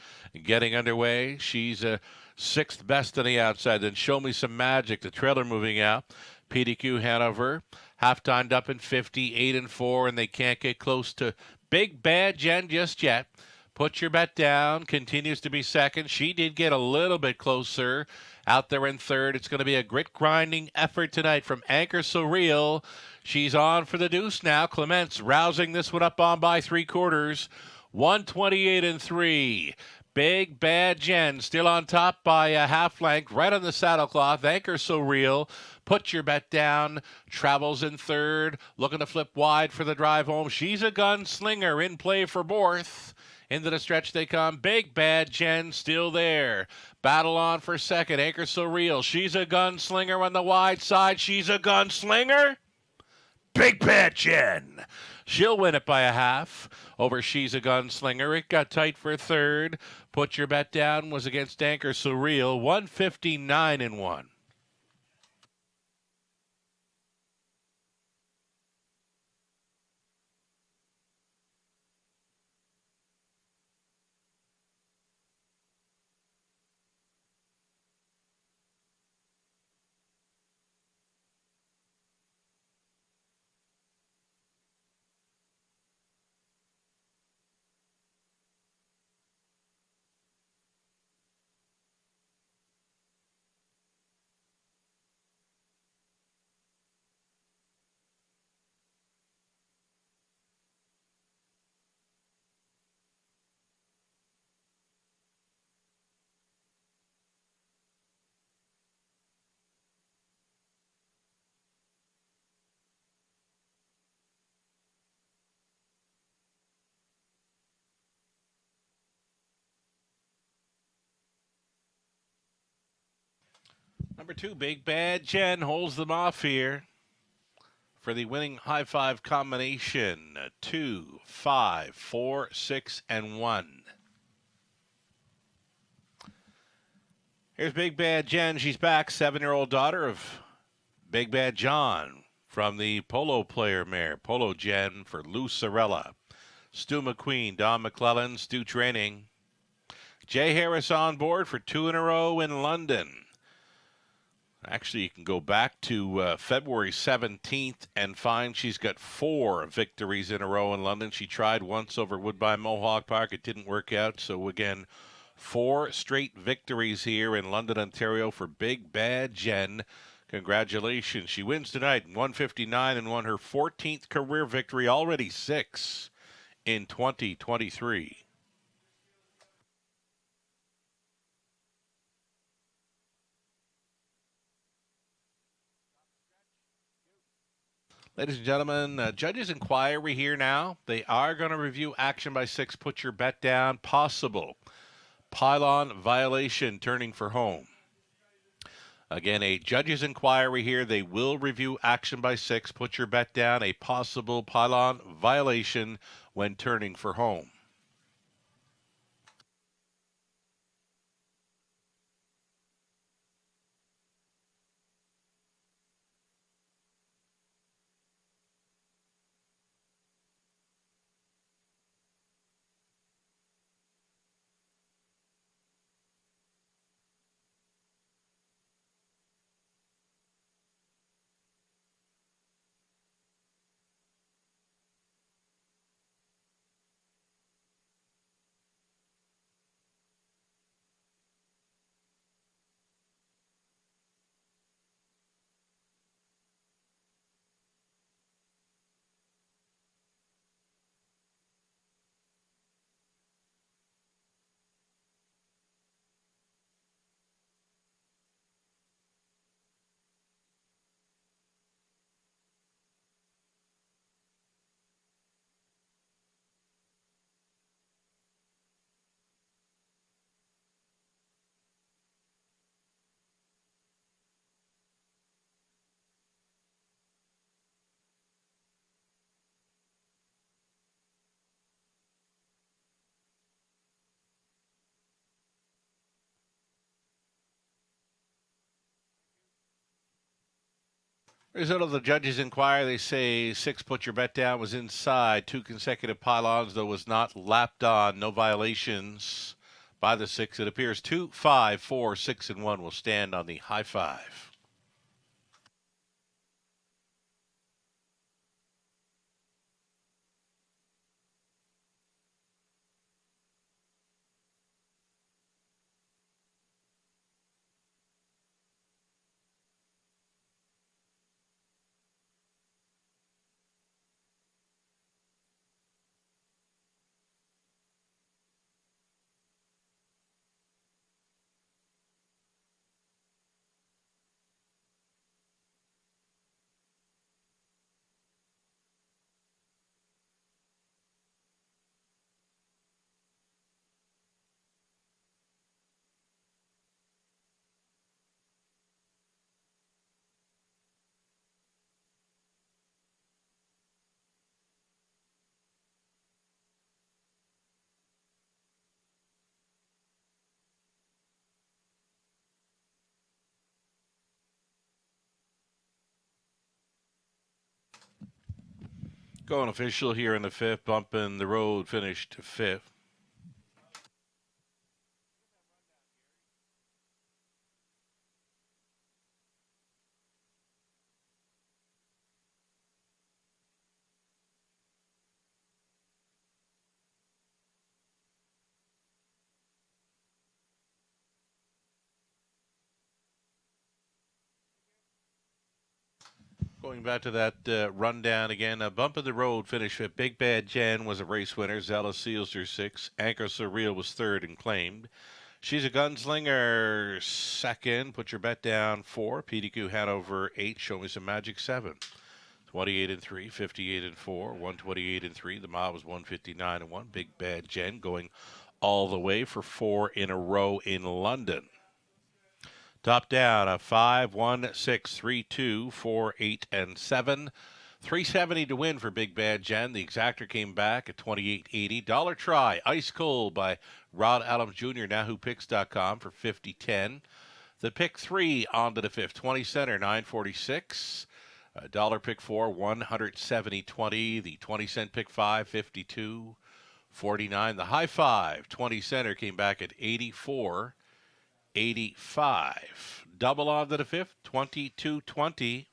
Getting underway. She's a sixth best on the outside. Then Show Me Some Magic. The trailer moving out. PDQ Hanover. Half timed up in 50. 8-4. And they can't get close to Big Bad Jen just yet. Put Your Bet Down continues to be second. She did get a little bit closer out there in third. It's going to be a grit grinding effort tonight from Anchor So Real. She's on for the deuce now. Clements rousing this one up on by 3/4. 128-3. Big Bad Jen still on top by a half length, right on the saddle cloth. Anchor So Real. Put Your Bet Down. Travels in third. Looking to flip wide for the drive home. She's a gunslinger in play for fourth. Into the stretch they come. Big Bad Jen still there. Battle on for second. Anchor So Real. She's a gunslinger on the wide side. She's a gunslinger. Big Bad Jen. She'll win it by a half over She's a Gunslinger. It got tight for third. Put Your Bet Down was against Anchor So Real. 159-1. Number 2, Big Bad Jen holds them off here for the winning high five combination. 2, 5, 4, 6, and 1. Here's Big Bad Jen. She's back. 7-year-old daughter of Big Bad John from the Polo Player mare. Polo Jen for Lou Sorella. Stu McQueen, Don McClellan, Stu Training. Jay Harris on board for 2 in a row in London. Actually, you can go back to February 17th and find she's got 4 victories in a row in London. She tried once over Woodbine Mohawk Park. It didn't work out. So, again, 4 straight victories here in London, Ontario for Big Bad Jen. Congratulations. She wins tonight in 159 and won her 14th career victory, already 6 in 2023. Ladies and gentlemen, judges' inquiry here now. They are going to review action by 6. Put your bet down. Possible pylon violation turning for home. Again, a judge's inquiry here. They will review action by 6. Put your bet down. A possible pylon violation when turning for home. Result of the judges' inquiry, they say 6, put your bet down, was inside 2 consecutive pylons, though was not lapped on. No violations by the 6. It appears 2, 5, 4, 6, and 1 will stand on the high 5. Going official here in the 5th, bumping the road, finished 5th. Going back to that rundown again, a bump in the road finish at Big Bad Jen was a race winner. Zella Seals her 6. Anchor Surreal was 3rd and claimed. She's a Gunslinger 2nd. Put your bet down 4. PDQ Hanover 8. Show me some magic 7. 28 and 3, 58 and 4, 128 and 3. The mile was 159 and 1. Big Bad Jen going all the way for 4 in a row in London. Top down, a 5, 1, 6, 3, 2, 4, 8, and 7. 370 to win for Big Bad Jen. The exactor came back at 28.80. Dollar Try, Ice Cold by Rod Adams Jr., NahooPicks.com for 50.10. The pick 3 onto the 5th, 20 center, 946. Dollar pick 4, 170.20. The 20-cent pick 5, 52. 49. The high five, 20 center, came back at 84, 85. Double on to the fifth, 22-20.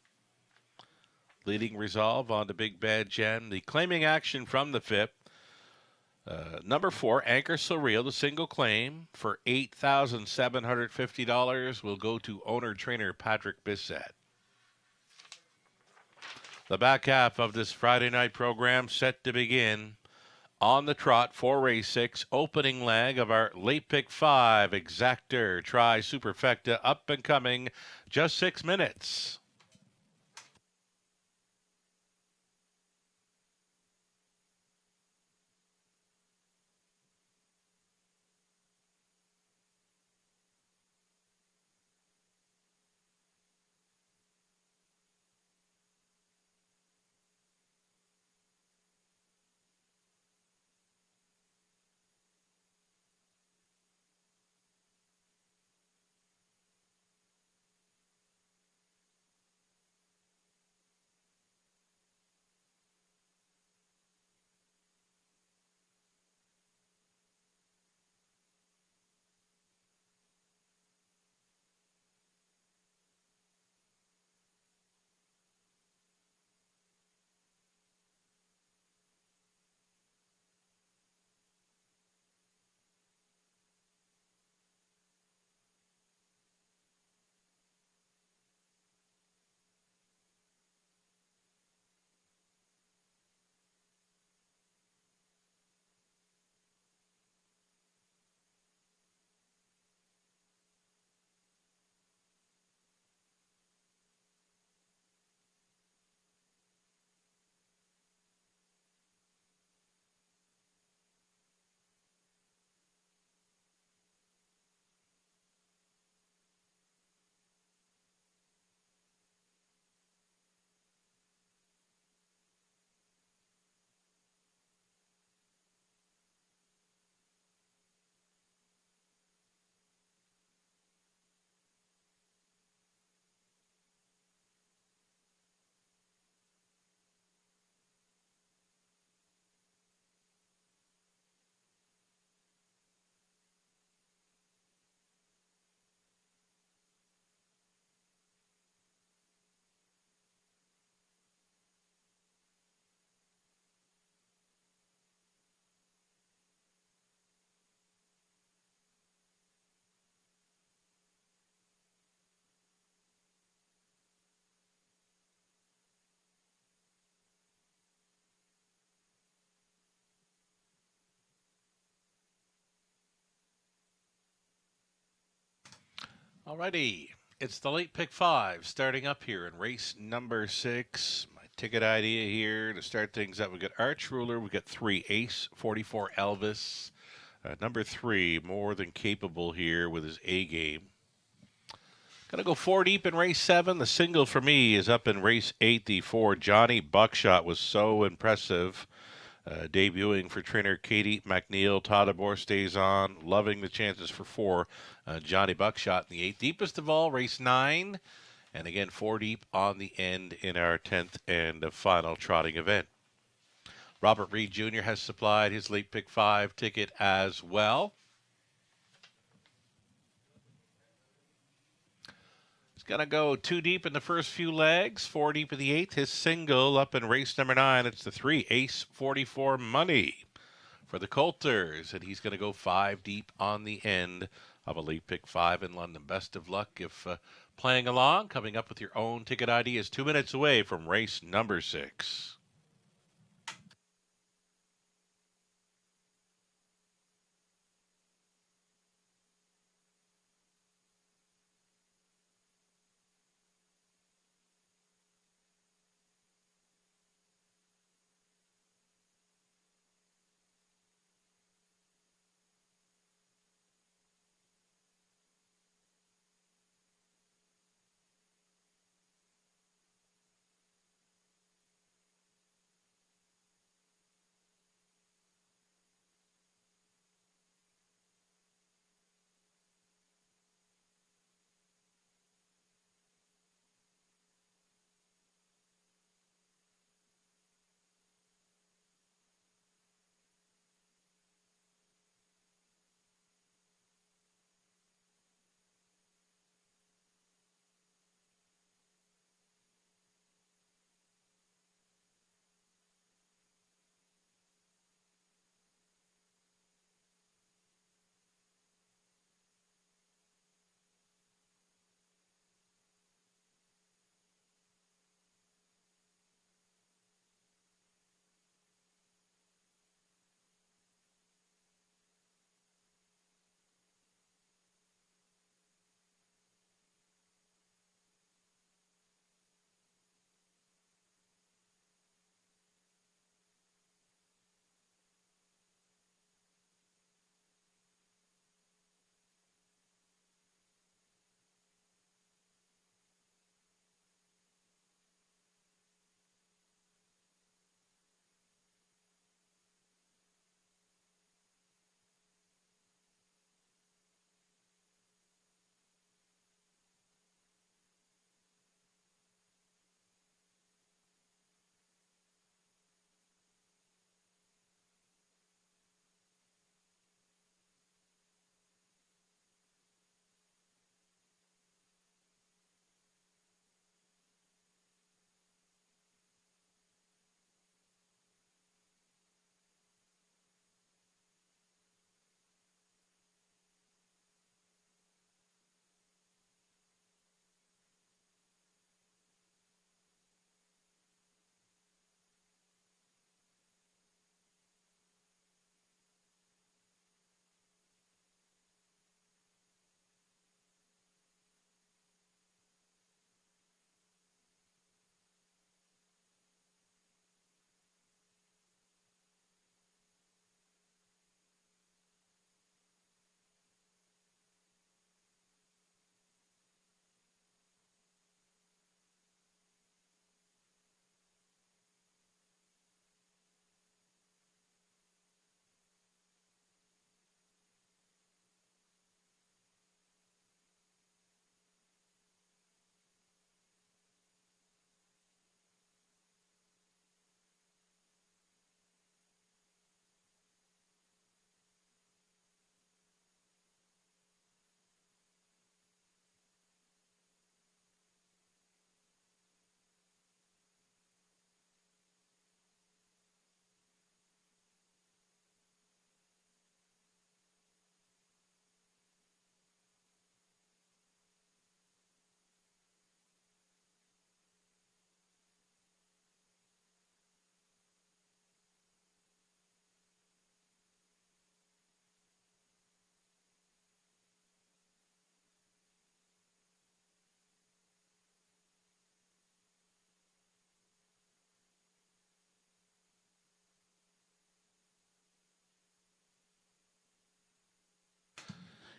Leading resolve on to Big Bad Jen. The claiming action from the fifth. Number 4, Anchor Surreal, the single claim for $8,750 will go to owner-trainer Patrick Bissett. The back half of this Friday night program set to begin. On the trot for race 6, opening leg of our late pick 5, Exactor Tri Superfecta, up and coming, just 6 minutes. Alrighty, it's the late pick 5 starting up here in race number 6. My ticket idea here to start things up. We got Arch Ruler, we got 3 Ace, 44 Elvis. Number 3, more than capable here with his A game. Gonna go 4 deep in race 7. The single for me is up in race 8. The 4 Johnny Buckshot was so impressive. Debuting for trainer Katie McNeil. Todd Abor stays on. Loving the chances for 4. Johnny Buckshot in the 8th. Deepest of all, race 9. And again, 4 deep on the end in our 10th and final trotting event. Robert Reed Jr. has supplied his late pick 5 ticket as well. Going to go 2 deep in the first few legs, 4 deep in the 8th. His single up in race number 9. It's the 3 Ace 44 Money for the Coulters. And he's going to go 5 deep on the end of a late pick 5 in London. Best of luck if playing along. Coming up with your own ticket ID is 2 minutes away from race number 6.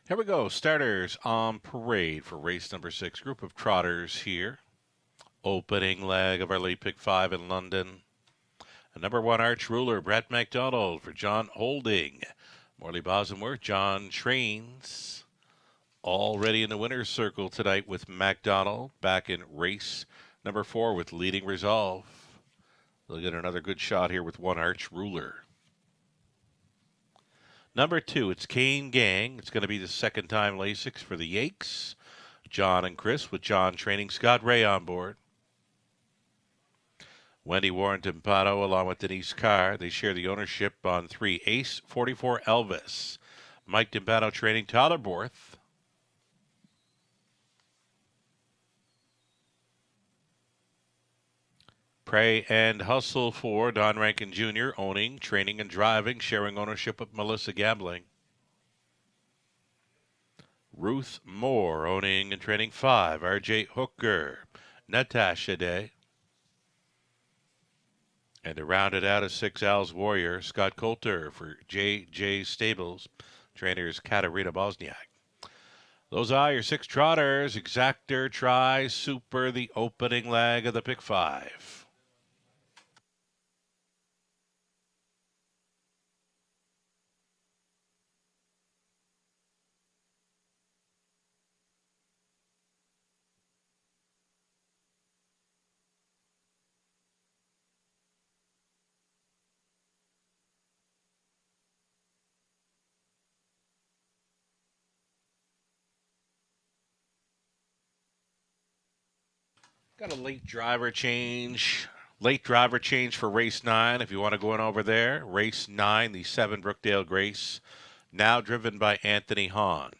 Here we go. Starters on parade for race number 6. Group of trotters here. Opening leg of our late pick 5 in London. A number 1 Arch Ruler, Brett McDonald for John Holding. Morley Bosworth, John Trains. Already in the winner's circle tonight with McDonald. Back in race number 4 with Leading Resolve. They'll get another good shot here with 1 Arch Ruler. Number 2, it's Kane Gang. It's going to be the second time Lasix for the Yakes. John and Chris with John training. Scott Ray on board. Wendy Warren Timpato along with Denise Carr. They share the ownership on 3. Ace 44 Elvis. Mike Timpato training. Tyler Borth. Pray and Hustle for Don Rankin Jr. owning, training, and driving, sharing ownership with Melissa Gambling. Ruth Moore owning and training 5. RJ Hooker, Natasha Day. And to round it out is 6 Al's Warrior, Scott Coulter for JJ Stables, trainers Katarina Bosniak. Those are your 6 trotters. Exactor, Try, Super, the opening leg of the pick 5. Got a late driver change. Late driver change for race 9. If you want to go in over there, race 9, the 7 Brookdale Grace, now driven by Anthony Hahn.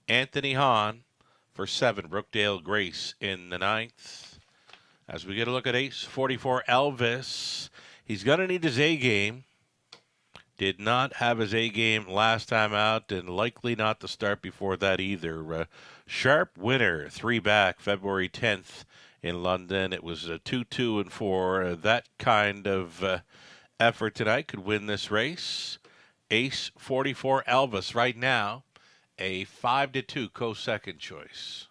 Anthony Hahn for 7 Brookdale Grace in the 9th. As we get a look at Ace 44 Elvis, he's going to need his A game. Did not have his A game last time out, and likely not to start before that either. Sharp winner, 3 back, February 10th. In London, it was a 2-2 and 4. That kind of effort tonight could win this race. Ace 44 Elvis right now, a 5-2 co-second choice.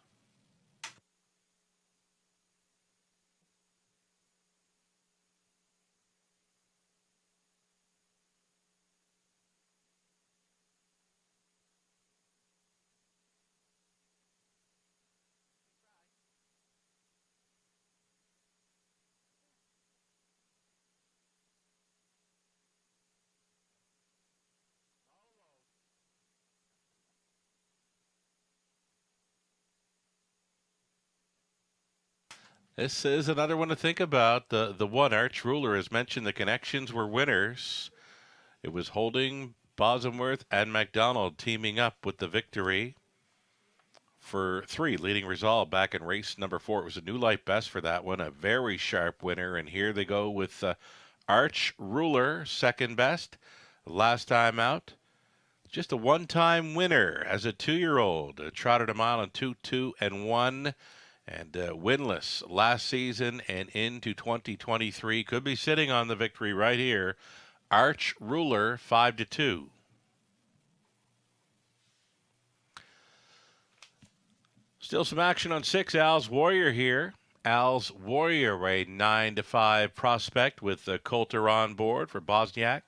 This is another one to think about. The 1 Arch Ruler has mentioned the connections were winners. It was Holding, Bosworth, and McDonald teaming up with the victory for 3. Leading Resolve back in race number 4. It was a new light best for that one. A very sharp winner. And here they go with Arch Ruler, second best. Last time out. Just a one-time winner as a 2-year-old. Trotted a mile in 2-2 and 1. And winless last season and into 2023. Could be sitting on the victory right here. Arch Ruler, 5-2. Still some action on 6. Al's Warrior here. Al's Warrior, a 9-5 prospect with Coulter on board for Bosniak.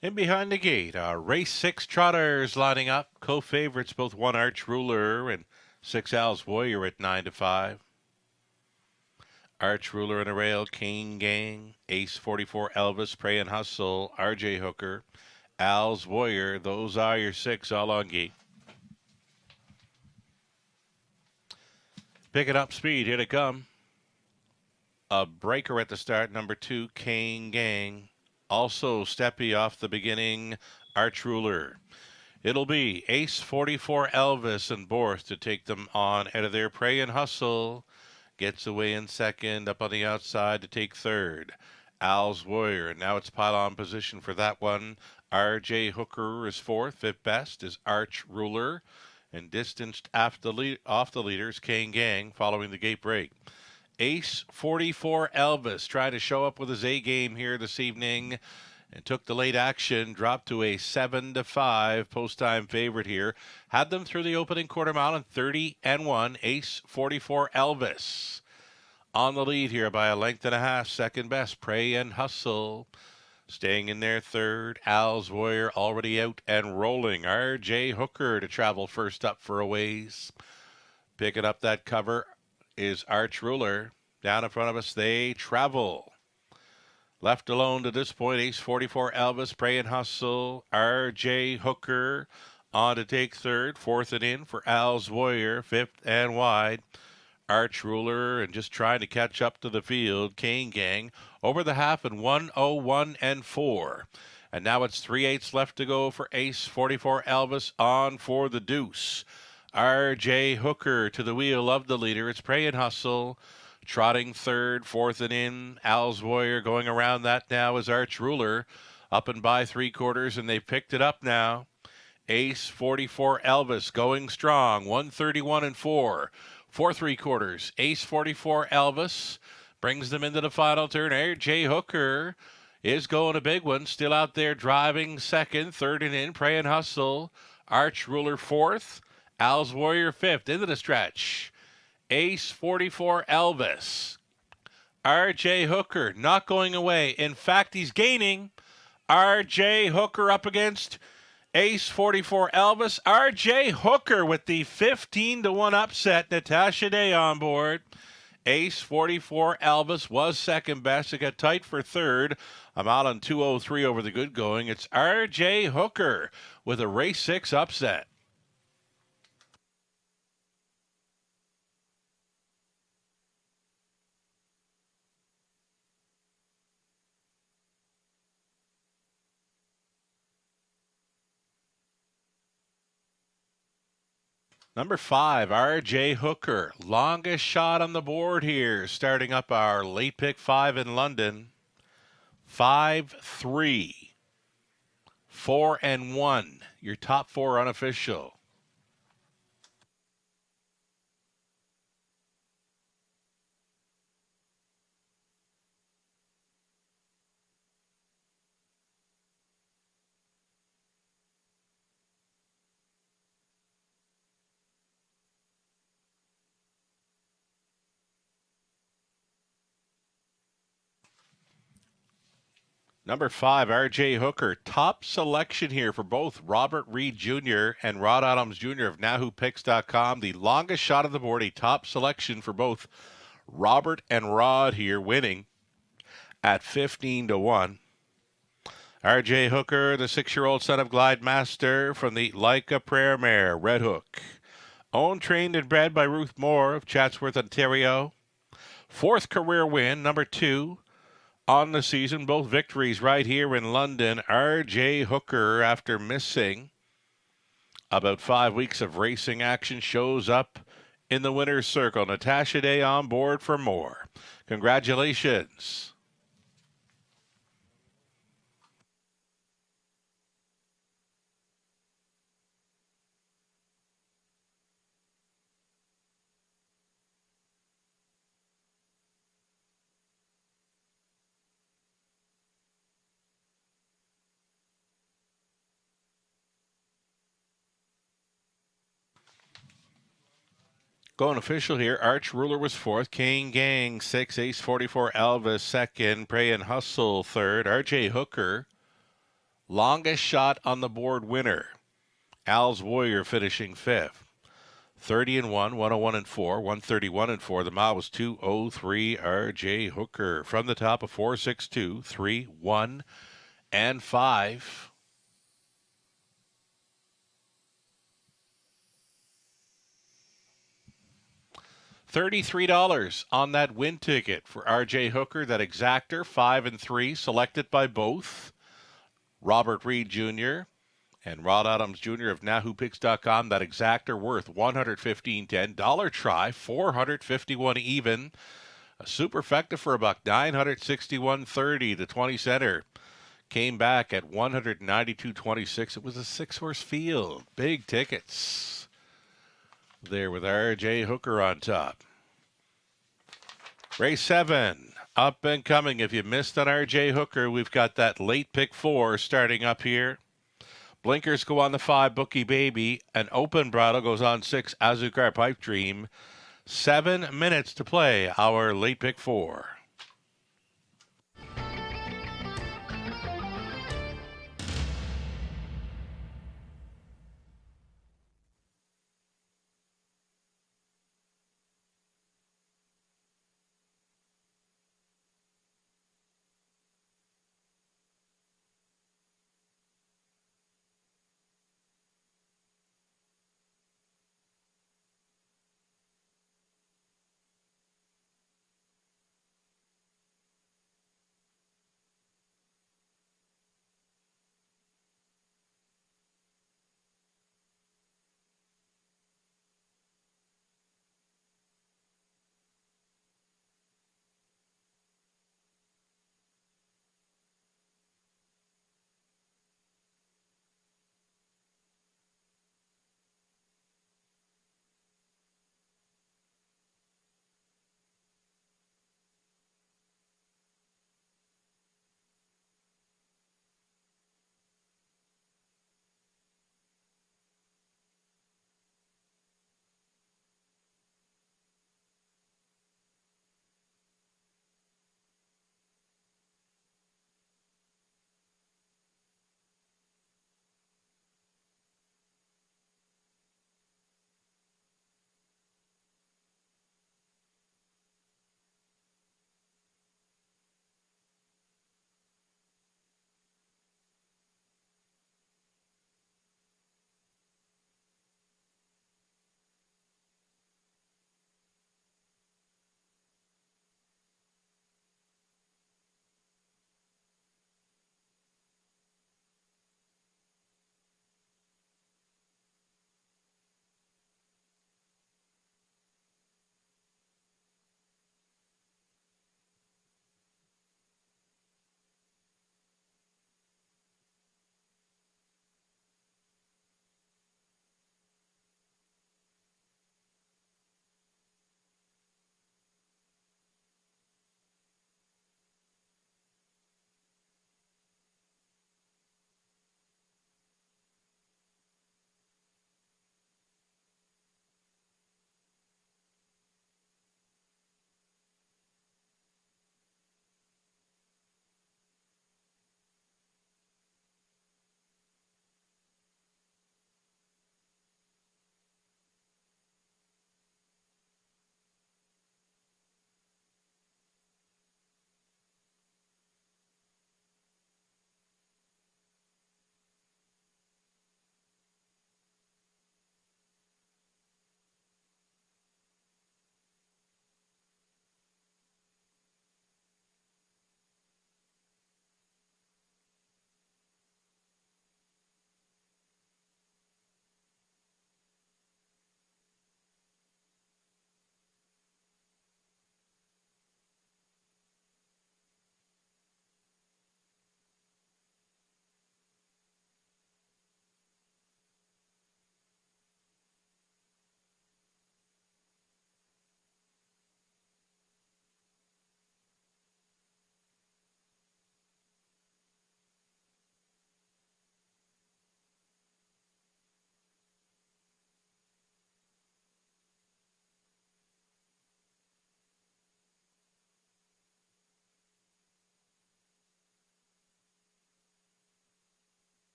In behind the gate, our race 6 trotters lining up. Co-favorites both 1 Arch Ruler and 6 Al's Warrior at 9 to 5. Arch Ruler in a rail, Kane Gang, Ace 44 Elvis, Pray and Hustle, RJ Hooker, Al's Warrior. Those are your 6 all on gate. Picking up speed, here to come. A breaker at the start, number 2, Kane Gang. Also steppy off the beginning, Arch Ruler. It'll be Ace 44 Elvis and Borth to take them on out of their Pray and Hustle. Gets away in second, up on the outside to take third. Al's Warrior, and now it's pylon position for that one. RJ Hooker is fourth. Fifth best is Arch Ruler. And distanced off the leaders, Kane Gang, following the gate break. Ace 44 Elvis trying to show up with his A game here this evening and took the late action, dropped to a 7 to 5 post-time favorite here. Had them through the opening quarter mile in 30-1. Ace 44 Elvis on the lead here by a length and a half. Second best, Pray and Hustle. Staying in there third, Al's Warrior already out and rolling. RJ Hooker to travel first up for a ways. Picking up that cover is Arch Ruler. Down in front of us, they travel. Left alone to this point, Ace 44 Elvis, Pray and Hustle, RJ Hooker on to take third. Fourth and in for Al's Warrior, fifth and wide. Arch Ruler and just trying to catch up to the field. Kane Gang over the half in 1:01 and 4. And now it's 3/8 left to go for Ace 44 Elvis on for the deuce. RJ Hooker to the wheel of the leader. It's Pray and Hustle. Trotting third, fourth and in. Al's Warrior going around that now is Arch Ruler. Up and by 3/4, and they've picked it up now. Ace 44 Elvis going strong. 1:31 and 4. 4/3. Ace 44 Elvis brings them into the final turn. RJ Hooker is going a big one. Still out there driving second. Third and in. Pray and Hustle. Arch Ruler fourth. Al's Warrior fifth. Into the stretch. Ace 44 Elvis. RJ Hooker not going away. In fact, he's gaining. RJ Hooker up against Ace 44 Elvis. RJ Hooker with the 15-1 upset. Natasha Day on board. Ace 44 Elvis was second best. It got tight for third. I'm out on 2:03 over the good going. It's RJ Hooker with a race 6 upset. Number 5, RJ Hooker. Longest shot on the board here. Starting up our late pick 5 in London. 5-3. 4-1. Your top 4 unofficial. Number 5, RJ Hooker. Top selection here for both Robert Reed Jr. and Rod Adams Jr. of NahooPicks.com. The longest shot of the board, a top selection for both Robert and Rod here, winning at 15-1. RJ Hooker, the 6-year-old son of Glide Master from the Like a Prayer mare, Red Hook. Owned, trained, and bred by Ruth Moore of Chatsworth, Ontario. 4th career win, number 2. On the season, both victories right here in London. RJ Hooker, after missing about 5 weeks of racing action, shows up in the winner's circle. Natasha Day on board for more. Congratulations. Going official here, Arch Ruler was 4th, Kane Gang 6, Ace 44 Elvis 2nd, Pray and Hustle 3rd, RJ Hooker Longest shot on the board winner. Al's Warrior finishing 5th. 30-1, 101-4, 131-4. The mile was 203. RJ Hooker from the top of 4-6-2, 3, 1, and 5. $33 on that win ticket for RJ Hooker, that exactor, 5 and 3, selected by both Robert Reed Jr. and Rod Adams Jr. of NahooPicks.com. That exactor worth $115.10. Dollar try, $451 even. A superfecta for about $961.30. The 20-center came back at $192.26. It was a 6-horse field. Big tickets there with RJ Hooker on top. Race 7, up and coming. If you missed on RJ Hooker, we've got that late pick 4 starting up here. Blinkers go on the 5, Bookie Baby. An open bridle goes on 6, Azucar Pipe Dream. 7 minutes to play our late pick 4.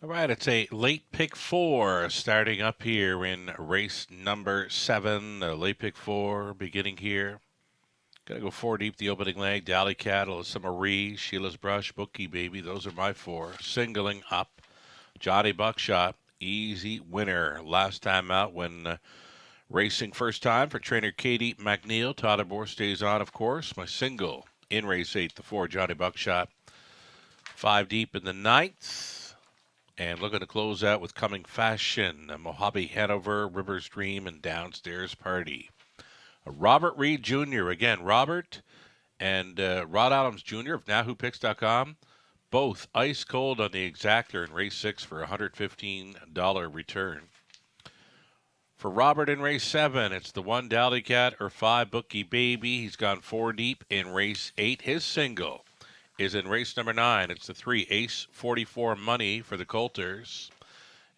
All right, it's a late pick 4 starting up here in race number 7. Late pick 4 beginning here. Gonna go 4 deep the opening leg. Dally Cat, Alyssa Marie, Sheila's Brush, Bookie Baby. Those are my 4. Singling up, Johnny Buckshot, easy winner. Last time out when racing first time for trainer Katie McNeil. Todderbor stays on, of course. My single in race 8, the 4, Johnny Buckshot. 5 deep in the 9th. And looking to close out with Coming Fashion, Mojave Hanover, River's Dream, and Downstairs Party. Robert Reed Jr. Again, Robert and Rod Adams Jr. of NahooPicks.com. Both ice cold on the exactor in race 6 for a $115 return. For Robert in race 7, it's the 1 Dally Cat or 5 Bookie Baby. He's gone 4 deep in race 8. His single is in race number 9. It's the 3 Ace 44 Money for the Coulters.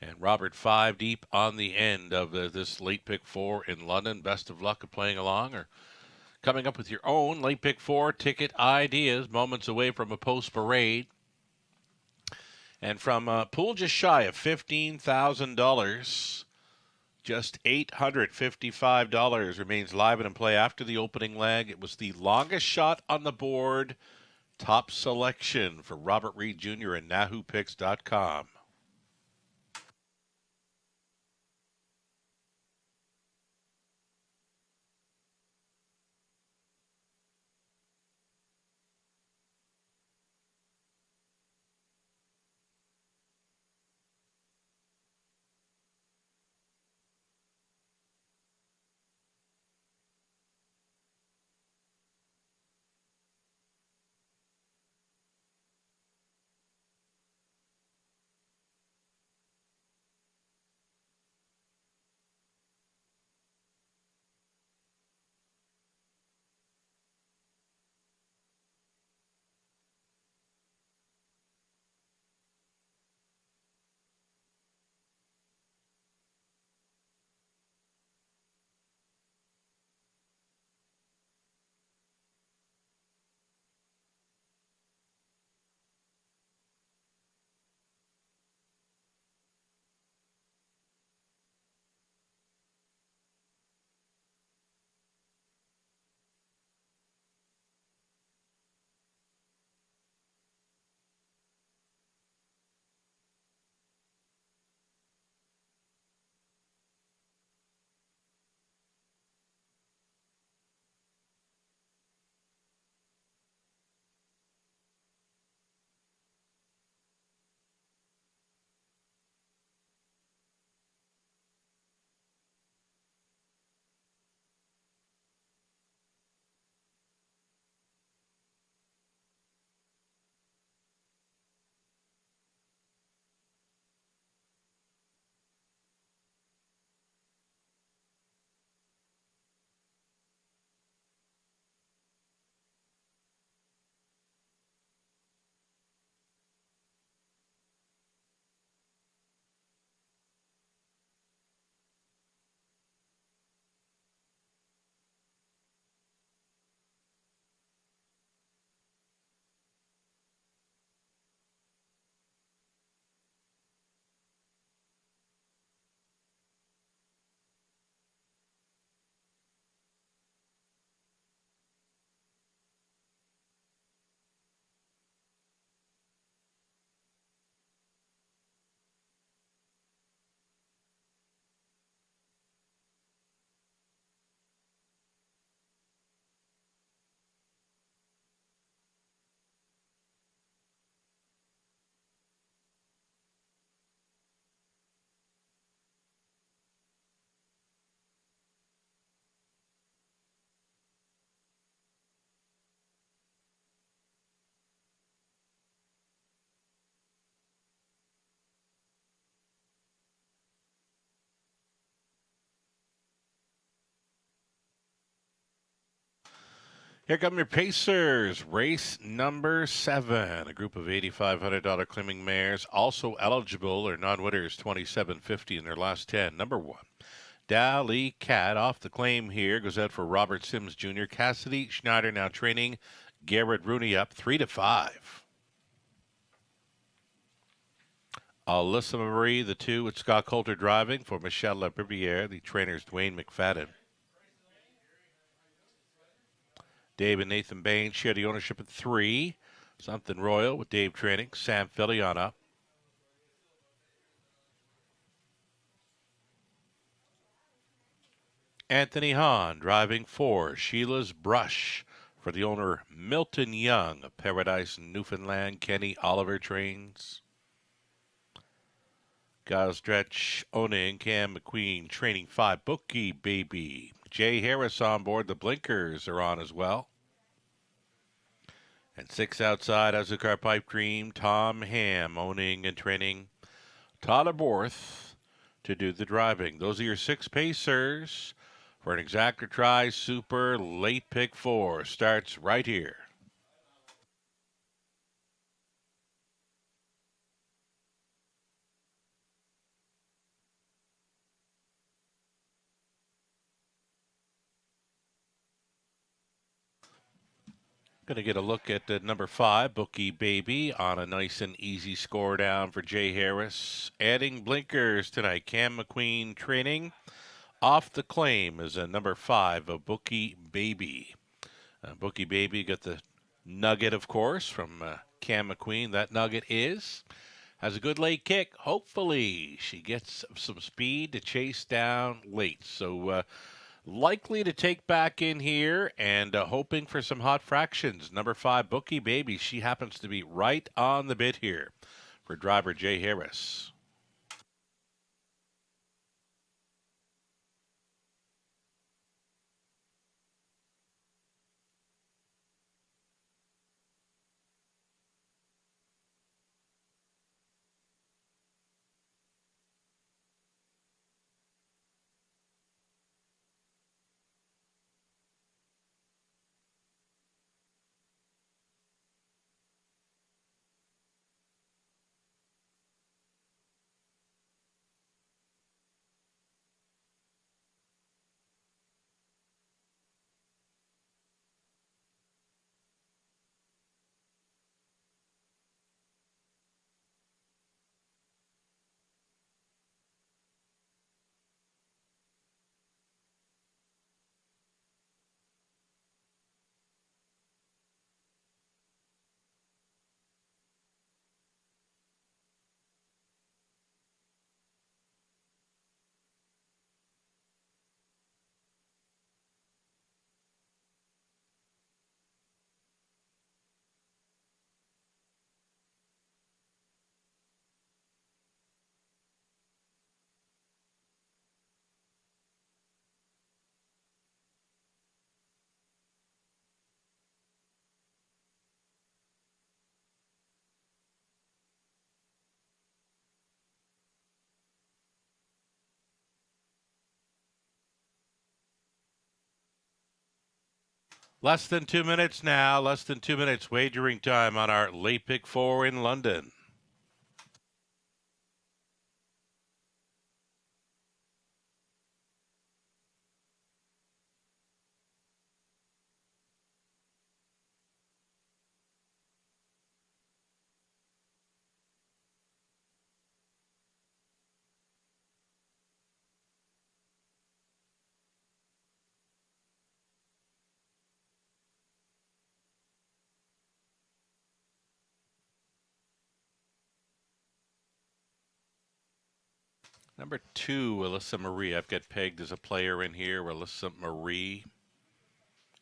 And Robert 5 deep on the end of this late pick 4 in London. Best of luck at playing along or coming up with your own late pick 4 ticket ideas. Moments away from a post parade. And from a pool just shy of $15,000, just $855 remains live and in play after the opening leg. It was the longest shot on the board. Top selection for Robert Reed Jr. and NahooPicks.com. Here come your Pacers. Race number 7. A group of $8,500 claiming mares. Also eligible or non-winners, $2,750 in their last 10. Number 1. Dally Cat off the claim here. Goes out for Robert Sims Jr. Cassidy Schneider now training. Garrett Rooney up 3-5. Alyssa Marie, the 2 with Scott Coulter driving for Michelle Labriviere. The trainer's Dwayne McFadden. Dave and Nathan Bain share the ownership at 3. Something Royal with Dave training. Sam Filiana. Anthony Hahn driving 4. Sheila's Brush for the owner Milton Young of Paradise, Newfoundland. Kenny Oliver trains. Kyle Stretch owning Cam McQueen training 5. Bookie Baby. Jay Harris on board. The blinkers are on as well. And 6 outside, Azucar Pipe Dream, Tom Ham owning and training Tyler Borth to do the driving. Those are your 6 pacers for an exacta try super late pick 4. Starts right here. Going to get a look at number 5, Bookie Baby, on a nice and easy score down for Jay Harris. Adding blinkers tonight, Cam McQueen training. Off the claim is a number 5 of Bookie Baby. Bookie Baby got the nugget, of course, from Cam McQueen. That nugget has a good late kick. Hopefully she gets some speed to chase down late. So likely to take back in here and hoping for some hot fractions. Number 5, Bookie Baby. She happens to be right on the bit here for driver Jay Harris. Less than 2 minutes now. Less than 2 minutes wagering time on our late pick 4 in London. Number 2, Alyssa Marie. I've got pegged as a player in here. Alyssa Marie.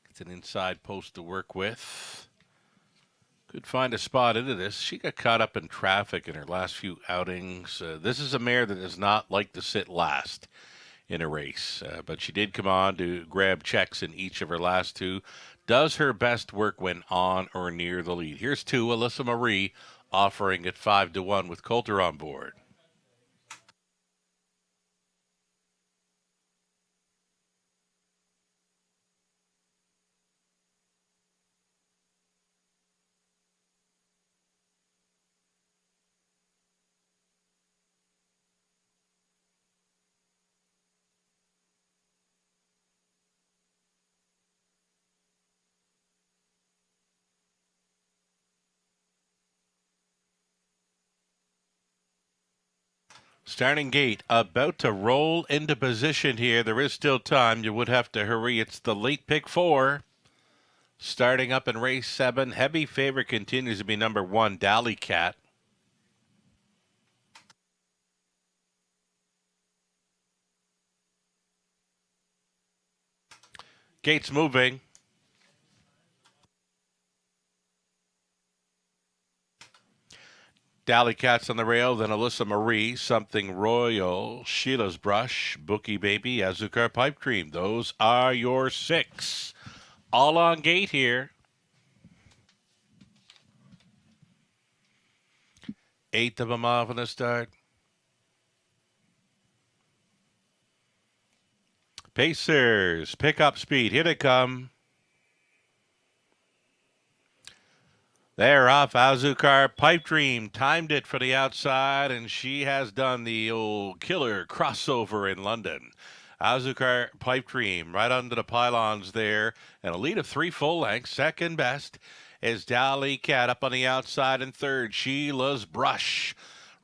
It's an inside post to work with. Could find a spot into this. She got caught up in traffic in her last few outings. This is a mare that does not like to sit last in a race, but she did come on to grab checks in each of her last 2. Does her best work when on or near the lead. Here's 2, Alyssa Marie, offering at 5-1 with Coulter on board. Starting gate about to roll into position here. There is still time. You would have to hurry. It's the late pick 4. Starting up in race 7. Heavy favorite continues to be number 1, Dally Cat. Gates moving. Dally Cat's on the rail, then Alyssa Marie, Something Royal, Sheila's Brush, Bookie Baby, Azucar Pipe Dream. Those are your 6. All on gate here. 8th of a mile from the start. Pacers, pick up speed. Here they come. They're off. Azucar Pipe Dream timed it for the outside, and she has done the old killer crossover in London. Azucar Pipe Dream right under the pylons there, and a lead of 3 full lengths. Second best is Dally Cat up on the outside, and third, Sheila's Brush.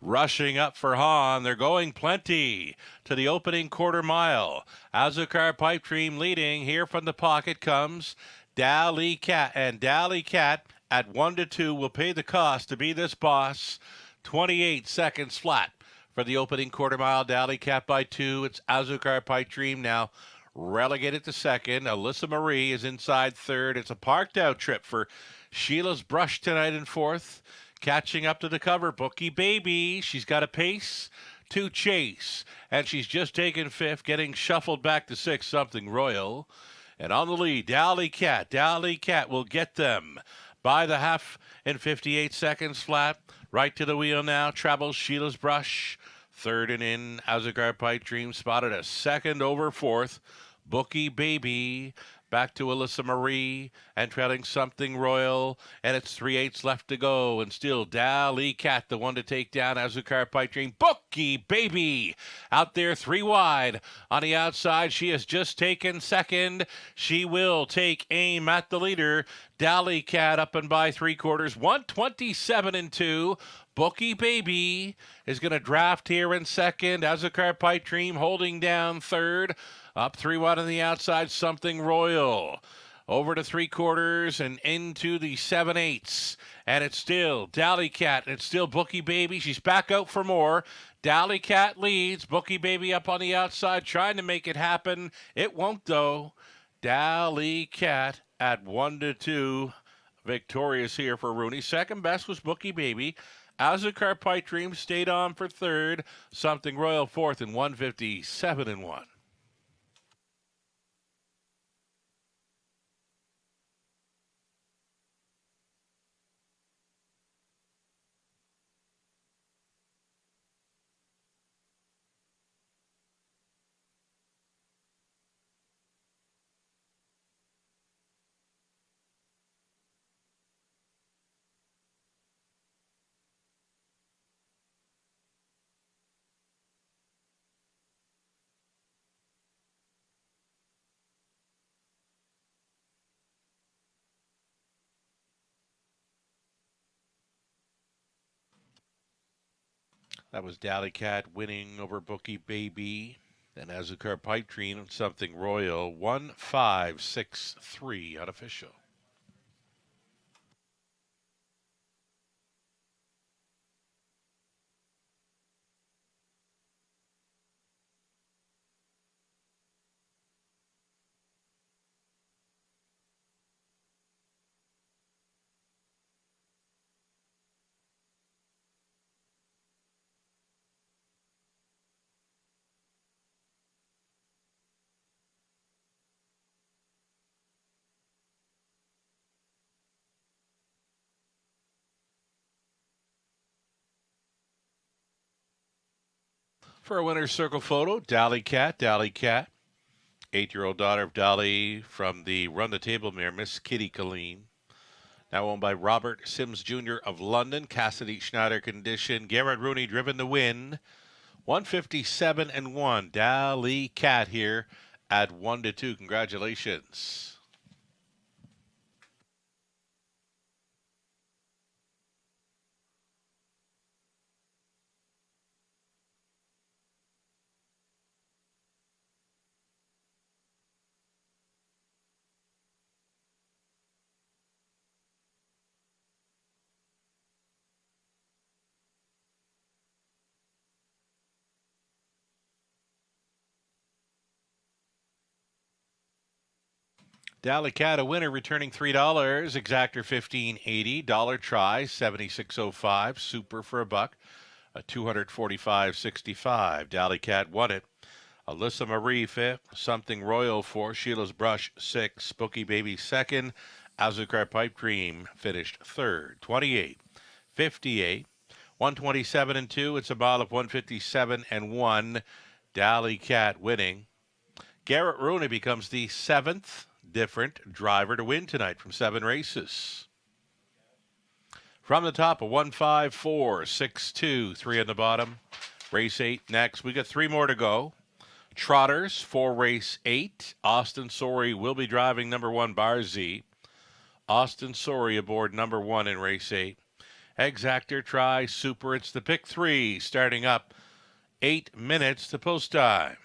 Rushing up for Hahn. They're going plenty to the opening quarter mile. Azucar Pipe Dream leading. Here from the pocket comes Dally Cat, and Dally Cat at 1-2 will pay the cost to be this boss. 28 seconds flat for the opening quarter mile. Dally Cat by 2. It's Azucar Pipe Dream now relegated to second. Alyssa Marie is inside third. It's a parked out trip for Sheila's Brush tonight in fourth. Catching up to the cover, Bookie Baby. She's got a pace to chase, and she's just taken fifth, getting shuffled back to sixth, Something Royal. And on the lead, Dally Cat. Dally Cat will get them by the half in 58 seconds flat. Right to the wheel now, travels Sheila's Brush. Third and in, Azucar Pipe Dream spotted a second over fourth. Bookie Baby. Back to Alyssa Marie and trailing Something Royal, and it's 3/8 left to go, and still Dally Cat, the one to take down Azucar Pipe Dream. Bookie Baby out there 3 wide on the outside. She has just taken second. She will take aim at the leader. Dally Cat up and by 3/4, 127-2. Bookie Baby is going to draft here in second. Azucar Pipe Dream holding down third. Up 3 wide on the outside, Something Royal. Over to 3/4 and into the 7/8. And it's still Dally Cat. And it's still Bookie Baby. She's back out for more. Dally Cat leads. Bookie Baby up on the outside trying to make it happen. It won't though. Dally Cat at 1-2. Victorious here for Rooney. Second best was Bookie Baby. Azucar Pipe Dream stayed on for third. Something Royal fourth in 157-1. That was Dally Cat winning over Bookie Baby. And Azucar Pipe Dream and Something Royal. 1-5-6-3 unofficial. For a winner's circle photo, Dally Cat. 8-year-old daughter of Dolly from the Run the Table mare, Miss Kitty Colleen. Now owned by Robert Sims Jr. of London. Cassidy Schneider condition. Garrett Rooney driven to win. 157-1. Dally Cat here at 1-2. Congratulations. Dalicat, a winner, returning $3. Exactor $15.80. Dollar Try $76.05. Super for a buck. A $245.65. Dalicat won it. Alyssa Marie fifth. Something Royal fourth. Sheila's Brush sixth. Spooky Baby second. Azucar Pipe Dream finished third. 28, 58, 127 and 2. It's a mile of 157 and 1. Dalicat winning. Garrett Rooney becomes the 7th different driver to win tonight from 7 races. From the top, a 154.62, 3 on the bottom. Race 8 next. We got 3 more to go. Trotters for race 8. Austin Sorey will be driving number 1 Bar Z. Austin Sorey aboard number 1 in race 8. Exactor Try Super. It's the pick 3 starting up 8 minutes to post time.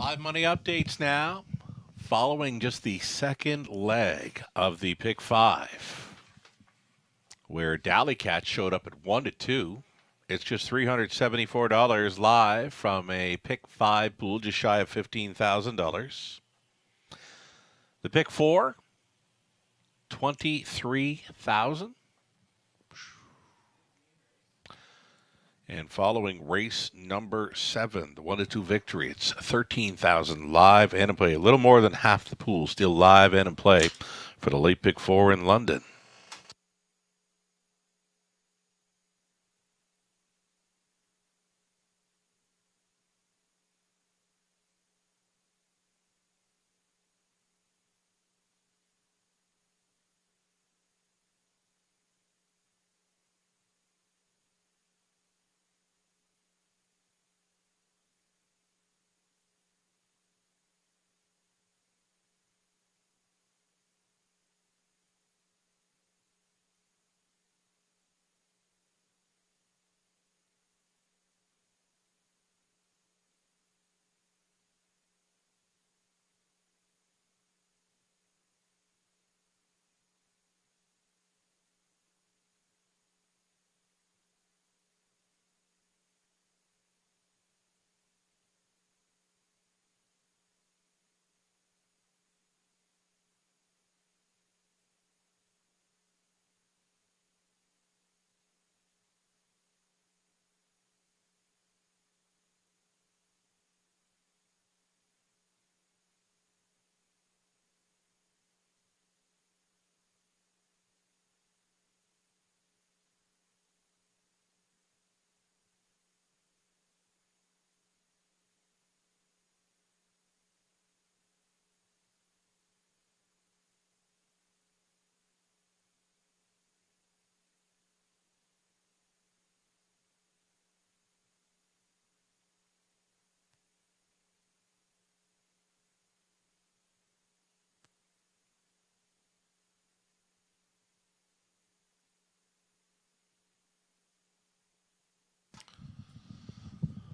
Live money updates now. Following just the second leg of the pick five, where Dally Cat showed up at 1-2. It's just $374 live from a pick five pool just shy of $15,000. The pick four, $23,000. And following race number 7, the 1-2 victory, it's $13,000 live and in play. A little more than half the pool still live and in play for the late pick 4 in London.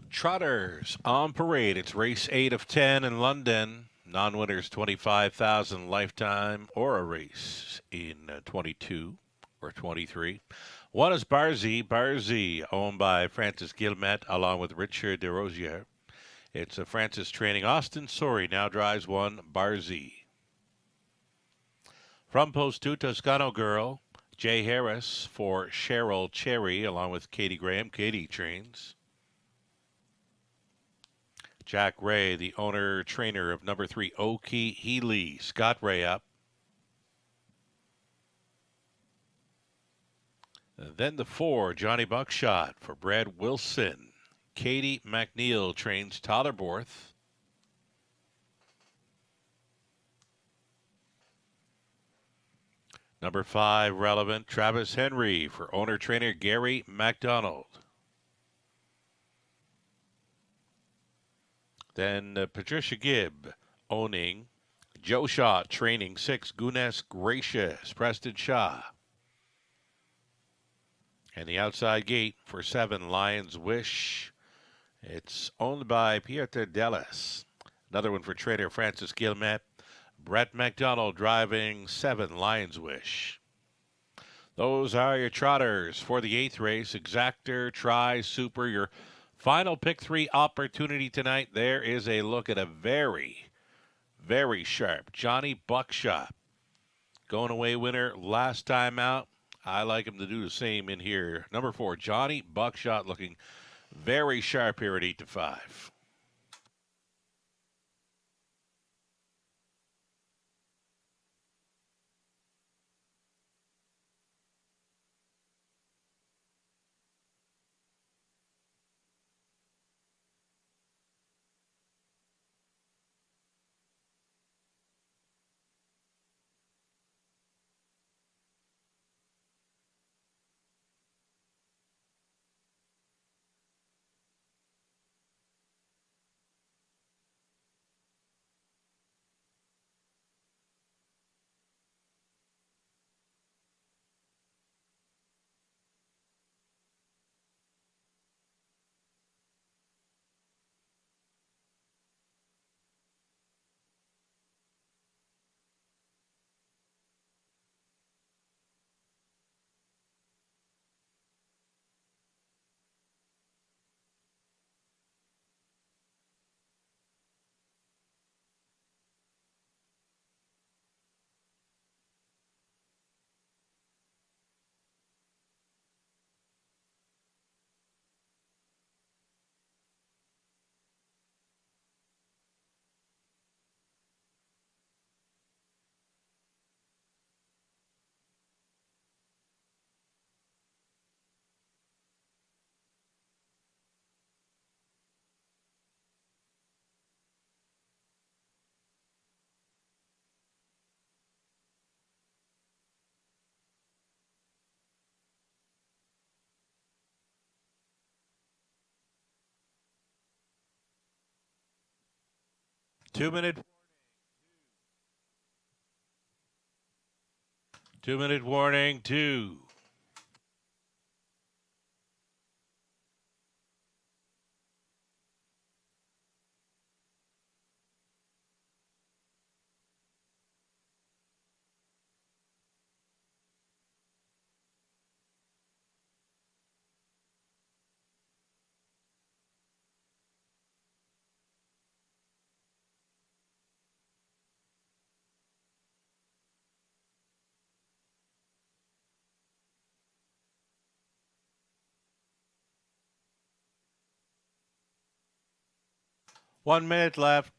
Trotters on parade. It's race 8 of 10 in London. Non-winners $25,000 lifetime or a race in 22 or 23. One is Barzy, owned by Francis Guillemette along with Richard DeRosier. It's a Francis training. Austin Sori now drives one, Barzy. From Post 2, Toscano Girl. Jay Harris for Cheryl Cherry along with Katie Graham. Katie trains. Jack Ray, the owner-trainer of number 3, Oki Healy. Scott Ray up. Then the 4, Johnny Buckshot for Brad Wilson. Katie McNeil trains Tyler Borth. Number 5, Relevant, Travis Henry for owner-trainer Gary MacDonald. Then Patricia Gibb owning Joe Shaw training 6, Gunes Gracious, Preston Shaw. And the outside gate for 7, Lions Wish. It's owned by Pieter Dellis. Another one for trainer Francis Guillemette. Brett McDonald driving 7, Lions Wish. Those are your trotters for the 8th race. Exactor, Tri, Super, your final pick 3 opportunity tonight. There is a look at a very, very sharp Johnny Buckshot. Going away winner last time out. I like him to do the same in here. Number 4, Johnny Buckshot looking very sharp here at 8-5. 2-minute. 2-minute warning. 2. One minute left.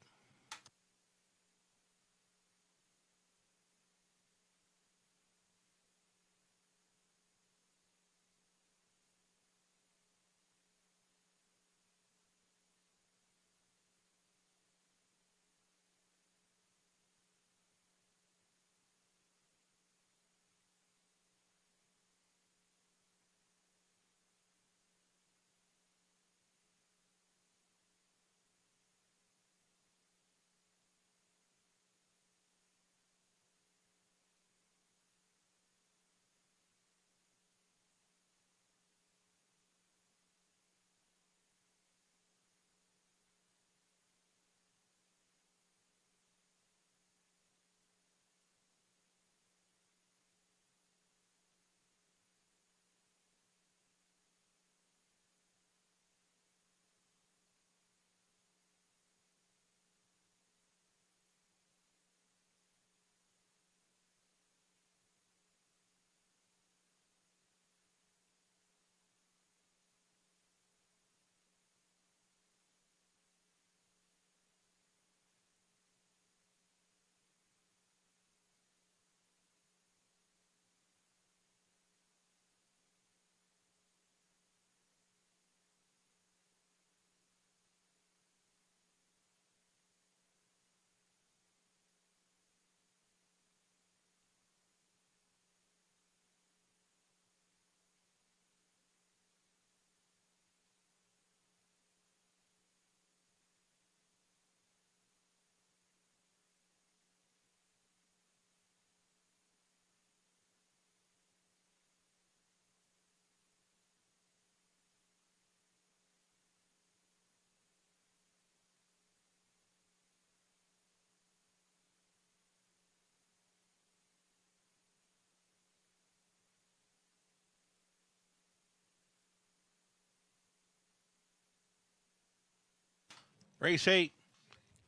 Race 8.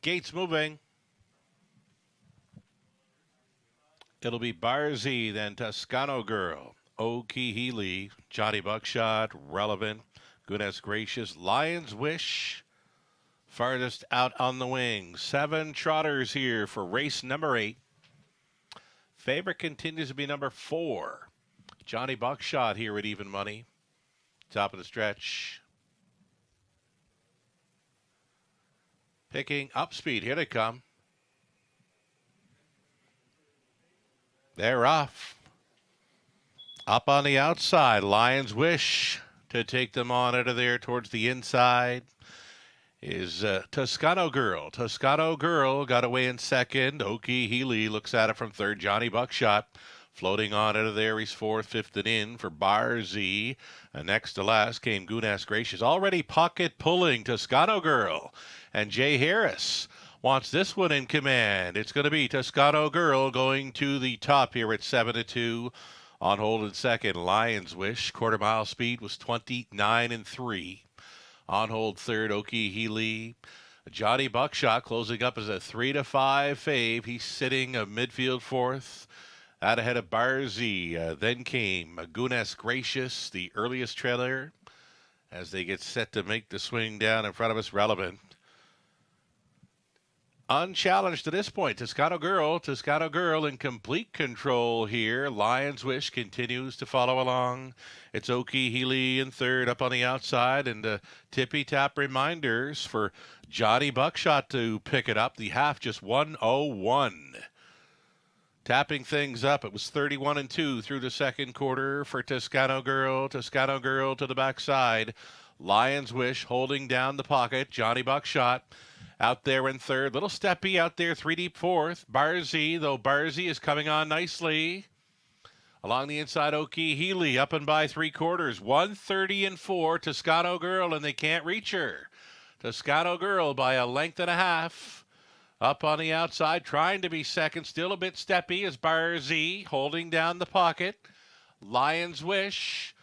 Gates moving. It'll be Barzy, then Toscano Girl, O'Keefe, Johnny Buckshot, Relevant, Goodness Gracious, Lion's Wish, farthest out on the wing. 7 trotters here for race number 8. Favorite continues to be number 4. Johnny Buckshot here at even money. Top of the stretch. Picking up speed. Here they come. They're off. Up on the outside, Lion's Wish to take them on out of there towards the inside is Toscano Girl. Toscano Girl got away in second. O'Keefe looks at it from third. Johnny Buckshot floating on out of there. He's fourth, fifth and in for Barzy. Next to last came Goodness Gracious. Already pocket pulling Toscano Girl. And Jay Harris wants this one in command. It's going to be Toscano Girl going to the top here at 7-2. On hold in second, Lion's Wish. Quarter mile speed was 29-3. On hold third, O'Keefe. Johnny Buckshot closing up as a 3-5 fave. He's sitting a midfield fourth. Out ahead of Barzy. Then came Goodness Gracious, the earliest trailer, as they get set to make the swing down in front of us. Relevant. Unchallenged to this point, Toscano Girl in complete control here. Lion's Wish continues to follow along. It's O'Keefe in third up on the outside, and tippy-tap reminders for Johnny Buckshot to pick it up. The half just 1:01. Tapping things up, it was 31-2 through the second quarter for Toscano Girl. Toscano Girl to the backside. Lion's Wish holding down the pocket. Johnny Buckshot. out there in third. Little Steppy out there, 3 deep fourth. Barzy, though Barzy is coming on nicely. Along the inside, Oki Healy up and by 3/4. 130 and 4. Toscano Girl, and they can't reach her. Toscano Girl by a length and a half. Up on the outside, trying to be second. Still a bit steppy as Barzy holding down the pocket. Lion's Wish.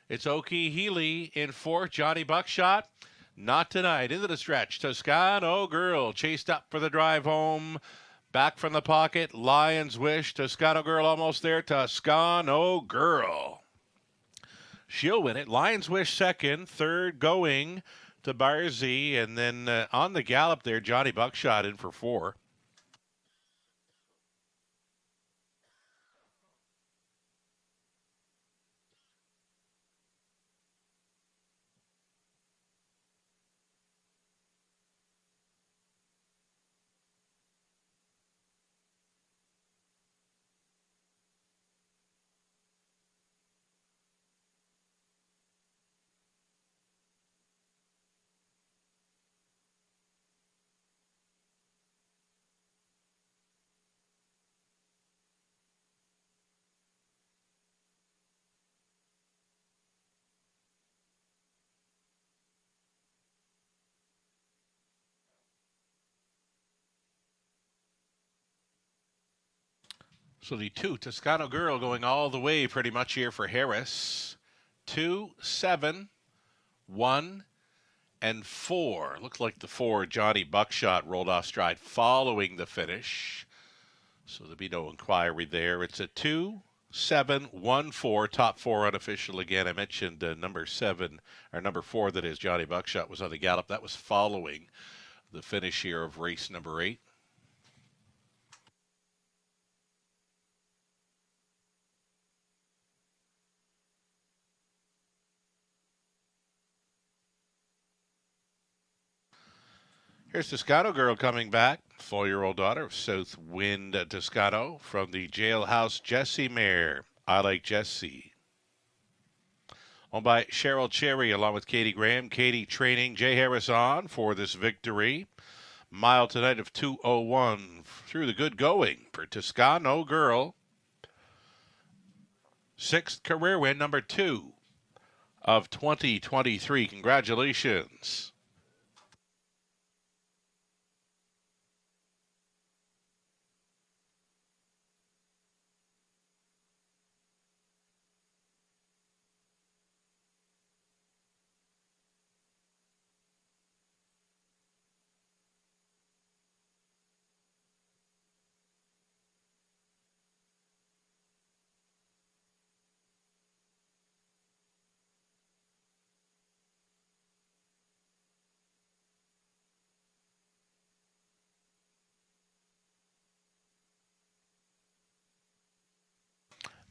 It's Oki Healy in fourth. Johnny Buckshot. Not tonight. Into the stretch. Toscano Girl chased up for the drive home. Back from the pocket. Lion's Wish. Toscano Girl almost there. Toscano Girl. She'll win it. Lion's Wish second. Third going to Barzy. And then on the gallop there, Johnny Buckshot in for 4. So the 2, Toscano Girl, going all the way pretty much here for Harris. 2, 7, 1, and 4. Looks like the 4, Johnny Buckshot, rolled off stride following the finish. So there'll be no inquiry there. It's a 2, 7, 1, 4. Top 4 unofficial again. I mentioned number 7, or number 4, that is, Johnny Buckshot, was on the gallop. That was following the finish here of race number 8. Here's Toscano Girl coming back. 4-year-old daughter of Southwind Toscano from the Jailhouse Jessie mare. I Like Jessie. Owned by Cheryl Cherry along with Katie Graham. Katie training Jay Harris on for this victory. Mile tonight of 2:01 through the good going for Toscano Girl. 6th career win, number 2 of 2023. Congratulations.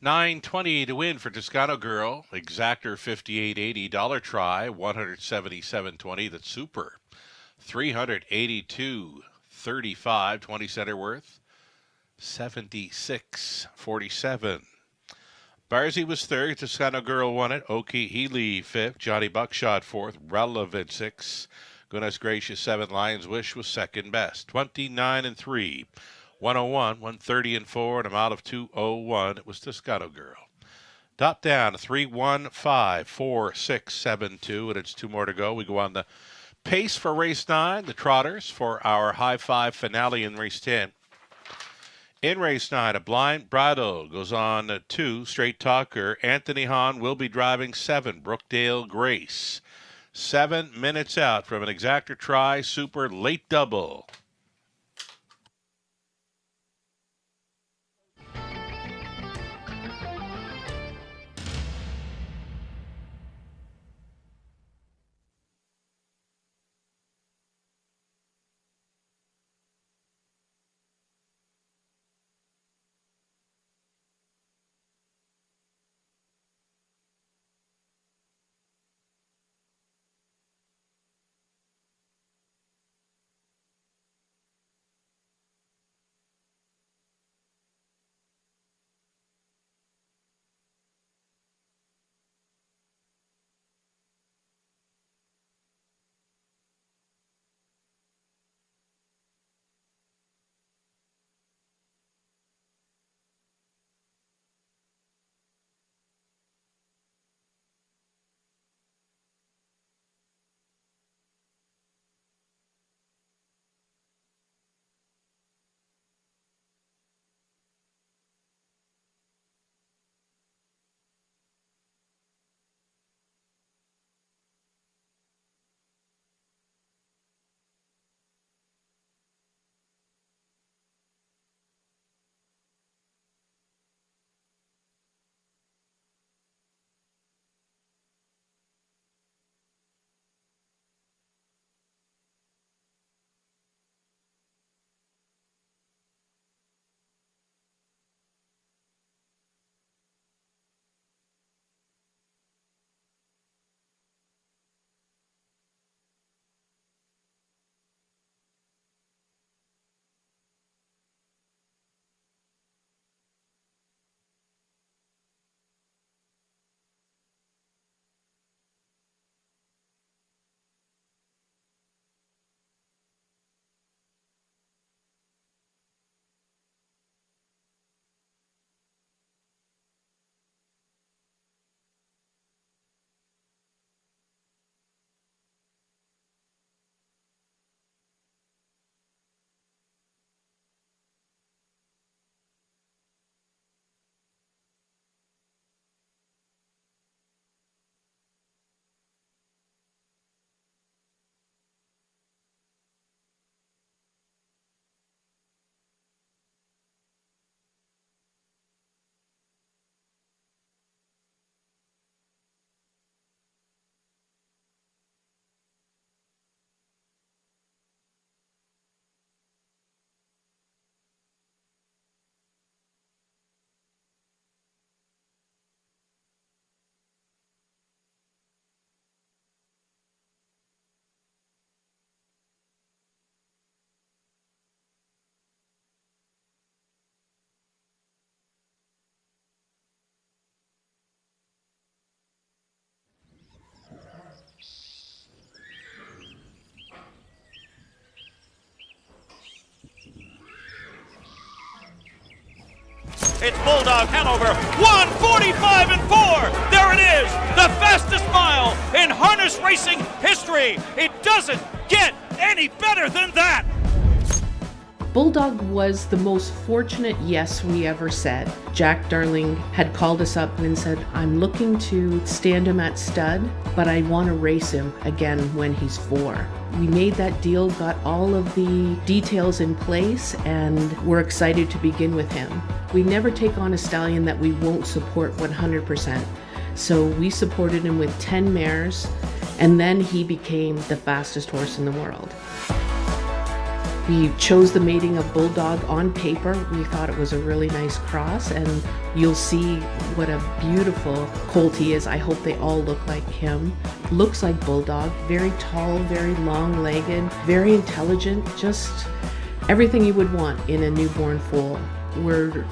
$9.20 to win for Toscano Girl. Exactor $58.80. Dollar Try $177.20. That's Super $382.35. 20 center worth $76.47. Barzy was third. Toscano Girl won it. Oki Healy fifth. Johnny Buckshot fourth. Relevant sixth. Goodness gracious 7. Lion's Wish was second best. 29 and 3. 101, 130 and 4, and a mile of 2:01. It was Toscano Girl. Top down, 3, 1, 5, 4, 6, 7, 2, and it's 2 more to go. We go on the pace for race 9, the Trotters, for our high five finale in race 10. In race 9, a blind bridle goes on 2, Straight Talker. Anthony Hahn will be driving 7, Brookdale Grace. 7 minutes out from an Exactor Try Super late double. It's Bulldog Hanover, 1:45 and 4. There it is, the fastest mile in harness racing history. It doesn't get any better than that. Bulldog was the most fortunate yes we ever said. Jack Darling had called us up and said, I'm looking to stand him at stud, but I want to race him again when he's 4. We made that deal, got all of the details in place, and we're excited to begin with him. We never take on a stallion that we won't support 100%. So we supported him with 10 mares, and then he became the fastest horse in the world. We chose the mating of Bulldog on paper. We thought it was a really nice cross, and you'll see what a beautiful colt he is. I hope they all look like him. Looks like Bulldog, very tall, very long-legged, very intelligent, just everything you would want in a newborn foal. We're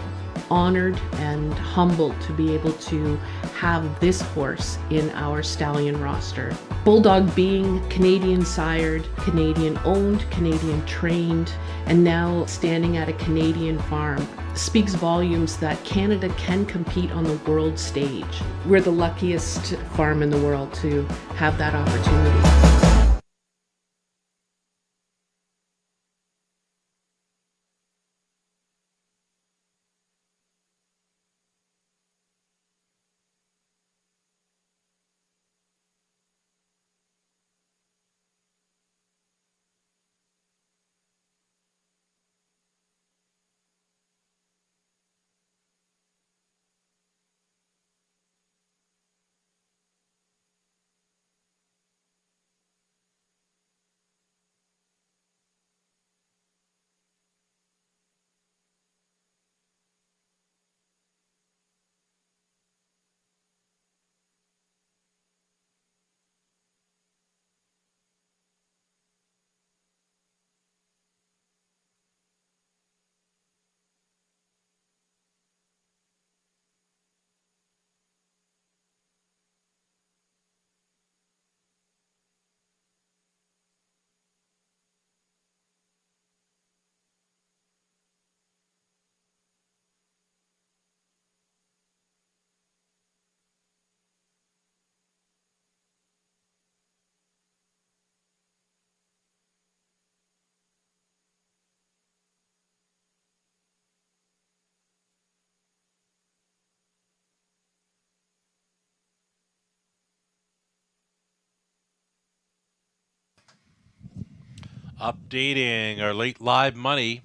honored and humbled to be able to have this horse in our stallion roster. Bulldog being Canadian sired, Canadian owned, Canadian trained, and now standing at a Canadian farm speaks volumes that Canada can compete on the world stage. We're the luckiest farm in the world to have that opportunity. Updating our late live money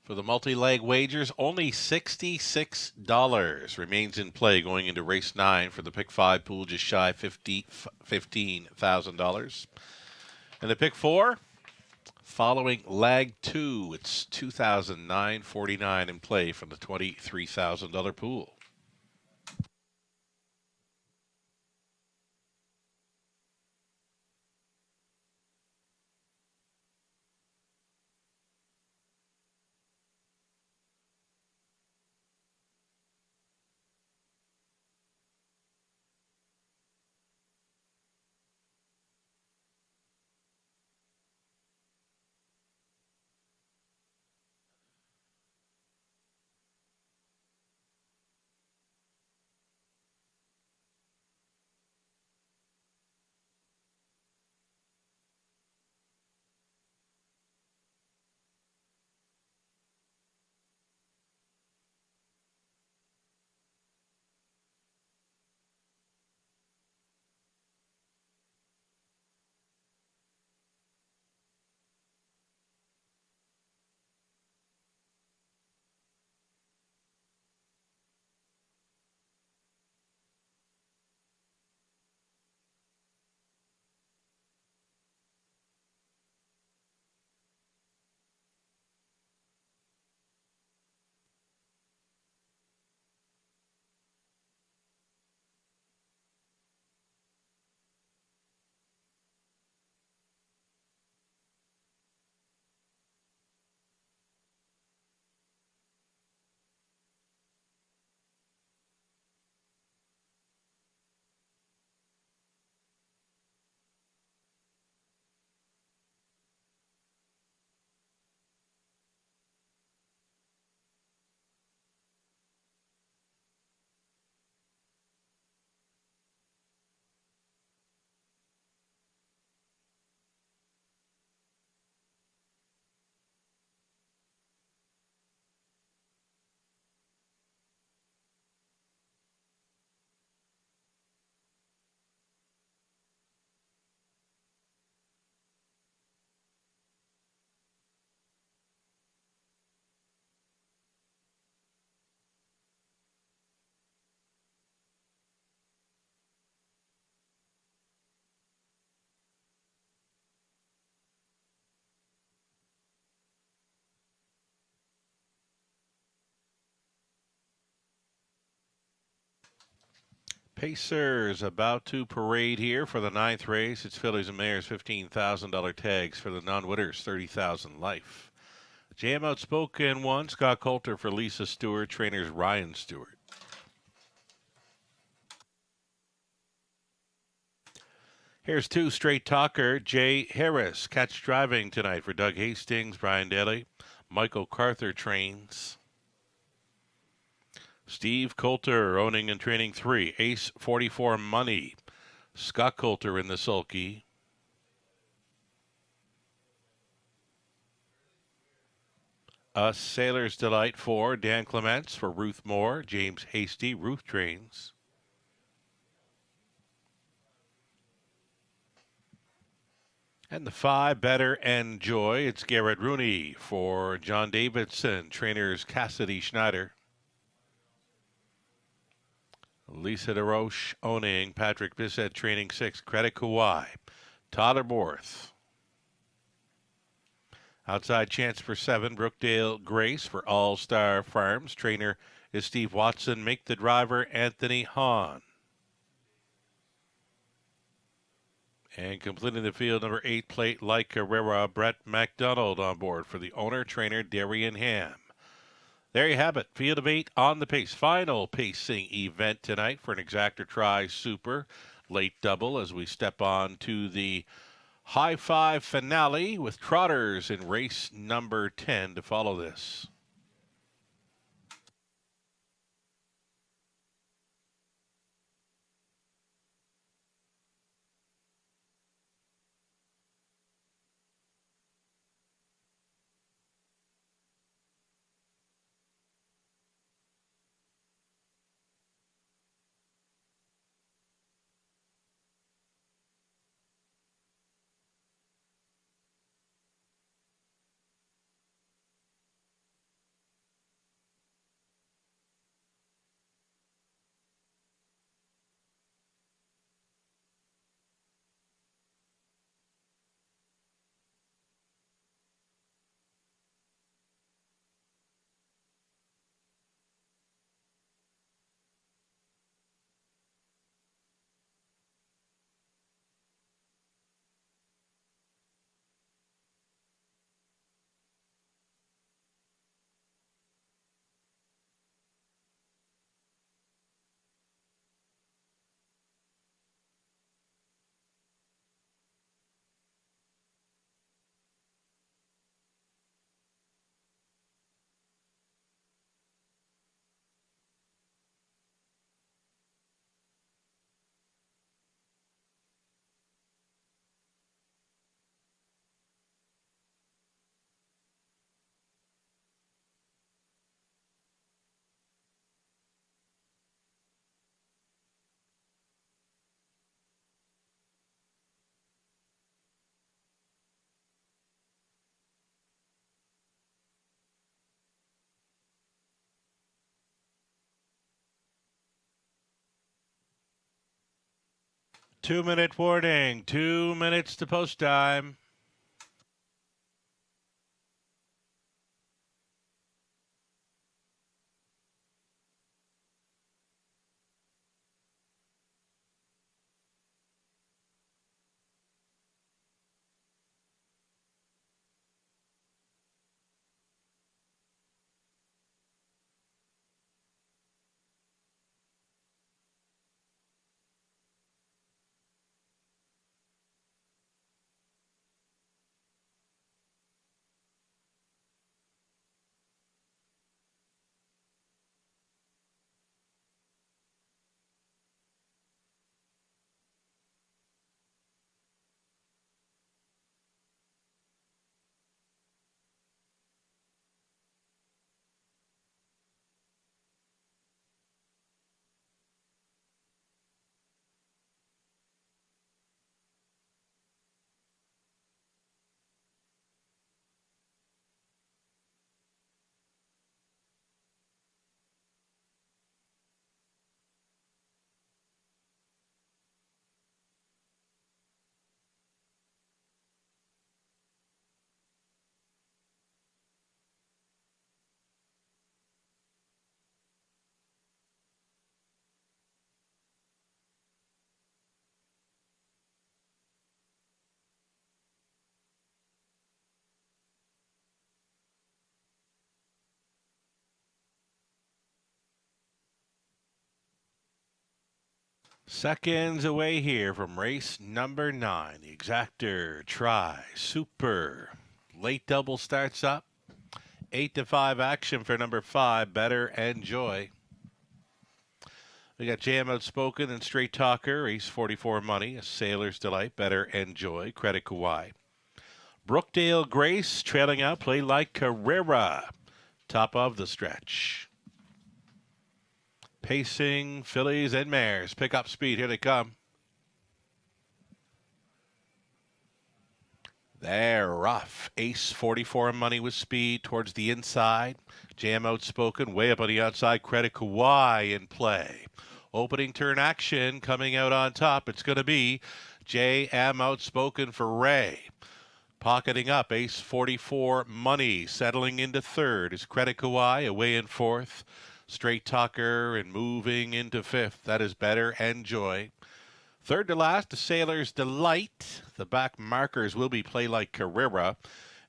for the multi-leg wagers. Only $66 remains in play going into race 9 for the pick 5 pool, just shy $15,000. And the pick 4, following leg 2, it's $2,949 in play from the $23,000 pool. Pacers about to parade here for the 9th race. It's Phillies and Mayors $15,000 tags for the non-winners, $30,000 life. JM Outspoken 1, Scott Coulter for Lisa Stewart, trainers Ryan Stewart. Here's 2, Straight Talker, Jay Harris. Catch driving tonight for Doug Hastings, Brian Daly, Michael Carther trains. Steve Coulter owning and training 3, Ace 44 Money. Scott Coulter in the sulky. A Sailor's Delight 4, Dan Clements for Ruth Moore, James Hasty, Ruth trains. And the 5, Better and Joy, it's Garrett Rooney for John Davidson, trainers Cassidy Schneider. Lisa DeRoche owning, Patrick Bissett training 6, Credit Kawhi, Tyler Borth. Outside chance for 7, Brookdale Grace for All Star Farms. Trainer is Steve Watson. Make the driver Anthony Hahn. And completing the field, number 8 plate, like Carrera, Brett McDonald on board for the owner, trainer Darian Ham. There you have it. Field of 8 on the pace. Final pacing event tonight for an Exactor Tri Super late double as we step on to the High Five finale with Trotters in race number 10 to follow this. Two-minute warning. 2 minutes to post time. Seconds away here from race number 9. The Exactor Tri Super. Late double starts up. 8-5 action for number 5. Better Enjoy. We got JM Outspoken and Straight Talker. Ace 44 Money. A Sailor's Delight. Better Enjoy. Credit Kauai. Brookdale Grace trailing out. Play Like Carrera. Top of the stretch. Pacing, fillies, and mares. Pick up speed. Here they come. They're rough. Ace 44 Money with speed towards the inside. JM Outspoken way up on the outside. Credit Kauai in play. Opening turn action coming out on top. It's going to be JM Outspoken for Ray. Pocketing up. Ace 44 Money settling into third. Is Credit Kauai away in fourth. Straight Talker and moving into fifth. That is Better Enjoy. Third to last, the Sailor's Delight. The back markers will be Play Like Carrera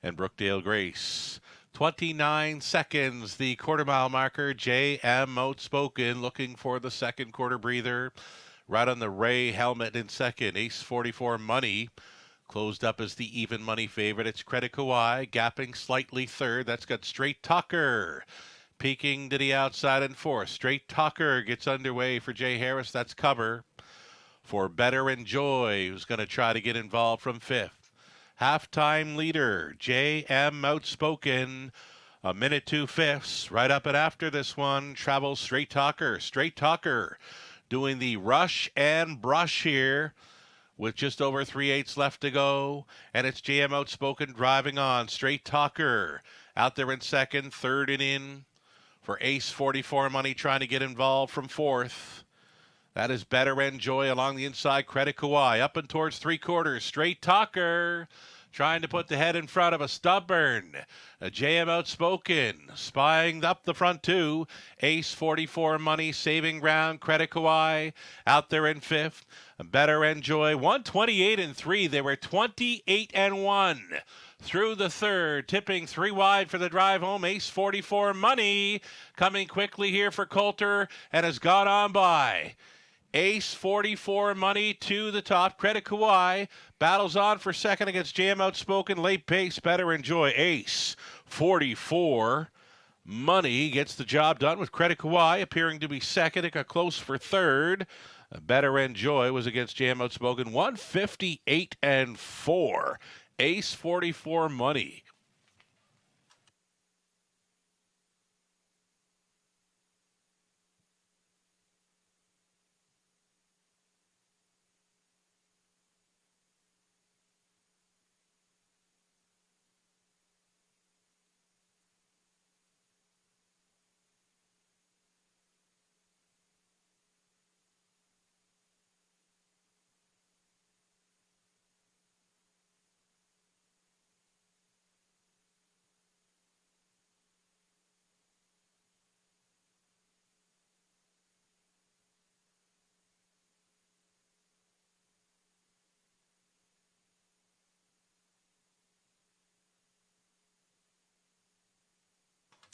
and Brookdale Grace. 29 seconds, the quarter mile marker. JM Outspoken looking for the second quarter breather. Right on the Ray helmet in second. Ace 44 Money closed up as the even money favorite. It's Credit Kauai gapping slightly third. That's got Straight Talker peeking to the outside in fourth. Straight Talker gets underway for Jay Harris. That's cover for Better Enjoy, who's going to try to get involved from fifth. Halftime leader, JM Outspoken, a minute 2/5. Right up and after this one, travels Straight Talker. Straight Talker doing the rush and brush here with just over 3/8 left to go. And it's JM Outspoken driving on. Straight Talker out there in second, third and in for Ace 44 Money trying to get involved from fourth. That is Better Enjoy along the inside. Credit Kauai up and towards three quarters. Straight Talker trying to put the head in front of a stubborn JM Outspoken. Spying up the front two. Ace 44 Money saving ground. Credit Kauai out there in fifth. Better Enjoy 128-3. They were 28-1. Through the third, tipping 3 wide for the drive home. Ace 44 Money coming quickly here for Coulter and has gone on by. Ace 44 Money to the top. Credit Kauai battles on for second against JM Outspoken. Late pace, Better Enjoy. Ace 44 Money gets the job done with Credit Kauai appearing to be second. It got close for third. Better Enjoy was against JM Outspoken. 158-4. Ace 44 Money.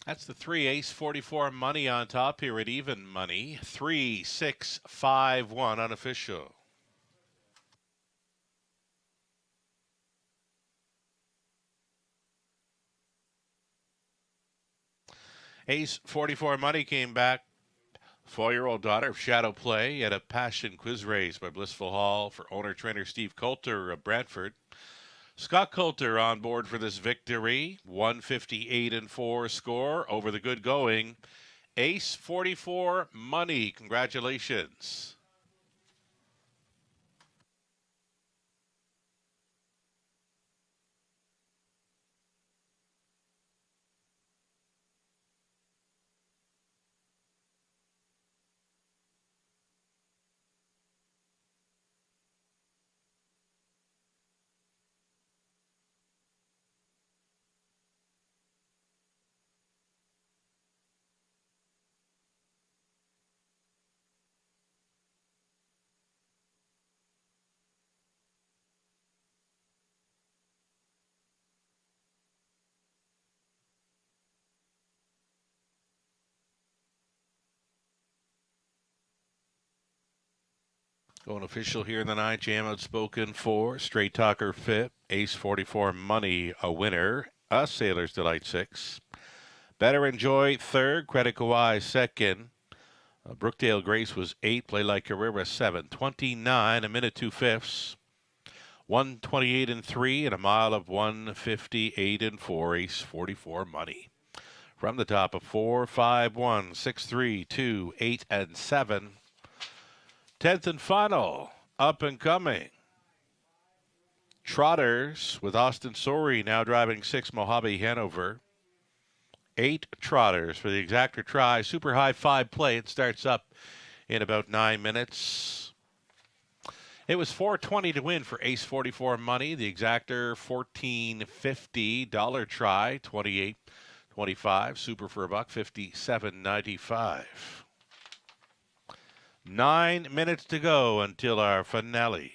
That's the 3. Ace 44 Money on top here at even money. 3, 6, 5, 1 unofficial. Ace 44 Money came back. 4-year-old daughter of Shadow Play at a passion quiz race by Blissful Hall for owner-trainer Steve Coulter of Brantford. Scott Coulter on board for this victory. 158-4 score over the good going. Ace 44 Money. Congratulations. Going official here in the night. Jam Outspoken 4. Straight Talker 5th. Ace 44 Money a winner. A Sailor's Delight 6. Better Enjoy 3rd. Credit Kawhi 2nd. Brookdale Grace was 8. Play Like Carrera 7. 29, a minute 2/5. 128 and 3, and a mile of 158 and 4. Ace 44 Money. From the top of 4, 5, 1, 6, 3, 2, 8, and 7. 10th and final, up and coming. Trotters with Austin Sorey now driving 6, Mojave Hanover. 8 Trotters for the exactor try. Super high 5 play. It starts up in about 9 minutes. It was $4.20 to win for Ace 44 Money. The exactor $14.50. Dollar try $28.25. Super for $1, $57.95. 9 minutes to go until our finale.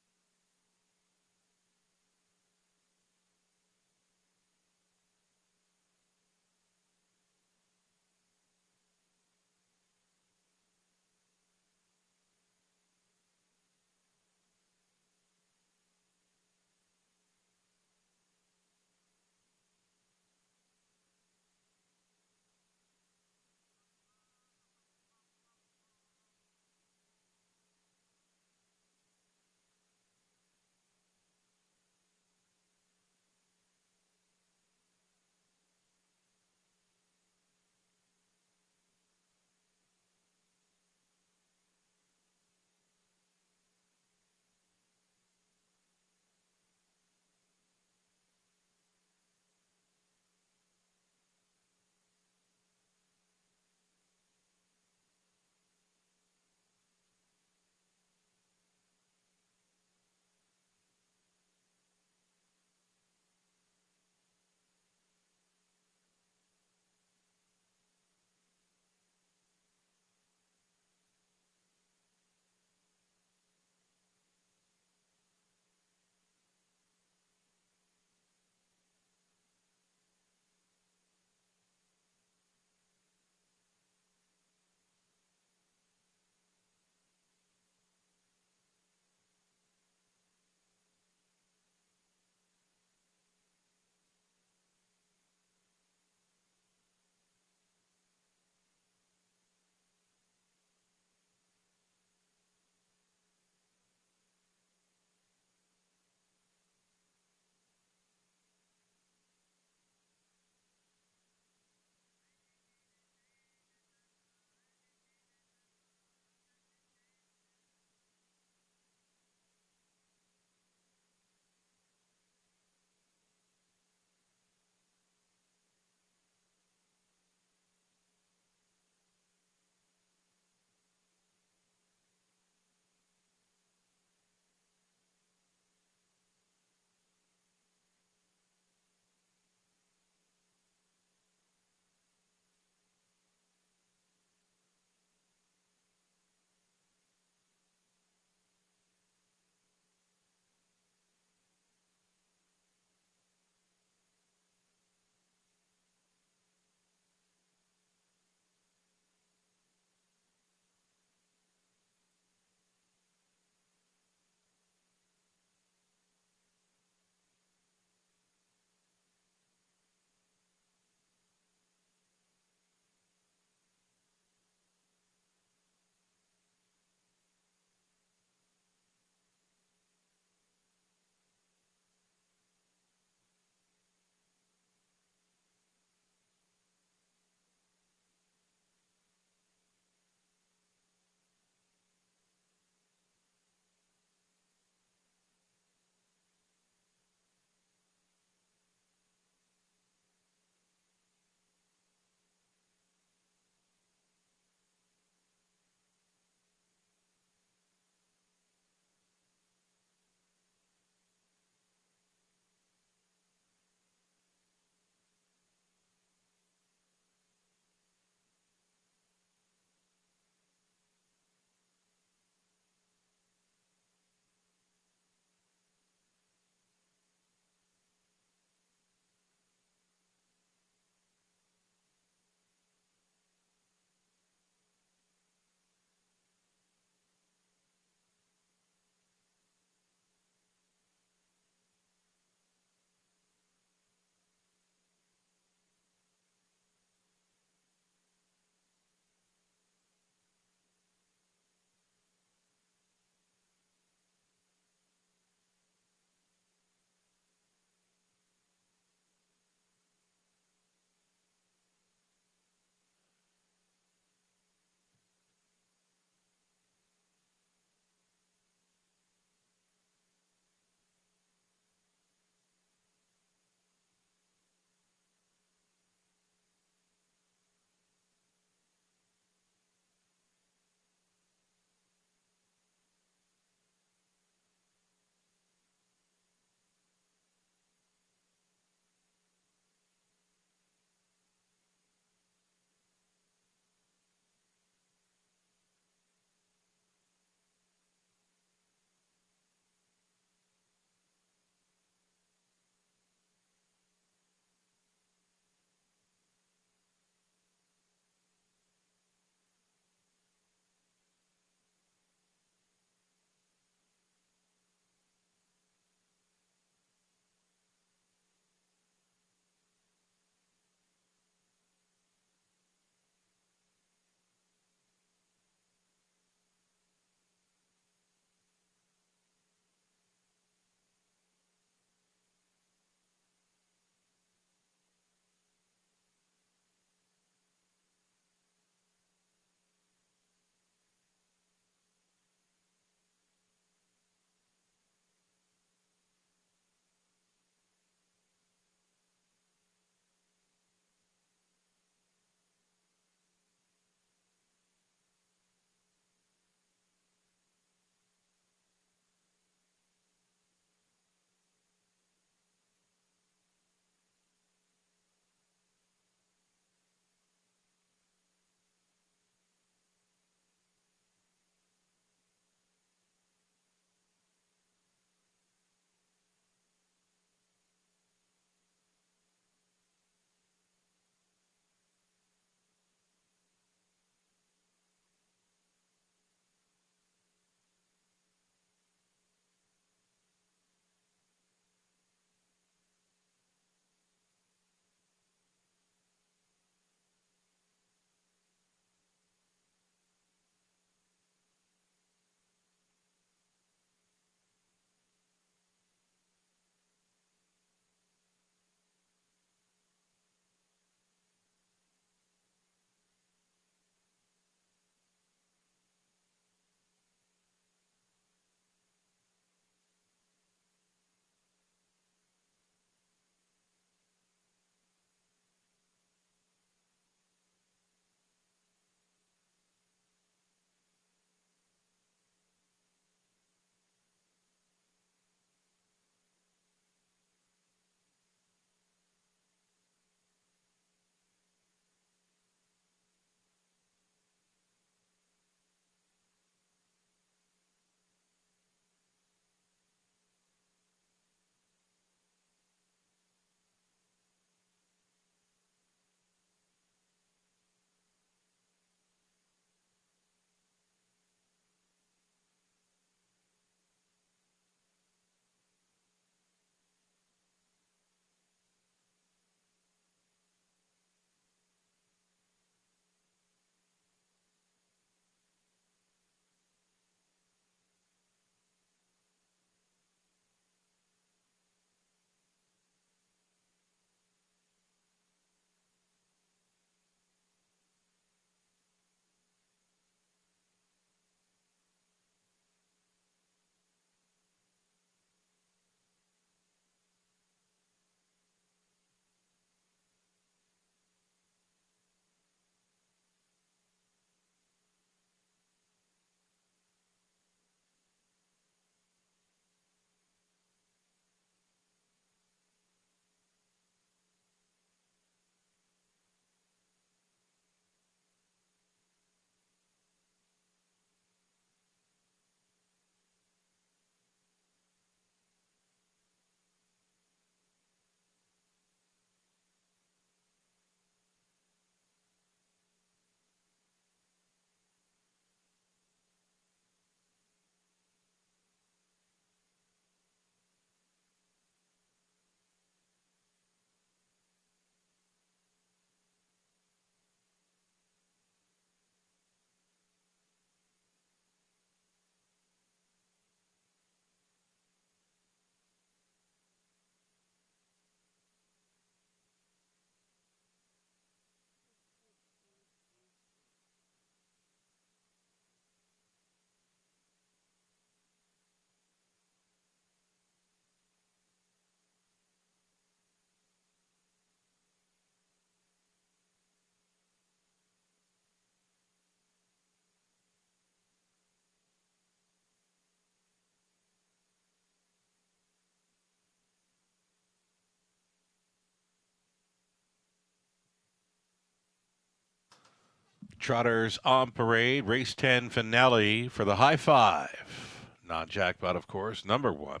Trotters on parade. Race 10 finale for the high five. Non-jackpot, of course. Number 1.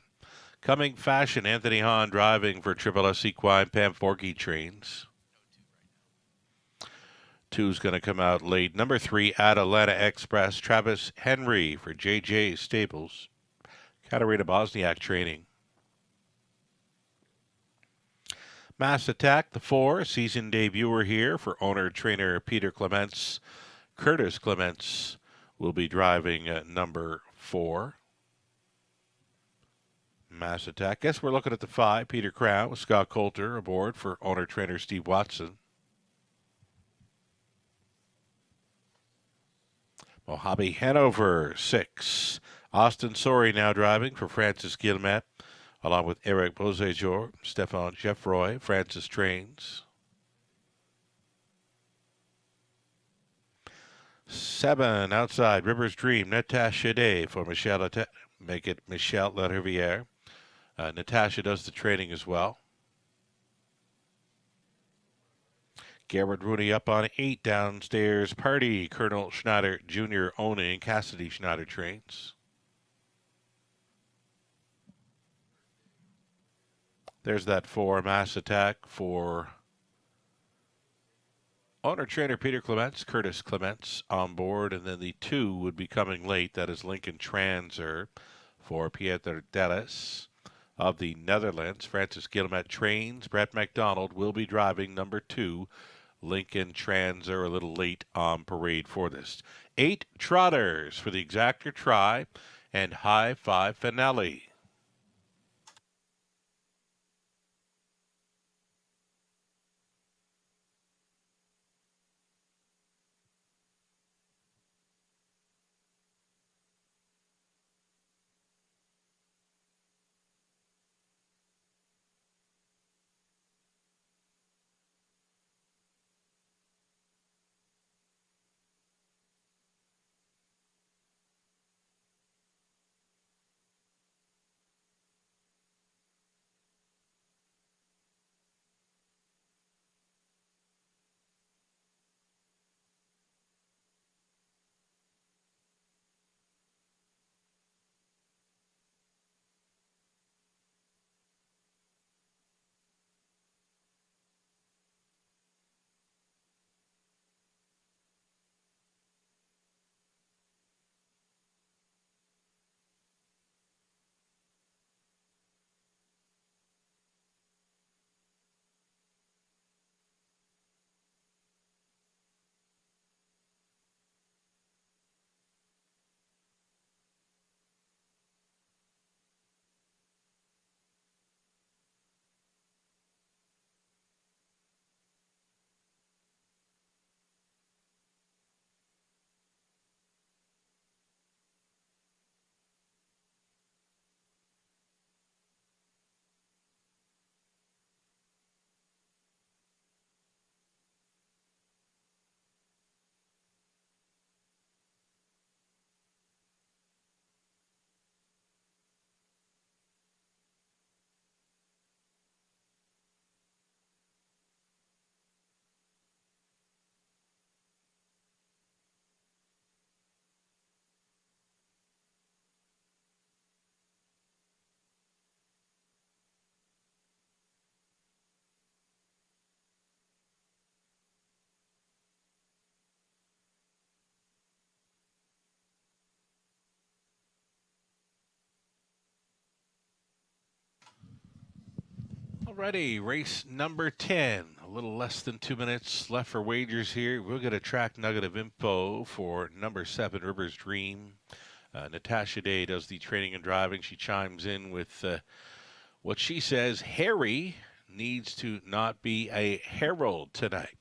Coming Fashion. Anthony Hahn driving for Triple S Equine Pam Forky Trains. 2's going to come out late. Number 3, Atalanta Express. Travis Henry for JJ Staples. Katarina Bosniak Training. Mass Attack, the 4, season debuter here for owner-trainer Peter Clements. Curtis Clements will be driving number 4. Mass Attack. Guess we're looking at the 5, Peter Crown with Scott Coulter aboard for owner-trainer Steve Watson. Mojave Hanover, 6. Austin Sori now driving for Francis Guillemette, along with Eric Beausejour, Stefan Geoffroy, Francis Trains. 7, outside, Rivers Dream, Natasha Day for Michelle, make it Michelle Lariviere. Natasha does the training as well. Garrett Rooney up on 8, downstairs, Party, Colonel Schneider Jr. owning Cassidy Schneider Trains. There's that 4, Mass Attack for owner-trainer Peter Clements, Curtis Clements on board, and then the 2 would be coming late. That is Lincoln Transer for Pieter Dallas of the Netherlands. Francis Guillemette Trains. Brett McDonald will be driving number 2, Lincoln Transer, a little late on parade for this. 8 Trotters for the Exactor Try and High Five finale. Alrighty, race number 10. A little less than 2 minutes left for wagers here. We'll get a track nugget of info for number 7, Rivers Dream. Natasha Day does the training and driving. She chimes in with what she says, Harry needs to not be a herald tonight.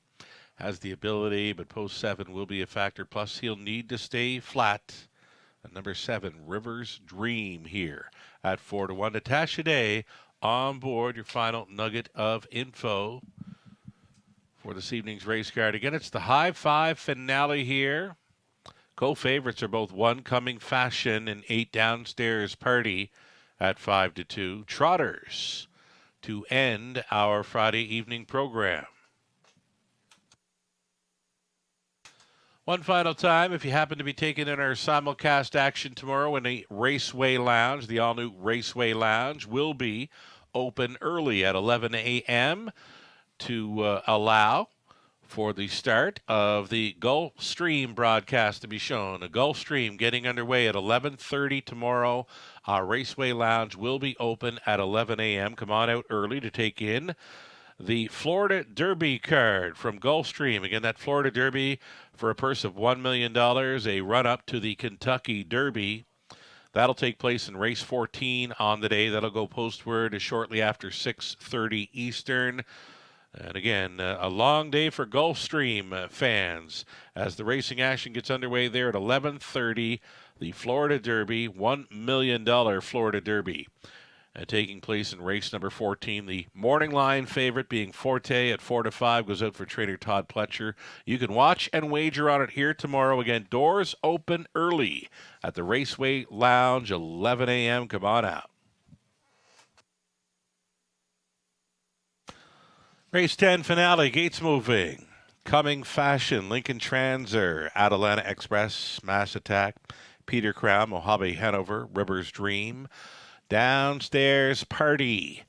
Has the ability, but post 7 will be a factor. Plus, he'll need to stay flat. Number 7, Rivers Dream here at 4-1. Natasha Day on board, your final nugget of info for this evening's race card. Again, it's the high five finale here. Co-favorites are both 1 Coming Fashion and 8 Downstairs Party at 5-2. Trotters to end our Friday evening program. One final time, if you happen to be taking in our simulcast action tomorrow in the Raceway Lounge, the all-new Raceway Lounge will be open early at 11 a.m. to allow for the start of the Gulfstream broadcast to be shown. The Gulfstream getting underway at 11:30 tomorrow. Our Raceway Lounge will be open at 11 a.m. Come on out early to take in the Florida Derby card from Gulfstream. Again, that Florida Derby for a purse of $1 million, a run-up to the Kentucky Derby. That'll take place in race 14 on the day. That'll go postward shortly after 6:30 Eastern. And again, a long day for Gulfstream fans as the racing action gets underway there at 11:30. The Florida Derby, $1 million Florida Derby. Taking place in race number 14. The morning line favorite being Forte at 4-5 goes out for trainer Todd Pletcher. You can watch and wager on it here tomorrow. Again, doors open early at the Raceway Lounge, 11 a.m. Come on out. Race 10 finale, gates moving. Coming Fashion, Lincoln Transer, Atalanta Express, Mass Attack, Peter Crown, Mojave Hanover, Rivers Dream, Downstairs Party,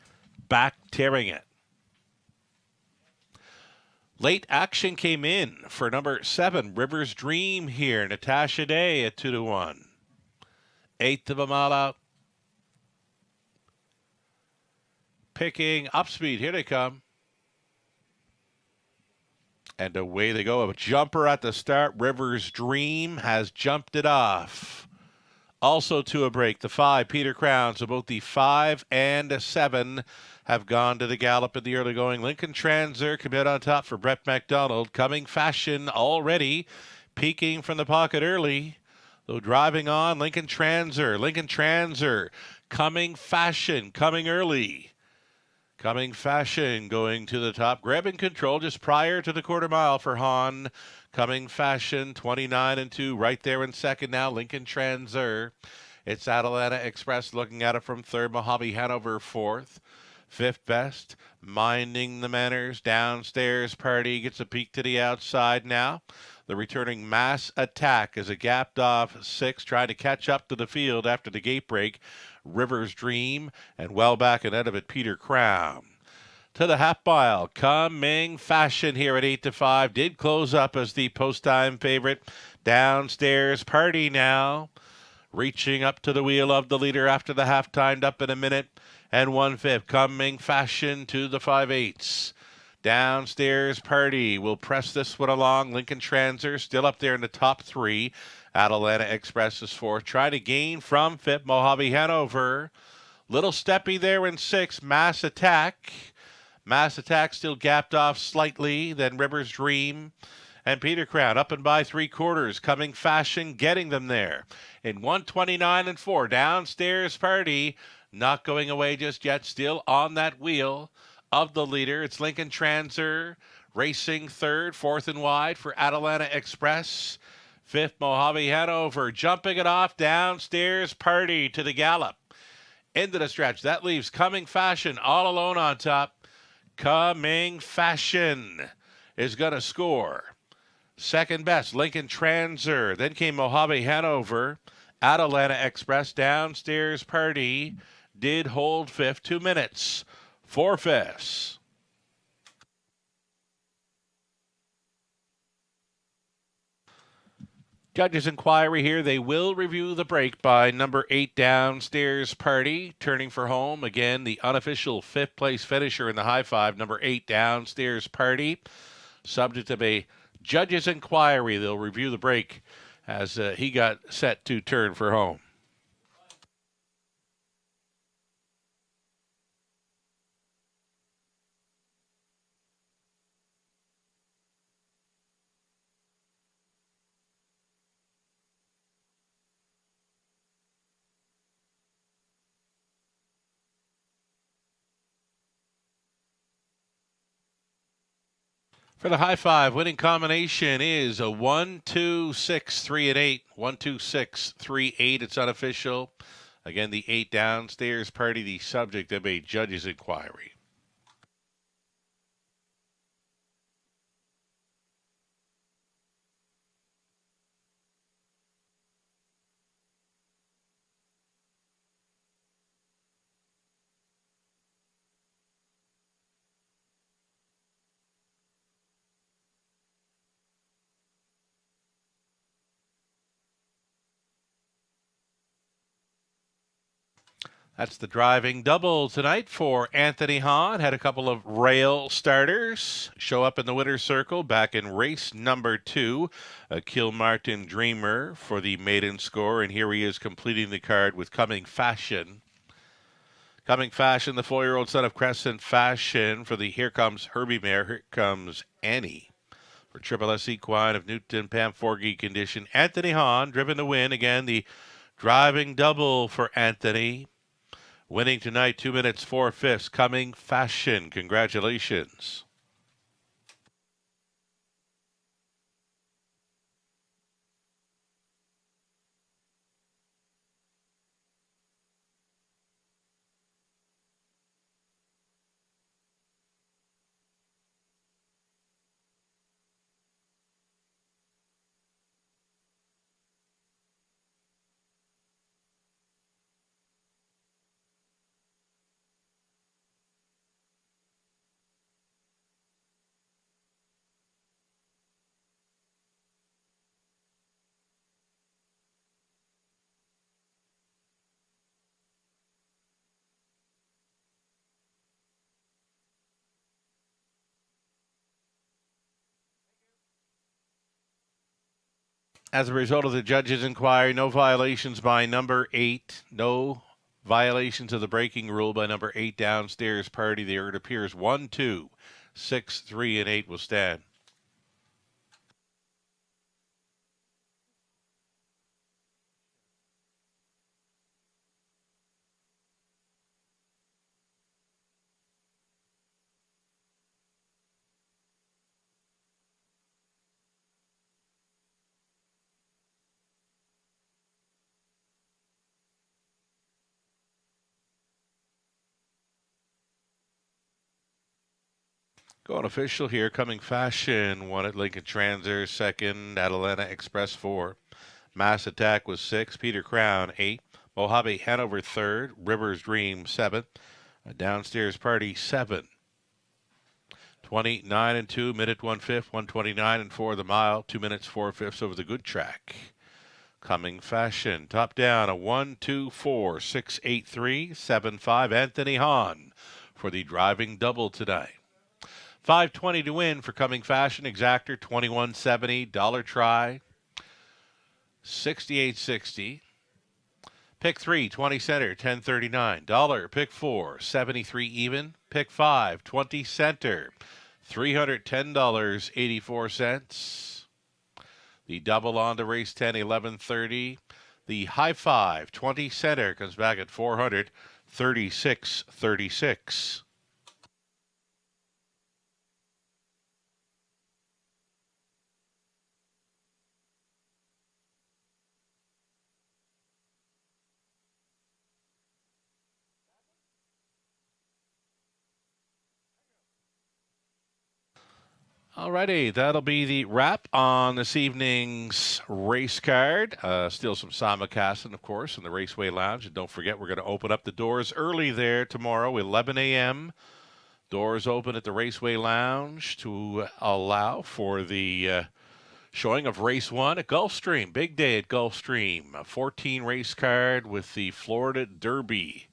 back tearing it. Late action came in for number 7, Rivers Dream here. Natasha Day at 2-1. 8th of a mile out. Picking up speed. Here they come. And away they go. A jumper at the start. Rivers Dream has jumped it off. Also to a break, the 5, Peter Crown. So both the 5 and 7 have gone to the gallop in the early going. Lincoln Transer come out on top for Brett McDonald. Coming Fashion already peaking from the pocket early. Though driving on, Lincoln Transer. Lincoln Transer. Coming Fashion coming early. Coming Fashion going to the top, grabbing control just prior to the quarter mile for Hahn. Coming Fashion, 29-2, right there in second now, Lincoln Transer. It's Atalanta Express looking at it from third, Mojave Hanover fourth. Fifth best, Minding the Manners, Downstairs Party gets a peek to the outside now. The returning Mass Attack is a gapped off 6, trying to catch up to the field after the gate break. Rivers Dream, and well back and out of it, Peter Crown. To the half mile, Coming Fashion here at 8-5. Did close up as the post-time favorite. Downstairs Party now. Reaching up to the wheel of the leader after the half, timed up in a minute and 1/5. Coming Fashion to the 5/8. Downstairs Party will press this one along. Lincoln Transer still up there in the top 3. Atalanta Express is 4th. Trying to gain from 5th, Mojave Hanover. Little steppy there in 6th, Mass Attack. Mass Attack still gapped off slightly. Then Rivers Dream and Peter Crown up and by 3/4. Coming Fashion getting them there. In 1:29-4, Downstairs Party not going away just yet. Still on that wheel of the leader. It's Lincoln Transer racing 3rd, 4th and wide for Atalanta Express. 5th, Mojave Hanover jumping it off. Downstairs Party to the gallop. Into the stretch. That leaves Coming Fashion all alone on top. Coming Fashion is going to score. Second best, Lincoln Transer. Then came Mojave Hanover. Atalanta Express, Downstairs Party did hold 5th, 2 minutes, 4/5. Judges' inquiry here. They will review the break by number 8, Downstairs Party. Turning for home. Again, the unofficial 5th place finisher in the high 5, number 8, Downstairs Party. Subject of a judges' inquiry. They'll review the break as he got set to turn for home. For the high 5, winning combination is a 1, 2, 6, 3, and 8. 1, 2, 6, 3, 8. It's unofficial. Again, the 8, Downstairs Party, the subject of a judge's inquiry. That's the driving double tonight for Anthony Hahn. Had a couple of rail starters show up in the winner's circle back in race number 2. Kilmartin Dreamer for the maiden score, and here he is completing the card with Coming Fashion. Coming Fashion, the 4-year-old son of Crescent Fashion for the Here Comes Herbie Mare, Here Comes Annie. For Triple S Equine of Newton Pam Forgy condition, Anthony Hahn driven to win. Again, the driving double for Anthony. Winning tonight, 2 minutes 4/5. Coming Fashion. Congratulations. As a result of the judge's inquiry, no violations by number 8. No violations of the braking rule by number 8 Downstairs Party. There it appears 1, 2, 6, 3, and 8 will stand. Going official here, Coming Fashion won at Lincoln Transer, 2nd, Atalanta Express 4. Mass Attack was 6, Peter Crown 8, Mojave Hanover 3rd, Rivers Dream 7, Downstairs Party 7. 29 and 2, minute 1/5, 129 and 4 the mile, 2 minutes 4/5 over the good track. Coming Fashion, top down a 1, 2, 4, 6, 8, 3, 7, 5. Anthony Hahn for the driving double tonight. 520 to win for Coming Fashion. Exactor $21.70. Dollar try $68.60. Pick 3 20 center $10.39. Dollar pick 4 73 even. Pick 5 20 center $310.84. The double on to race 10 11.30. The high 5 20 center comes back at $436.36. Alrighty, that'll be the wrap on this evening's race card. Still some simulcasting, of course, in the Raceway Lounge. And don't forget, we're going to open up the doors early there tomorrow, 11 a.m. Doors open at the Raceway Lounge to allow for the showing of Race 1 at Gulfstream. Big day at Gulfstream. A 14 race card with the Florida Derby.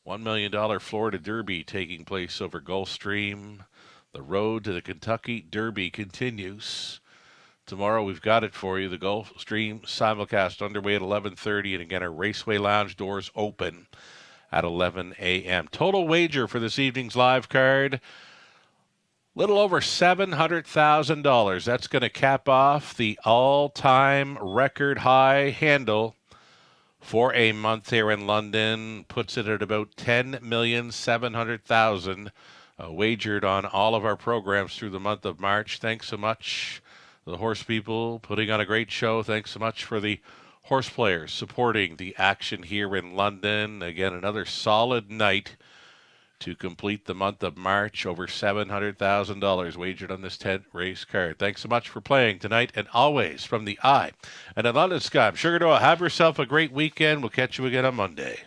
$1 million Florida Derby taking place over Gulfstream. The road to the Kentucky Derby continues. Tomorrow we've got it for you. The Gulfstream simulcast underway at 11:30. And again, our Raceway Lounge doors open at 11 a.m. Total wager for this evening's live card, little over $700,000. That's going to cap off the all-time record high handle for a month here in London. Puts it at about $10,700,000. Wagered on all of our programs through the month of March. Thanks so much, the horse people, putting on a great show. Thanks so much for the horse players supporting the action here in London. Again, another solid night to complete the month of March. Over $700,000 wagered on this 10-race card. Thanks so much for playing tonight and always from the Eye and the London Sky. I'm Sugar Doyle. Have yourself a great weekend. We'll catch you again on Monday.